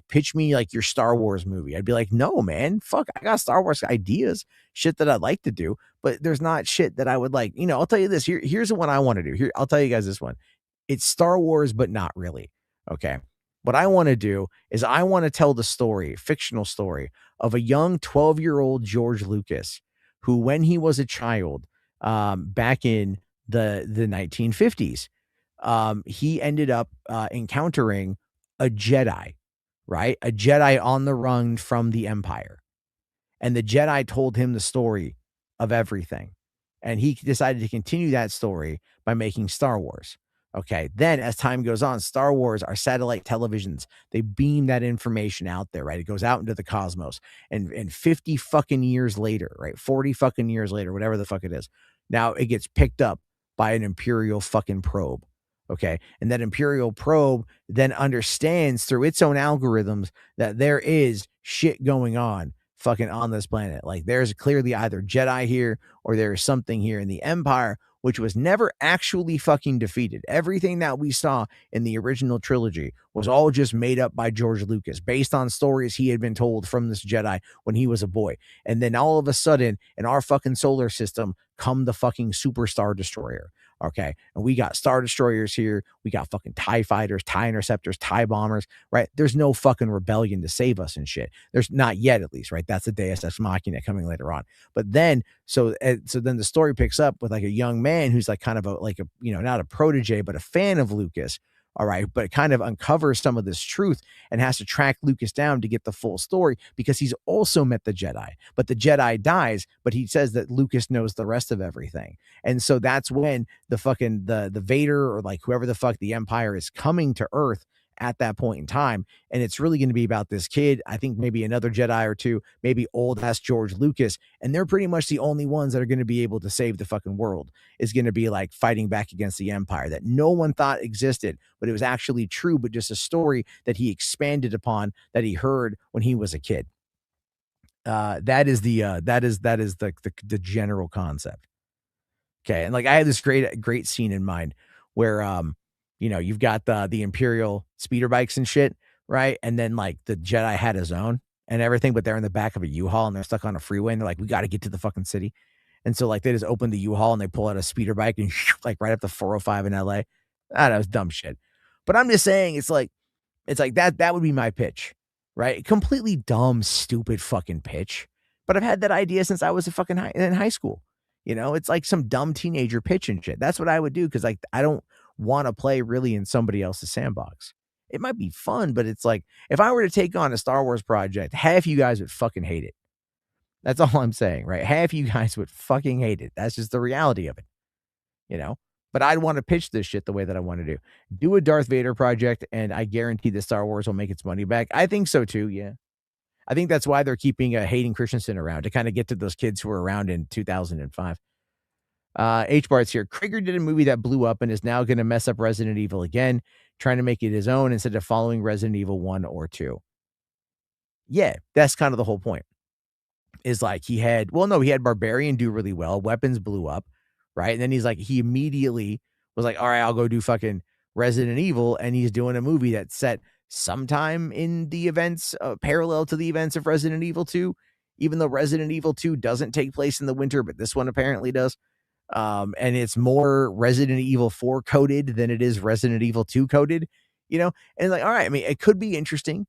Speaker 2: pitch me like your Star Wars movie. I'd be like, no, man, fuck, I got Star Wars ideas, shit that I'd like to do, but there's not shit that I would like. I'll tell you this. Here's the one I want to do. Here, I'll tell you guys this one. It's Star Wars, but not really. Okay. What I want to do is I want to tell the story, fictional story, of a young 12-year-old George Lucas, who, when he was a child, back in the 1950s, he ended up encountering a Jedi, right? A Jedi on the run from the Empire. And the Jedi told him the story of everything. And he decided to continue that story by making Star Wars. Okay. Then as time goes on, Star Wars, our satellite televisions, they beam that information out there, right? It goes out into the cosmos, and 50 fucking years later, right? 40 fucking years later, whatever the fuck it is. Now it gets picked up by an Imperial fucking probe. Okay. And that Imperial probe then understands through its own algorithms that there is shit going on fucking on this planet. Like, there's clearly either Jedi here or there's something here in the Empire, which was never actually fucking defeated. Everything that we saw in the original trilogy was all just made up by George Lucas based on stories he had been told from this Jedi when he was a boy. And then all of a sudden, in our fucking solar system, come the fucking superstar destroyer. Okay. And we got Star Destroyers here. We got fucking TIE fighters, TIE interceptors, TIE bombers, right? There's no fucking rebellion to save us and shit. There's not yet, at least, right? That's the Deus Ex Machina coming later on. But then, so then the story picks up with like a young man who's like kind of not a protege, but a fan of Lucas. All right. But it kind of uncovers some of this truth and has to track Lucas down to get the full story because he's also met the Jedi. But the Jedi dies, but he says that Lucas knows the rest of everything. And so that's when the fucking the Vader or like whoever the fuck the Empire is coming to Earth at that point in time. And it's really going to be about this kid. I think maybe another Jedi or two, maybe old ass George Lucas. And they're pretty much the only ones that are going to be able to save the fucking world, is going to be like fighting back against the Empire that no one thought existed, but it was actually true, but just a story that he expanded upon that he heard when he was a kid. That is the general concept. Okay. And like I had this great scene in mind where you've got the Imperial speeder bikes and shit, right? And then like the Jedi had his own and everything, but they're in the back of a U-Haul and they're stuck on a freeway and they're like, we got to get to the fucking city. And so like they just open the U-Haul and they pull out a speeder bike and like right up the 405 in LA. I don't know, it's dumb shit. But I'm just saying it's like that would be my pitch, right? Completely dumb, stupid fucking pitch. But I've had that idea since I was in high school. It's like some dumb teenager pitch and shit. That's what I would do because like I don't want to play really in somebody else's sandbox. It might be fun, but it's like if I were to take on a Star Wars project, half you guys would fucking hate it. That's all I'm saying, right? Half you guys would fucking hate it. That's just the reality of it, But I'd want to pitch this shit the way that I want to do. Do a Darth Vader project, and I guarantee that Star Wars will make its money back. I think so too, yeah. I think that's why they're keeping Hayden Christensen around, to kind of get to those kids who were around in 2005. H-Bart's here. Krieger did a movie that blew up and is now going to mess up Resident Evil again, trying to make it his own instead of following Resident Evil 1 or 2. Yeah, that's kind of the whole point. Is like he had Barbarian do really well. Weapons blew up, right? And then he immediately was like, all right, I'll go do fucking Resident Evil. And he's doing a movie that's set sometime in the events, parallel to the events of Resident Evil 2, even though Resident Evil 2 doesn't take place in the winter, but this one apparently does. And it's more Resident Evil 4 coded than it is Resident Evil 2 coded, and like, all right, I mean, it could be interesting.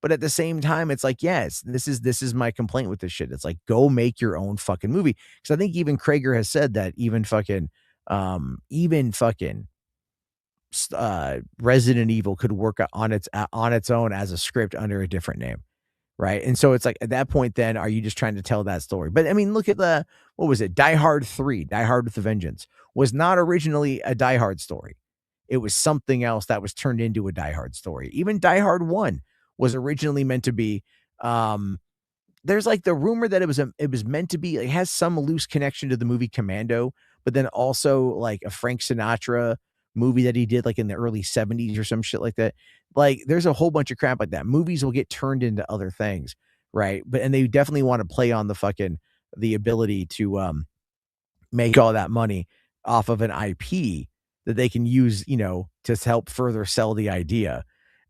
Speaker 2: But at the same time, it's like, yes, this is my complaint with this shit. It's like, go make your own fucking movie. Because I think even Krieger has said that even fucking Resident Evil could work on its own as a script under a different name. Right. And so it's like at that point, then are you just trying to tell that story? But I mean, look at what was it? Die Hard 3, Die Hard with a Vengeance was not originally a Die Hard story. It was something else that was turned into a Die Hard story. Even Die Hard 1 was originally meant to be, there's like the rumor that it was meant to be, it has some loose connection to the movie Commando, but then also like a Frank Sinatra movie that he did like in the early 70s or some shit like that. Like there's a whole bunch of crap like that. Movies will get turned into other things, right? And they definitely want to play on the ability to make all that money off of an IP that they can use, to help further sell the idea.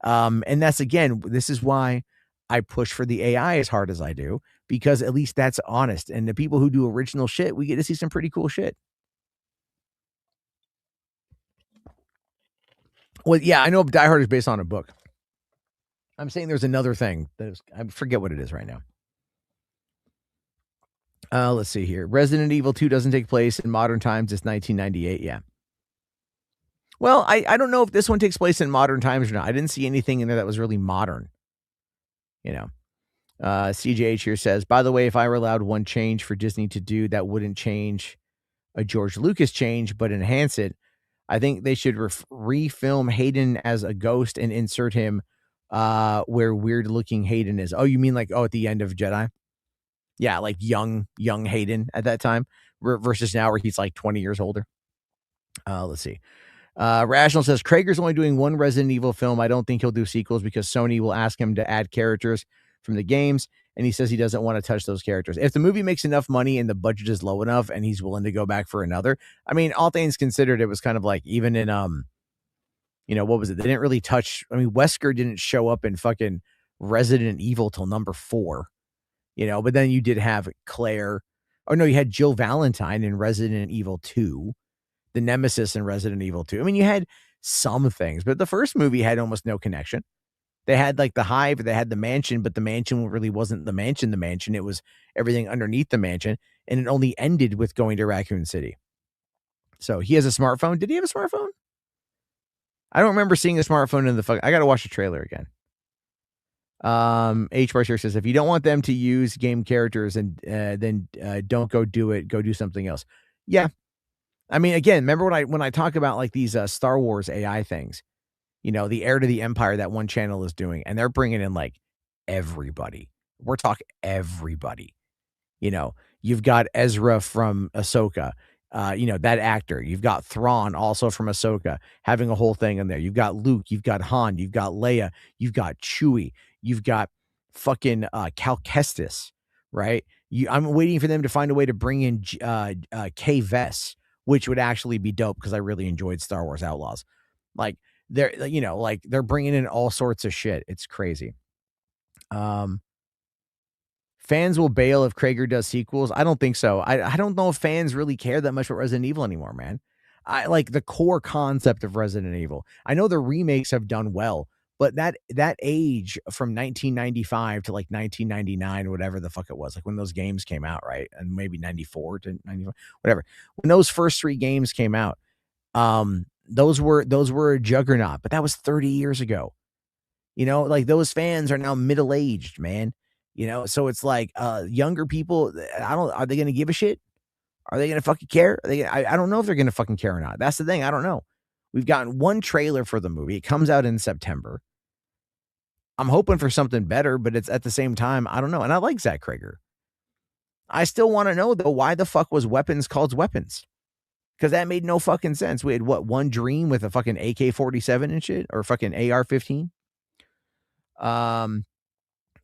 Speaker 2: And that's, again, this is why I push for the AI as hard as I do, because at least that's honest. And the people who do original shit, we get to see some pretty cool shit. Well, yeah, I know Die Hard is based on a book. I'm saying there's another thing I forget what it is right now. Let's see here. Resident Evil 2 doesn't take place in modern times. It's 1998. Yeah. Well, I don't know if this one takes place in modern times or not. I didn't see anything in there that was really modern. CJH here says, by the way, if I were allowed one change for Disney to do, that wouldn't change a George Lucas change, but enhance it. I think they should refilm Hayden as a ghost and insert him where weird looking Hayden is. Oh, you mean like, at the end of Jedi? Yeah, like young Hayden at that time versus now where he's like 20 years older. Let's see. Rational says, Krieger's only doing one Resident Evil film. I don't think he'll do sequels because Sony will ask him to add characters from the games, and he says he doesn't want to touch those characters. If the movie makes enough money and the budget is low enough and he's willing to go back for another, I mean, all things considered, it was kind of like even in what was it? They didn't really touch. I mean, Wesker didn't show up in fucking Resident Evil till number 4, but then you did have Claire. Oh no, you had Jill Valentine in Resident Evil 2, the Nemesis in Resident Evil 2. I mean, you had some things, but the first movie had almost no connection. They had like the hive, they had the mansion, but the mansion really wasn't the mansion. The mansion, it was everything underneath the mansion, and it only ended with going to Raccoon City. So he has a smartphone. Did he have a smartphone? I don't remember seeing a smartphone in the I got to watch the trailer again. H. Barcher says, if you don't want them to use game characters, and then don't go do it. Go do something else. Yeah. I mean, again, remember when I talk about like these Star Wars AI things, the Heir to the Empire that one channel is doing, and they're bringing in like everybody. We're talking everybody. You've got Ezra from Ahsoka, that actor. You've got Thrawn also from Ahsoka having a whole thing in there. You've got Luke, you've got Han, you've got Leia, you've got Chewie, you've got fucking Cal Kestis, right? I'm waiting for them to find a way to bring in Kay Vess, which would actually be dope because I really enjoyed Star Wars Outlaws. Like they're bringing in all sorts of shit. It's crazy. Fans will bail if Krager does sequels. I don't think so. I don't know if fans really care that much about Resident Evil anymore, man. I like the core concept of Resident Evil. I know the remakes have done well, but that age from 1995 to like 1999, whatever the fuck it was, like when those games came out, right? And maybe 94 to 95, whatever. When those first 3 games came out, those were a juggernaut, but that was 30 years ago. Like those fans are now middle-aged, man. So it's like younger people, are they going to give a shit? Are they going to fucking care? I don't know if they're going to fucking care or not. That's the thing. I don't know. We've gotten one trailer for the movie. It comes out in September. I'm hoping for something better, but it's at the same time, I don't know. And I like Zach Krager. I still want to know though, why the fuck was Weapons called Weapons? Because that made no fucking sense. We had one dream with a fucking AK-47 and shit, or fucking AR-15.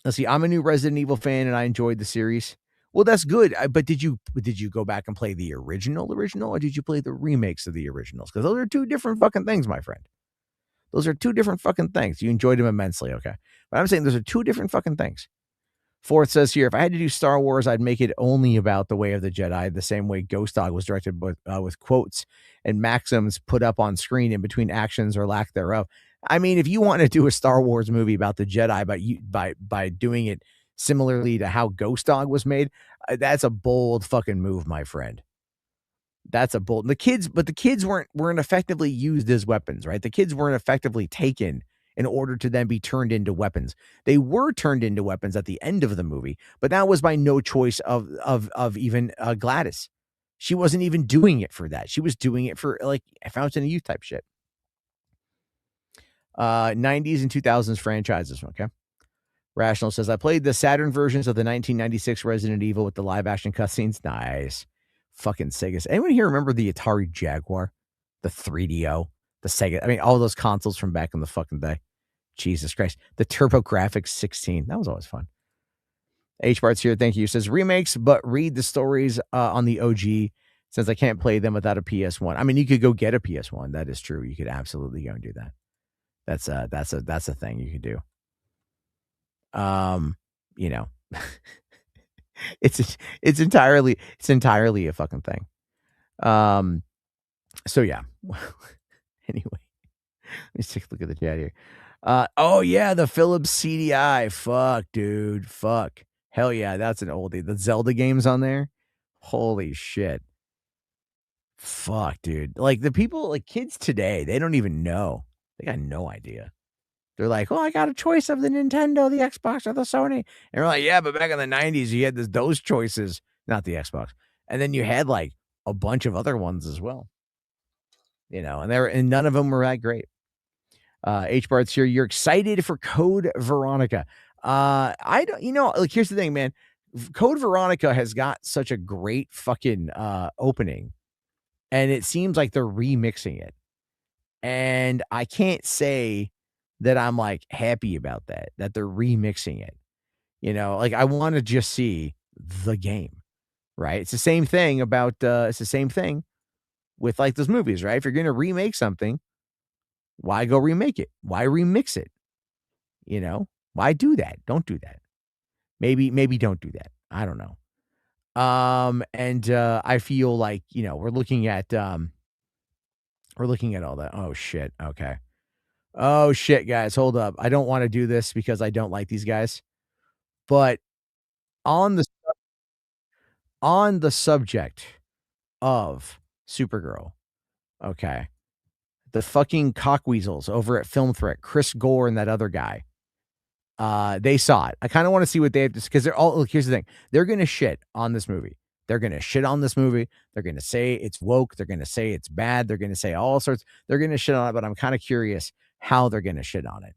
Speaker 2: Let's see. I'm a new Resident Evil fan, and I enjoyed the series. Well, that's good. But did you go back and play the original, or did you play the remakes of the originals? Because those are 2 different fucking things, my friend. Those are 2 different fucking things. You enjoyed them immensely, okay? But I'm saying those are 2 different fucking things. Fourth says here, if I had to do Star Wars, I'd make it only about the way of the Jedi, the same way Ghost Dog was directed with quotes and maxims put up on screen in between actions or lack thereof. I mean, if you want to do a Star Wars movie about the Jedi by doing it similarly to how Ghost Dog was made, that's a bold fucking move, my friend. That's a bold. The kids weren't effectively used as weapons, right? The kids weren't effectively taken in order to then be turned into weapons. They were turned into weapons at the end of the movie, but that was by no choice of even Gladys. She wasn't even doing it for that. She was doing it for like Fountain of Youth type shit. 90s and 2000s franchises. Okay. Rational says, I played the Saturn versions of the 1996 Resident Evil with the live action cutscenes. Nice. Fucking Sega. Anyone here remember the Atari Jaguar? The 3DO? The Sega? I mean, all those consoles from back in the fucking day. Jesus Christ. The TurboGrafx 16. That was always fun. H-Bart's here. Thank you. Says, remakes, but read the stories on the OG since I can't play them without a PS1. I mean, you could go get a PS1. That is true. You could absolutely go and do that. That's a thing you could do. It's entirely a fucking thing. So yeah. Anyway, let's take a look at the chat here. Oh yeah, the Philips CDI. Fuck, dude. Fuck. Hell yeah, that's an oldie. The Zelda games on there. Holy shit. Fuck, dude. Like the people, like kids today, they don't even know. They got no idea. They're like, oh, I got a choice of the Nintendo, the Xbox, or the Sony. And we're like, yeah, but back in the 90s, you had those choices, not the Xbox. And then you had like a bunch of other ones as well. And none of them were that great. H-Bart's here. You're excited for Code Veronica. I don't, like, here's the thing, man. Code Veronica has got such a great fucking opening. And it seems like they're remixing it. And I can't say that I'm like happy about that they're remixing it. Like I want to just see the game, right? It's the same thing with like those movies, right? If you're going to remake something, why go remake it? Why remix it? Why do that? Don't do that. Maybe don't do that. I don't know. And I feel like, we're looking at all that. Oh shit. Okay. Oh shit, guys, hold up. I don't want to do this because I don't like these guys. But on the subject of Supergirl, okay. The fucking cockweasels over at Film Threat, Chris Gore and that other guy. They saw it. I kind of want to see what they have to, because they're all, look, here's the thing. They're gonna shit on this movie. They're gonna shit on this movie. They're gonna say it's woke. They're gonna say it's bad. They're gonna say all sorts. They're gonna shit on it, but I'm kind of curious how they're gonna shit on it.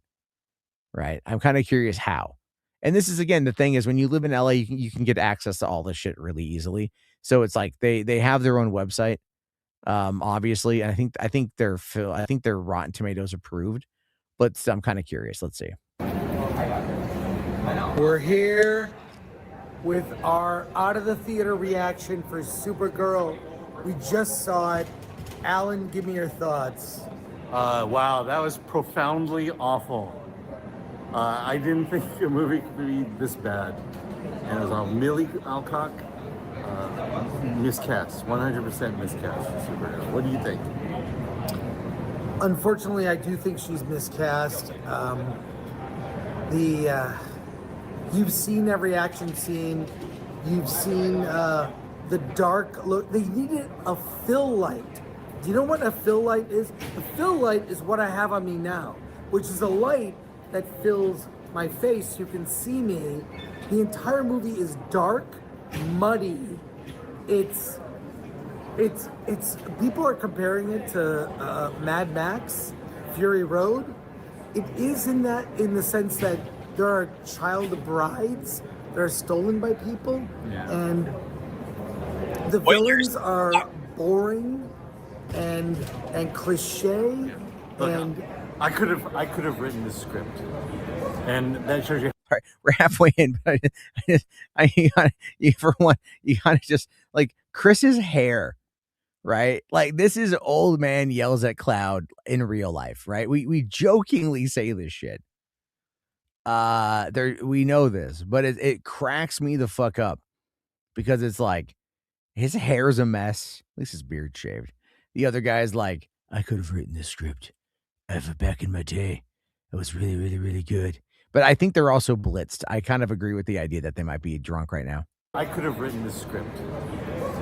Speaker 2: Right? I'm kind of curious how. And this is again the thing is when you live in LA, you can get access to all this shit really easily. So it's like they have their own website, obviously, and I think they're Rotten Tomatoes approved. But I'm kind of curious. Let's see.
Speaker 3: We're here with our out of the theater reaction for Supergirl. We just saw it. Alan, give me your thoughts.
Speaker 4: Wow, that was profoundly awful. I didn't think a movie could be this bad. And it was on Millie Alcock, miscast, 100% miscast. Supergirl. What do you think?
Speaker 3: Unfortunately, I do think she's miscast. You've seen every action scene. You've seen the dark look. They needed a fill light. Do you know what a fill light is? A fill light is what I have on me now, which is a light that fills my face. You can see me. The entire movie is dark, muddy. It's people are comparing it to Mad Max, Fury Road. It is in the sense that there are child brides that are stolen by people, and the villains are boring and cliche.
Speaker 4: Look,
Speaker 3: And
Speaker 4: I could have written this script, and that shows you.
Speaker 2: All right, we're halfway in, but you gotta just like Chris's hair, right? Like this is old man yells at cloud in real life, right? We jokingly say this shit. We know this, but it cracks me the fuck up because it's like his hair's a mess. At least his beard's shaved. The other guy's like, I could have written this script back in my day. It was really, really, really good. But I think they're also blitzed. I kind of agree with the idea that they might be drunk right now.
Speaker 4: I could have written this script,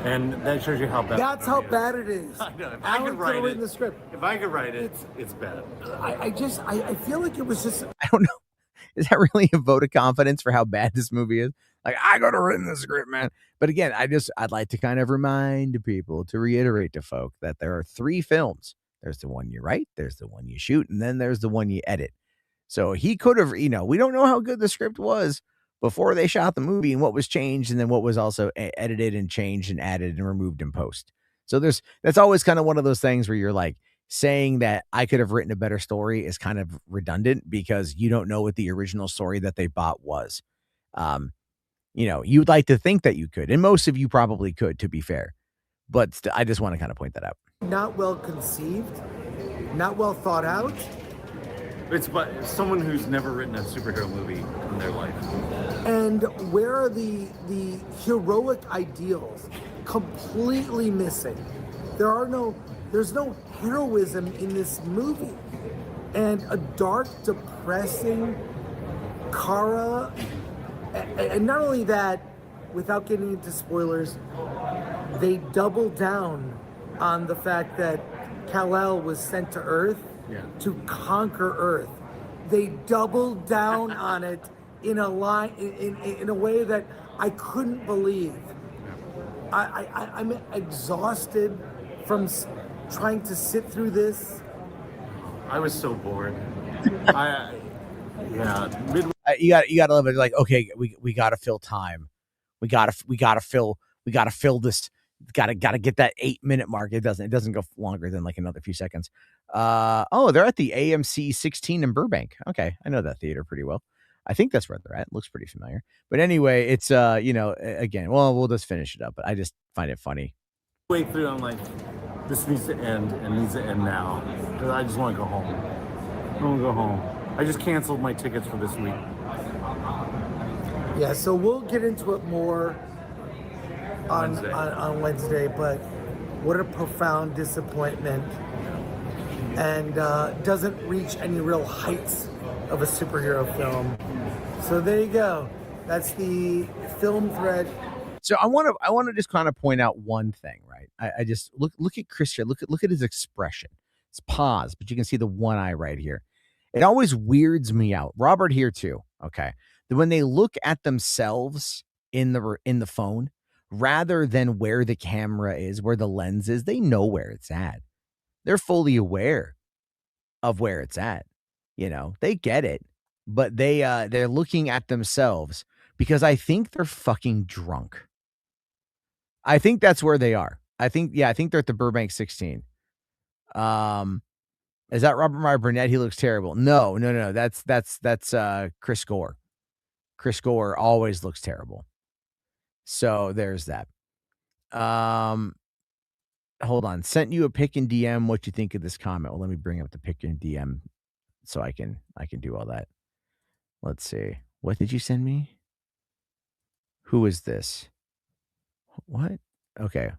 Speaker 4: and that shows you how bad.
Speaker 3: that's how bad it is.
Speaker 4: I know. If
Speaker 3: Alan
Speaker 4: I could write
Speaker 3: written
Speaker 4: it,
Speaker 3: the script.
Speaker 4: If I could write it, it's bad.
Speaker 3: I feel like it was just.
Speaker 2: I don't know. Is that really a vote of confidence for how bad this movie is? Like, I could have written the script, man. But again, I'd like to kind of remind people, to reiterate to folk, that there are 3 films. There's the one you write, there's the one you shoot, and then there's the one you edit. So he could have, we don't know how good the script was before they shot the movie and what was changed and then what was also edited and changed and added and removed in post. So that's always kind of one of those things where you're like, saying that I could have written a better story is kind of redundant because you don't know what the original story that they bought was. You'd like to think that you could, and most of you probably could, to be fair. But I just want to kind of point that out.
Speaker 3: Not well conceived, not well thought out.
Speaker 4: It's but someone who's never written a superhero movie in their life.
Speaker 3: And where are the heroic ideals? Completely missing. There's no heroism in this movie. And a dark, depressing Kara. And not only that, without getting into spoilers, they double down on the fact that Kal-El was sent to Earth to conquer Earth. They doubled down on it in a way that I couldn't believe. I'm exhausted from trying to sit through this.
Speaker 4: I was so bored.
Speaker 2: You got to love it. Like, okay, we got to fill time. We got to fill this. Got to get that 8-minute mark. It doesn't go longer than like another few seconds. They're at the AMC 16 in Burbank. Okay, I know that theater pretty well. I think that's where they're at. It looks pretty familiar. But anyway, it's again, well, we'll just finish it up. But I just find it funny.
Speaker 4: Way through, I'm like, this needs to end and needs to end now because I just want to go home. I want to go home. I just canceled my tickets for this week.
Speaker 3: Yeah, so we'll get into it more on Wednesday, but what a profound disappointment, and doesn't reach any real heights of a superhero film. So there you go. That's the film thread.
Speaker 2: So I want to just kind of point out one thing, right? I just look at Chris here. Look at his expression. It's paused, but you can see the one eye right here. It always weirds me out. Robert here too. Okay, that when they look at themselves in the phone, rather than where the camera is, where the lens is, they know where it's at. They're fully aware of where it's at. They get it, but they're looking at themselves because I think they're fucking drunk. I think that's where they are. I think they're at the Burbank 16. Is that Robert Meyer Burnett? He looks terrible. No. That's Chris Gore. Chris Gore always looks terrible. So there's that. Hold on. Sent you a pic in DM. What you think of this comment? Well, let me bring up the pic in DM so I can do all that. Let's see. What did you send me? Who is this? What? Okay.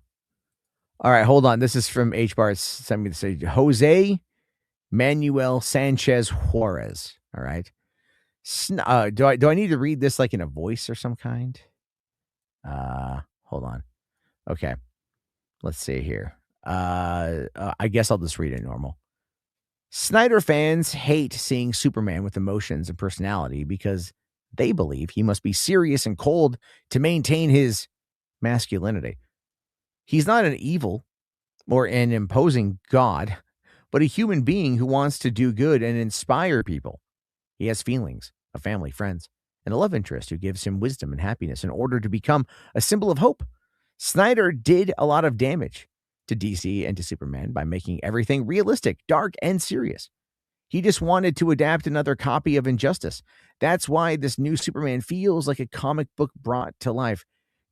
Speaker 2: All right, hold on. This is from HBAR. Sent me to say Jose Manuel Sanchez Juarez. All right. Do I need to read this like in a voice or some kind? Hold on. Okay. Let's see here. I guess I'll just read it normal. Snyder fans hate seeing Superman with emotions and personality because they believe he must be serious and cold to maintain his masculinity. He's not an evil or an imposing god, but a human being who wants to do good and inspire people. He has feelings, a family, friends, and a love interest who gives him wisdom and happiness in order to become a symbol of hope. Snyder did a lot of damage to DC and to Superman by making everything realistic, dark, and serious. He just wanted to adapt another copy of Injustice. That's why this new Superman feels like a comic book brought to life.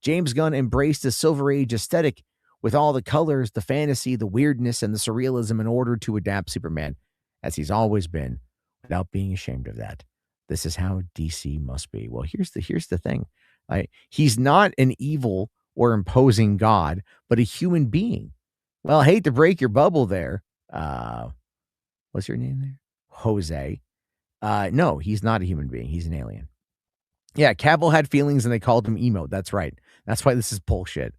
Speaker 2: James Gunn embraced the Silver Age aesthetic with all the colors, the fantasy, the weirdness, and the surrealism in order to adapt Superman, as he's always been, without being ashamed of that. This is how DC must be. Well, here's the thing. He's not an evil or imposing god, but a human being. Well, I hate to break your bubble there. What's your name there? Jose. No, he's not a human being. He's an alien. Yeah, Cavill had feelings and they called him emo. That's right. That's why this is bullshit.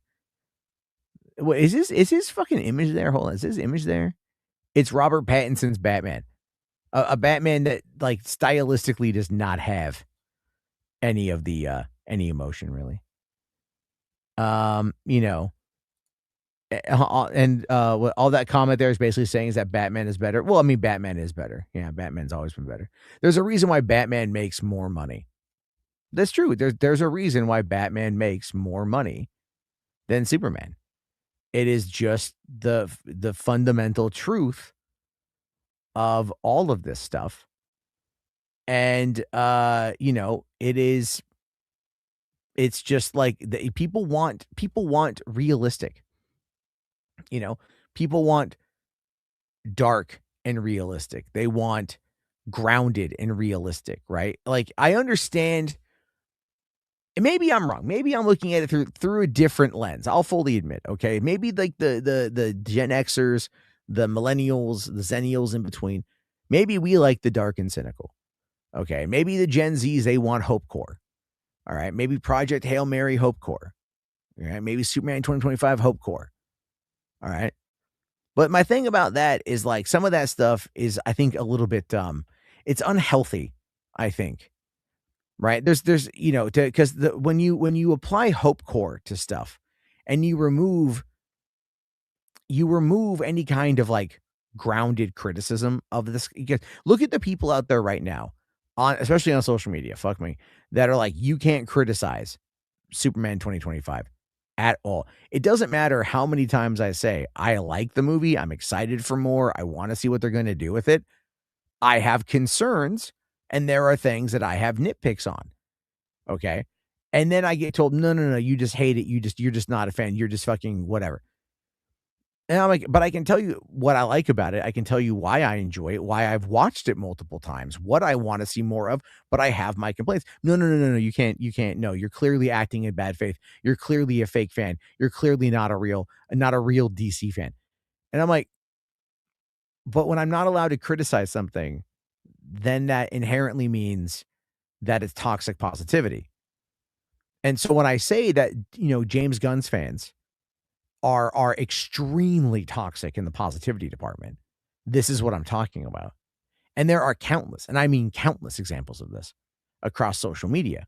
Speaker 2: What is his fucking image there? Hold on. Is his image there? It's Robert Pattinson's Batman. A Batman that like stylistically does not have any of the any emotion really. And what all that comment there is basically saying is that Batman is better. Well, I mean, Batman is better. Yeah, Batman's always been better. There's a reason why Batman makes more money. That's true. There's a reason why Batman makes more money than Superman. It is just the fundamental truth of all of this stuff. And it's just like people want realistic. People want dark and realistic. They want grounded and realistic, right? Like I understand. And maybe I'm wrong. Maybe I'm looking at it through a different lens. I'll fully admit. Okay, maybe like the Gen Xers, the millennials, the Zennials in between. Maybe we like the dark and cynical. Okay, maybe the Gen Zs, they want Hope Core. All right, maybe Project Hail Mary Hope Core. All right, maybe Superman 2025 Hope Core. All right. But my thing about that is like some of that stuff is, I think, a little bit it's unhealthy, I think. Right. There's because when you apply Hope Core to stuff and you remove any kind of like grounded criticism of this. Look at the people out there right now, especially on social media, fuck me, that are like, you can't criticize Superman 2025 at all. It doesn't matter how many times I say, I like the movie, I'm excited for more, I want to see what they're going to do with it. I have concerns And there are things that I have nitpicks on. Okay. And then I get told, no, you just hate it. You're just not a fan. You're just fucking whatever. And I'm like, but I can tell you what I like about it. I can tell you why I enjoy it, why I've watched it multiple times, what I want to see more of, but I have my complaints. No. You can't. No, you're clearly acting in bad faith. You're clearly a fake fan. You're clearly not a real DC fan. And I'm like, but when I'm not allowed to criticize something, then that inherently means that it's toxic positivity. And so when I say that, James Gunn's fans are extremely toxic in the positivity department, this is what I'm talking about. And there are countless, and I mean countless examples of this across social media.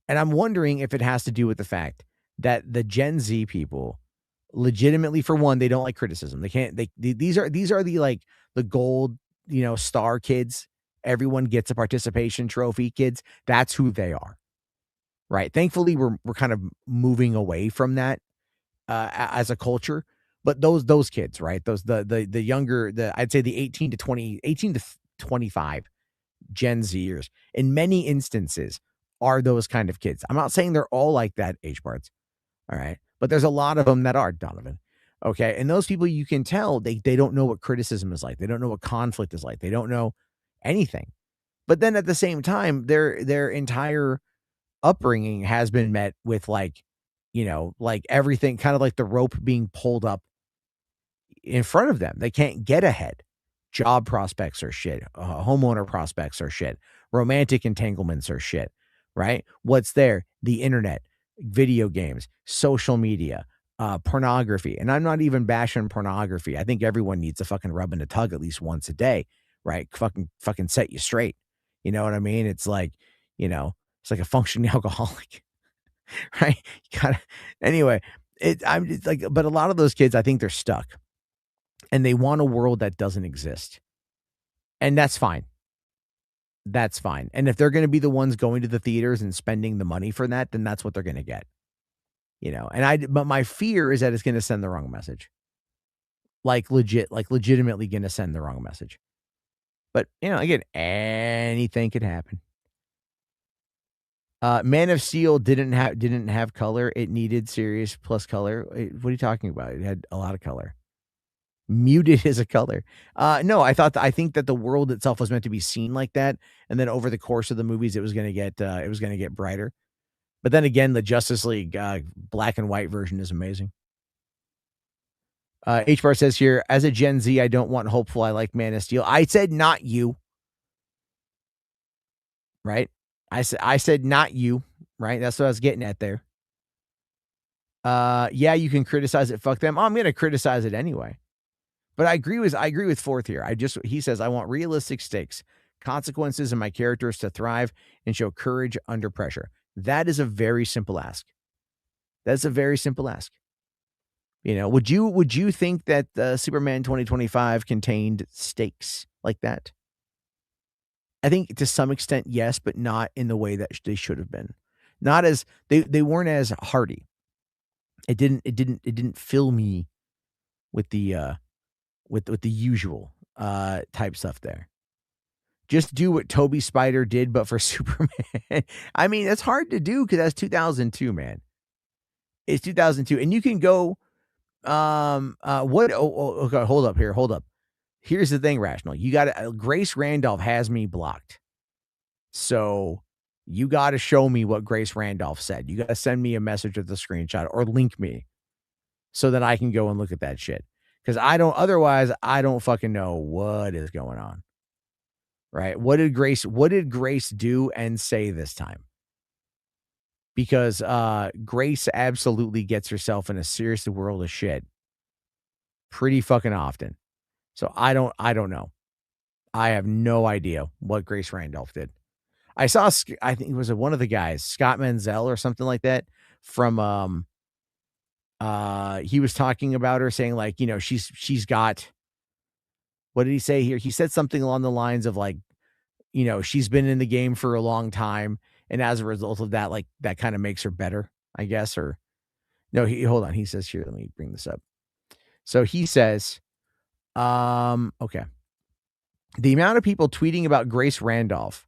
Speaker 2: And I'm wondering if it has to do with the fact that the Gen Z people legitimately, for one, they don't like criticism. These are the gold, star kids. Everyone gets a participation trophy kids. That's who they are. Right. Thankfully, we're kind of moving away from that as a culture. But those kids, right? The younger, I'd say the 18 to 25 Gen Zers in many instances are those kind of kids. I'm not saying they're all like that age parts. All right. But there's a lot of them that are, Donovan. Okay. And those people, you can tell they don't know what criticism is like. They don't know what conflict is like. They don't know anything. But then at the same time, their entire upbringing has been met with like everything kind of like the rope being pulled up in front of them. They can't get ahead. Job prospects are shit. Homeowner prospects are shit. Romantic entanglements are shit, right? What's there? The internet, video games, social media, pornography. And I'm not even bashing pornography. I think everyone needs a fucking rub and a tug at least once a day, right? Fucking set you straight. You know what I mean? It's like, it's like a functioning alcoholic, right? You gotta, anyway, it's like, but a lot of those kids, I think they're stuck and they want a world that doesn't exist. And that's fine. That's fine. And if they're going to be the ones going to the theaters and spending the money for that, then that's what they're going to get, but my fear is that it's going to send the wrong message. Legitimately going to send the wrong message. But, again, anything could happen. Man of Steel didn't have color. It needed serious plus color. What are you talking about? It had a lot of color. Muted is a color. No, I think that the world itself was meant to be seen like that, and then over the course of the movies, it was going to get brighter. But then again, the Justice League black and white version is amazing. H Bar says here, as a Gen Z, I don't want hopeful. I like Man of Steel. I said not you. Right? I said not you, right? That's what I was getting at there. Yeah, you can criticize it. Fuck them. I'm going to criticize it anyway. But I agree with Fourth here. He says, I want realistic stakes, consequences, and my characters to thrive and show courage under pressure. That is a very simple ask. That's a very simple ask. Would you think that Superman 2025 contained stakes like that? I think to some extent, yes, but not in the way that they should have been. Not as they weren't as hearty. It didn't fill me with the with the usual type stuff there. Just do what Toby Spider did, but for Superman. I mean, it's hard to do because that's 2002, man. It's 2002, and you can go. Okay, hold up. Here's the thing, Rational. You got Grace Randolph has me blocked. So you got to show me what Grace Randolph said. You got to send me a message with a screenshot or link me so that I can go and look at that shit. Because I don't fucking know what is going on. Right? What did Grace do and say this time? Because Grace absolutely gets herself in a serious world of shit pretty fucking often. So I don't know. I have no idea what Grace Randolph did. I saw, I think it was one of the guys, Scott Menzel or something like that, from he was talking about her, saying like, she's got, what did he say here? He said something along the lines of like, she's been in the game for a long time, and as a result of that, like that kind of makes her better, I guess. Or no, hold on. He says here, let me bring this up. So he says, okay. The amount of people tweeting about Grace Randolph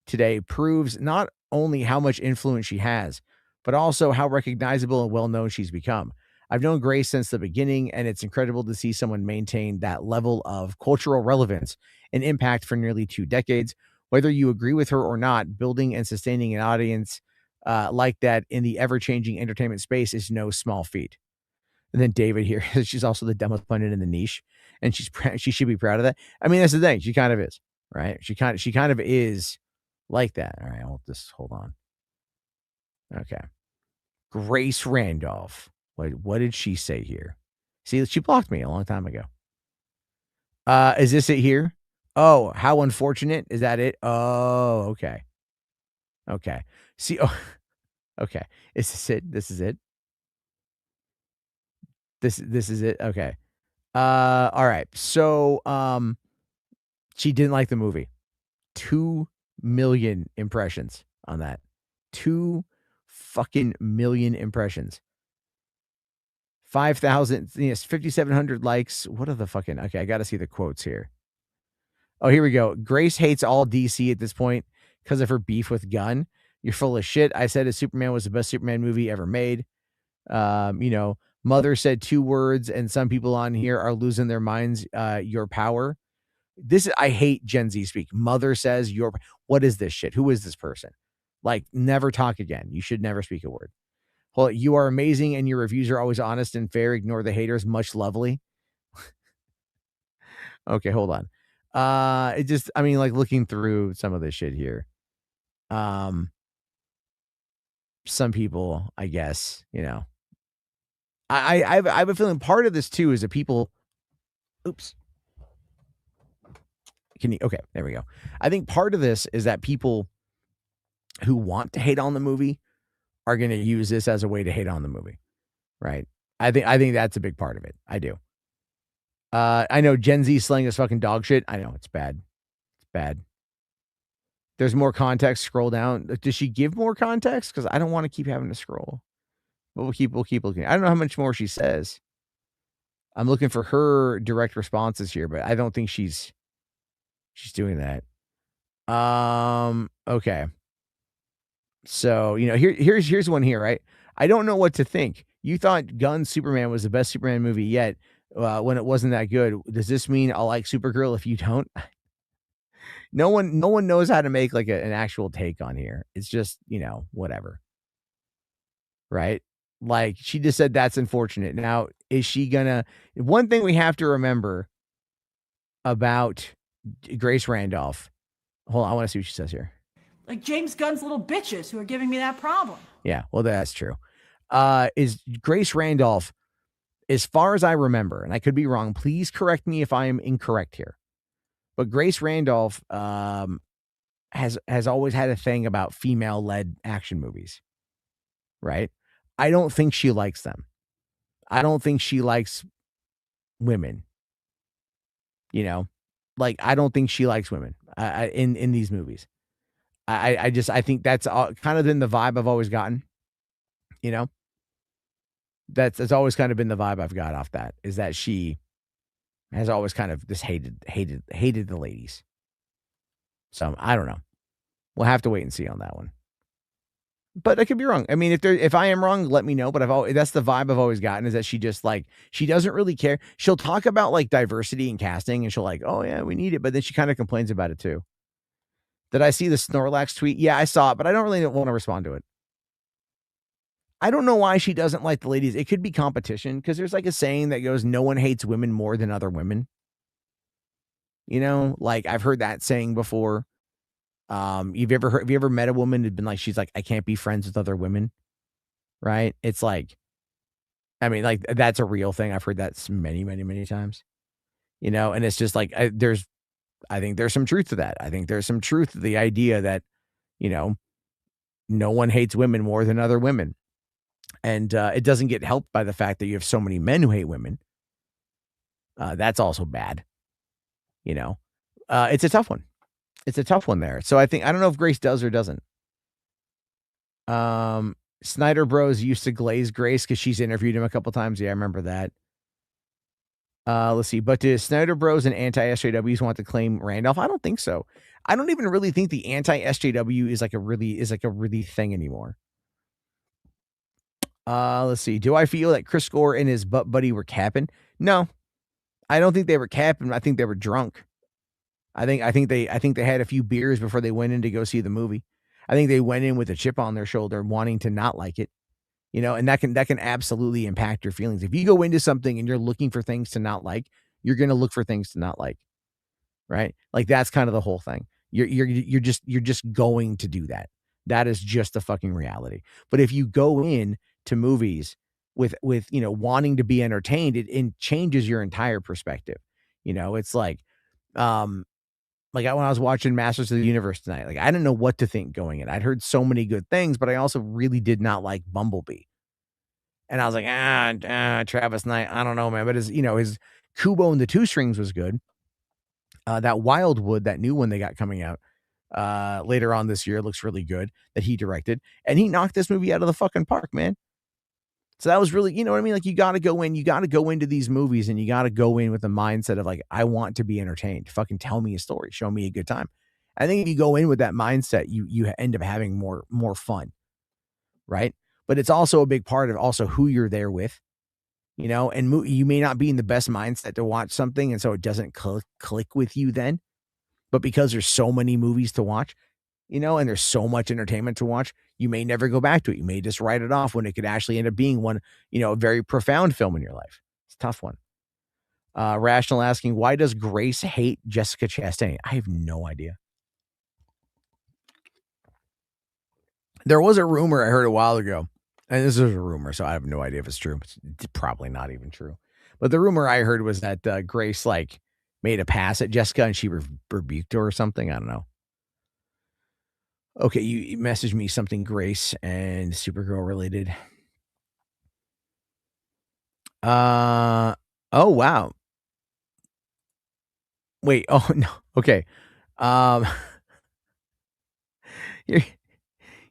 Speaker 2: today proves not only how much influence she has, but also how recognizable and well-known she's become. I've known Grace since the beginning, and it's incredible to see someone maintain that level of cultural relevance and impact for nearly 2 decades. Whether you agree with her or not, building and sustaining an audience like that in the ever-changing entertainment space is no small feat. And then David here, she's also the dumbest pundit in the niche, and she should be proud of that. I mean, that's the thing. She kind of is, right? She kind of is like that. All right, I'll just hold on. Okay. Grace Randolph. What did she say here? See, she blocked me a long time ago. Is this it here? Oh, how unfortunate. Is that it? Oh, okay. Okay. See, oh, okay. Is this it? This is it. This is it. Okay. All right. So, she didn't like the movie. 2 million impressions on that. 2 fucking million impressions. 5,000, yes, 5,700 likes. What are the fucking, okay, I got to see the quotes here. Oh, here we go. Grace hates all DC at this point because of her beef with Gunn. You're full of shit. I said Superman was the best Superman movie ever made. Mother said 2 words, and some people on here are losing their minds. Your power. I hate Gen Z speak. Mother says what is this shit? Who is this person? Like, never talk again. You should never speak a word. Well, you are amazing, and your reviews are always honest and fair. Ignore the haters. Much lovely. Okay, hold on. Looking through some of this shit here. Some people, I guess, I have a feeling part of this too is that people. Oops. Okay, there we go. I think part of this is that people who want to hate on the movie are going to use this as a way to hate on the movie, right? I think that's a big part of it. I do. I know Gen Z slang is fucking dog shit. I know it's bad. It's bad. There's more context. Scroll down. Does she give more context? Because I don't want to keep having to scroll. But we'll keep looking. I don't know how much more she says. I'm looking for her direct responses here, but I don't think she's doing that. Okay. So, here's one here, right? I don't know what to think. You thought Gunn's Superman was the best Superman movie yet, when it wasn't that good. Does this mean I'll like Supergirl if you don't? No one knows how to make like an actual take on here. It's just, whatever. Right? Like, she just said that's unfortunate. Now, is she gonna? One thing we have to remember about Grace Randolph. Hold on, I want to see what she says here.
Speaker 5: Like James Gunn's little bitches who are giving me that problem.
Speaker 2: Yeah, well, that's true. Is Grace Randolph, as far as I remember, and I could be wrong, please correct me if I am incorrect here, but Grace Randolph has always had a thing about female-led action movies, right? I don't think she likes them. I don't think she likes women. I don't think she likes women in these movies. I think that's kind of been the vibe I've always gotten. That's always kind of been the vibe I've got off that, is that she has always kind of just hated the ladies. So I don't know. We'll have to wait and see on that one. But I could be wrong. I mean, if I am wrong, let me know. But that's the vibe I've always gotten, is that she just she doesn't really care. She'll talk about like diversity and casting, and she'll oh yeah, we need it. But then she kind of complains about it too. Did I see the Snorlax tweet? Yeah, I saw it, but I don't really want to respond to it. I don't know why she doesn't like the ladies. It could be competition, because there's like a saying that goes, no one hates women more than other women. I've heard that saying before. Have you ever met a woman who'd been she's I can't be friends with other women, right? It's that's a real thing. I've heard that many, many, many times, and it's just I think there's some truth to that. I think there's some truth to the idea that, no one hates women more than other women. And it doesn't get helped by the fact that you have so many men who hate women. That's also bad. It's a tough one. It's a tough one there. So I don't know if Grace does or doesn't. Snyder Bros used to glaze Grace because she's interviewed him a couple times. Yeah, I remember that. Let's see. But do Snyder Bros and anti-SJWs want to claim Randolph? I don't think so. I don't even really think the anti-SJW is like a really thing anymore. Let's see. Do I feel that Chris Gore and his butt buddy were capping? No, I don't think they were capping. I think they were drunk. I think they had a few beers before they went in to go see the movie. I think they went in with a chip on their shoulder, wanting to not like it. You know, and that can absolutely impact your feelings. If you go into something and you're looking for things to not like, you're going to look for things to not like, right? Like that's kind of the whole thing. You're just going to do that. That is just the fucking reality. But if you go in to movies with wanting to be entertained, it changes your entire perspective. You know, it's like when I was watching Masters of the Universe tonight, like I didn't know what to think going in. I'd heard so many good things, but I also really did not like Bumblebee. And I was like, Travis Knight, I don't know, man. But his Kubo and the Two Strings was good. That Wildwood, that new one they got coming out later on this year, looks really good, that he directed. And he knocked this movie out of the fucking park, man. So that was really, you know what I mean? Like you got to go into these movies and you got to go in with the mindset of like, I want to be entertained. Fucking tell me a story. Show me a good time. I think if you go in with that mindset, you end up having more fun. Right. But it's also a big part of also who you're there with, you know, and you may not be in the best mindset to watch something. And so it doesn't click with you then. But because there's so many movies to watch, you know, and there's so much entertainment to watch, you may never go back to it. You may just write it off when it could actually end up being one, you know, a very profound film in your life. It's a tough one. Rational asking, why does Grace hate Jessica Chastain? I have no idea. There was a rumor I heard a while ago, and this is a rumor, so I have no idea if it's true. It's probably not even true. But the rumor I heard was that Grace like made a pass at Jessica and she rebuked her or something. I don't know. Okay, you messaged me something Grace and Supergirl related. Oh wow. Wait, oh no. Okay.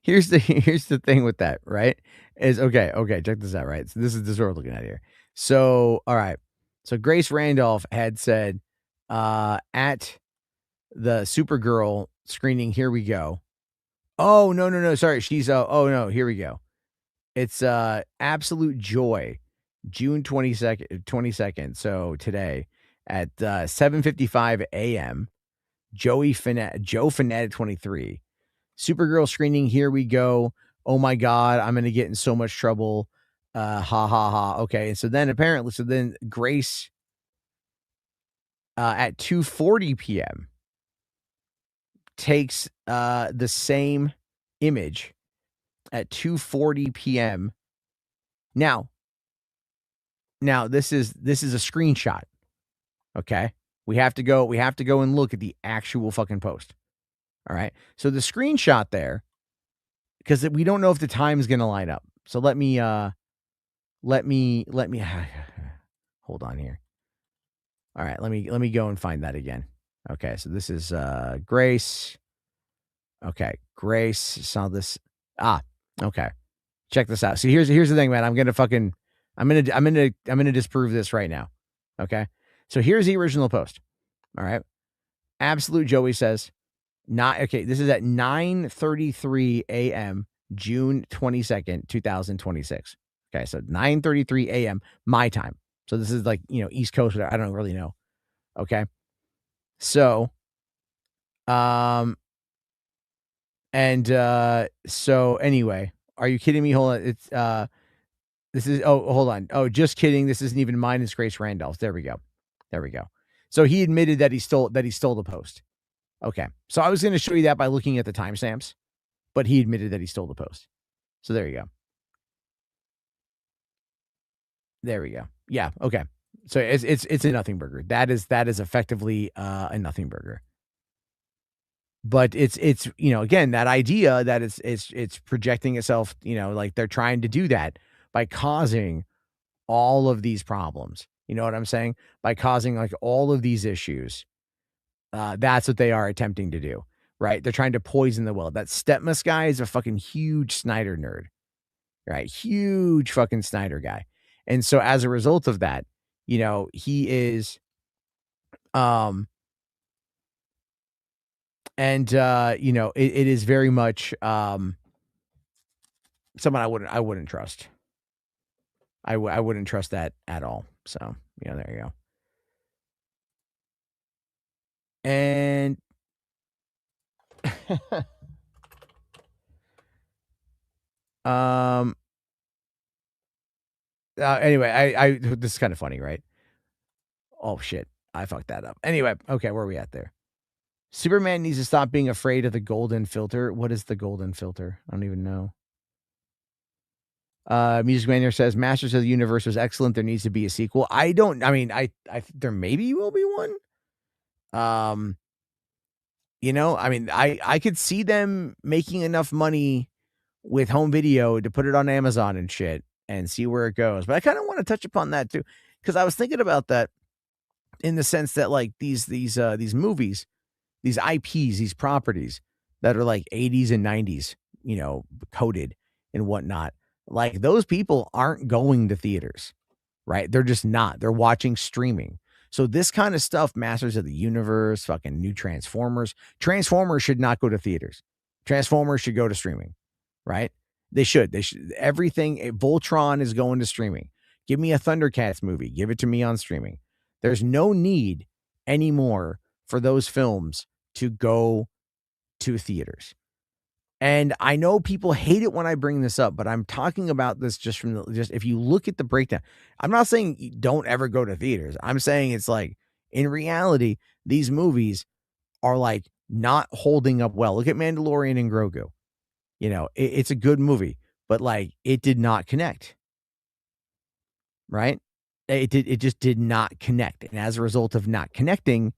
Speaker 2: Here's the thing with that, right? Is okay, check this out, right? So this is what we're looking at here. So, all right. So Grace Randolph had said at the Supergirl screening, here we go. Oh, no, sorry. She's oh no, here we go. It's Absolute Joy, June 22nd. So today at 7:55 a.m. Joe Fanatic 23. Supergirl screening, here we go. Oh my God, I'm gonna get in so much trouble. Ha ha ha. Okay, and so then Grace at 2:40 p.m. takes the same image at 2:40 p.m. Now this is a screenshot. Okay, we have to go and look at the actual fucking post. All right. So the screenshot there, because we don't know if the time is going to line up. So let me hold on here. All right. Let me go and find that again. Okay. So this is Grace. Okay. Grace saw this. Okay. Check this out. So here's the thing, man. I'm going to disprove this right now. Okay. So here's the original post. All right. Absolute Joey says, this is at 9:33 a.m. June 22nd, 2026. Okay, so 9:33 a.m. my time. So this is like, East Coast, I don't really know. Okay. So so anyway, are you kidding me? Hold on. It's hold on. Oh, just kidding. This isn't even mine, it's Grace Randolph's. There we go. So he admitted that he stole the post. Okay. So I was going to show you that by looking at the timestamps, but he admitted that he stole the post. So there you go. There we go. Yeah. Okay. So it's a nothing burger. That is effectively a nothing burger. But it's again, that idea that it's projecting itself, like they're trying to do that by causing all of these problems. You know what I'm saying? By causing like all of these issues. That's what they are attempting to do, right? They're trying to poison the well. That Stepmas guy is a fucking huge Snyder nerd, right? Huge fucking Snyder guy. And so as a result of that, he is, and it is very much someone I wouldn't trust. I wouldn't trust that at all. So, there you go. And anyway, I this is kind of funny, right? Oh shit, I fucked that up. Anyway, okay, where are we at there? Superman needs to stop being afraid of the golden filter. What is the golden filter? I don't even know. Music Manager says Masters of the Universe was excellent. There needs to be a sequel. I there maybe will be one. I could see them making enough money with home video to put it on Amazon and shit and see where it goes. But I kind of want to touch upon that too, because I was thinking about that in the sense that like these movies, these IPs, these properties that are like 80s and 90s, coded and whatnot. Like those people aren't going to theaters, right? They're just not. They're watching streaming. So this kind of stuff, Masters of the Universe, fucking new Transformers should not go to theaters. Transformers should go to streaming, right? They should. Everything. Voltron is going to streaming. Give me a Thundercats movie. Give it to me on streaming. There's no need anymore for those films to go to theaters. And I know people hate it when I bring this up, but I'm talking about this just if you look at the breakdown. I'm not saying don't ever go to theaters. I'm saying it's like in reality, these movies are like not holding up well. Look at Mandalorian and Grogu. It's a good movie, but like it did not connect. Right? It just did not connect. And as a result of not connecting,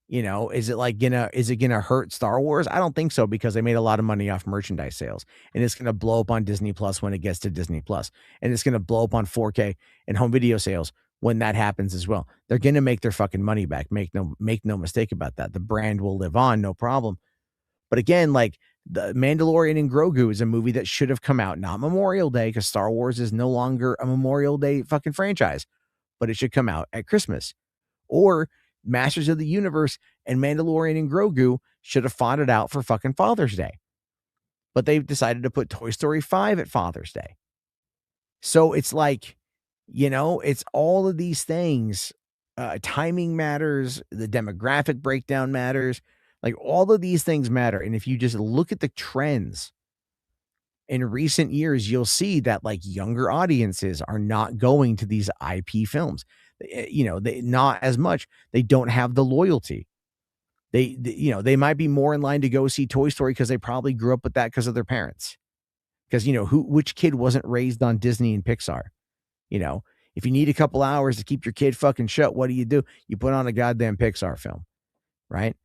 Speaker 2: is it gonna hurt Star Wars? I don't think so, because they made a lot of money off merchandise sales, and it's gonna blow up on Disney Plus when it gets to Disney Plus, and it's gonna blow up on 4K and home video sales when that happens as well. They're gonna make their fucking money back. Make no mistake about that. The brand will live on, no problem. But again, like the Mandalorian and Grogu is a movie that should have come out not Memorial Day, because Star Wars is no longer a Memorial Day fucking franchise, but it should come out at Christmas. Or Masters of the Universe and Mandalorian and Grogu should have fought it out for fucking Father's Day. But they've decided to put Toy Story 5 at Father's Day. So it's like, it's all of these things. Timing matters. The demographic breakdown matters. Like all of these things matter. And if you just look at the trends in recent years, you'll see that like younger audiences are not going to these IP films. They not as much. They don't have the loyalty. They might be more in line to go see Toy Story because they probably grew up with that because of their parents. Because which kid wasn't raised on Disney and Pixar? If you need a couple hours to keep your kid fucking shut, what do? You put on a goddamn Pixar film, right?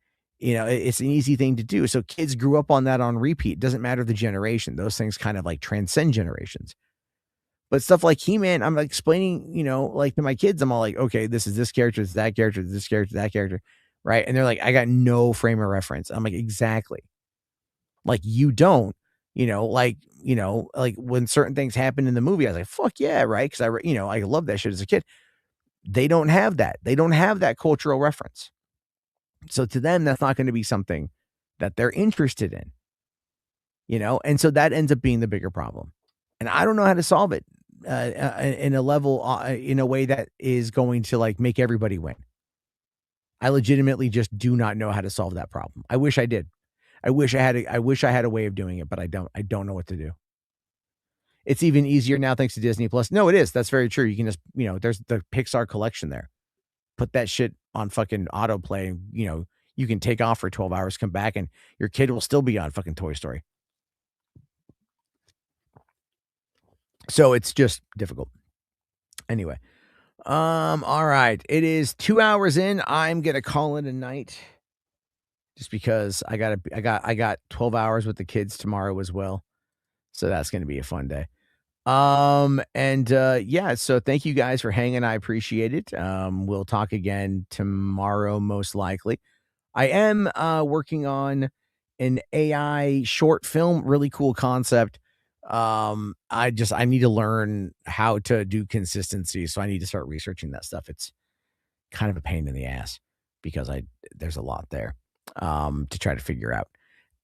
Speaker 2: It's an easy thing to do. So kids grew up on that on repeat. It doesn't matter the generation. Those things kind of like transcend generations. But stuff like He-Man, I'm explaining, like to my kids, I'm all like, okay, this is this character, it's that character, this character, that character, right? And they're like, I got no frame of reference. I'm like, exactly. Like you don't, like when certain things happen in the movie, I was like, fuck yeah, right? Because I love that shit as a kid. They don't have that. They don't have that cultural reference. So to them, that's not going to be something that they're interested in, and so that ends up being the bigger problem. And I don't know how to solve it in a level, in a way that is going to like make everybody win. I legitimately just do not know how to solve that problem. I wish I did. I wish I had a way of doing it, but I don't. I don't know what to do. It's even easier now thanks to Disney Plus. No, it is. That's very true. You can just, there's the Pixar collection there. Put that shit on fucking autoplay. You can take off for 12 hours, come back, and your kid will still be on fucking Toy Story. So it's just difficult. Anyway. All right. It is 2 hours in. I'm going to call it a night just because I got 12 hours with the kids tomorrow as well. So that's going to be a fun day. Yeah, so thank you guys for hanging. I appreciate it. We'll talk again tomorrow, most likely. I am, working on an AI short film, really cool concept. I need to learn how to do consistency. So I need to start researching that stuff. It's kind of a pain in the ass because there's a lot there, to try to figure out.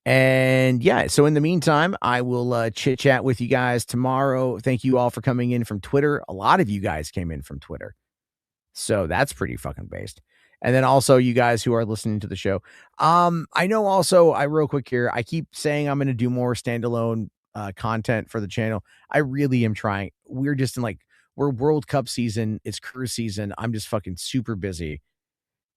Speaker 2: And yeah, so in the meantime, I will chit chat with you guys tomorrow. Thank you all for coming in from Twitter. A lot of you guys came in from Twitter. So that's pretty fucking based. And then also you guys who are listening to the show. I know also, real quick here, I keep saying I'm going to do more standalone content for the channel. I really am trying. We're just we're World Cup season. It's cruise season. I'm just fucking super busy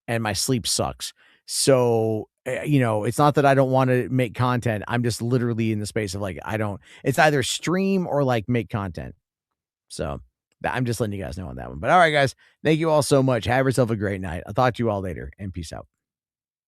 Speaker 2: and my sleep sucks. So, it's not that I don't want to make content. I'm just literally in the space of it's either stream or make content. So I'm just letting you guys know on that one. But all right, guys, thank you all so much. Have yourself a great night. I'll talk to you all later and peace out.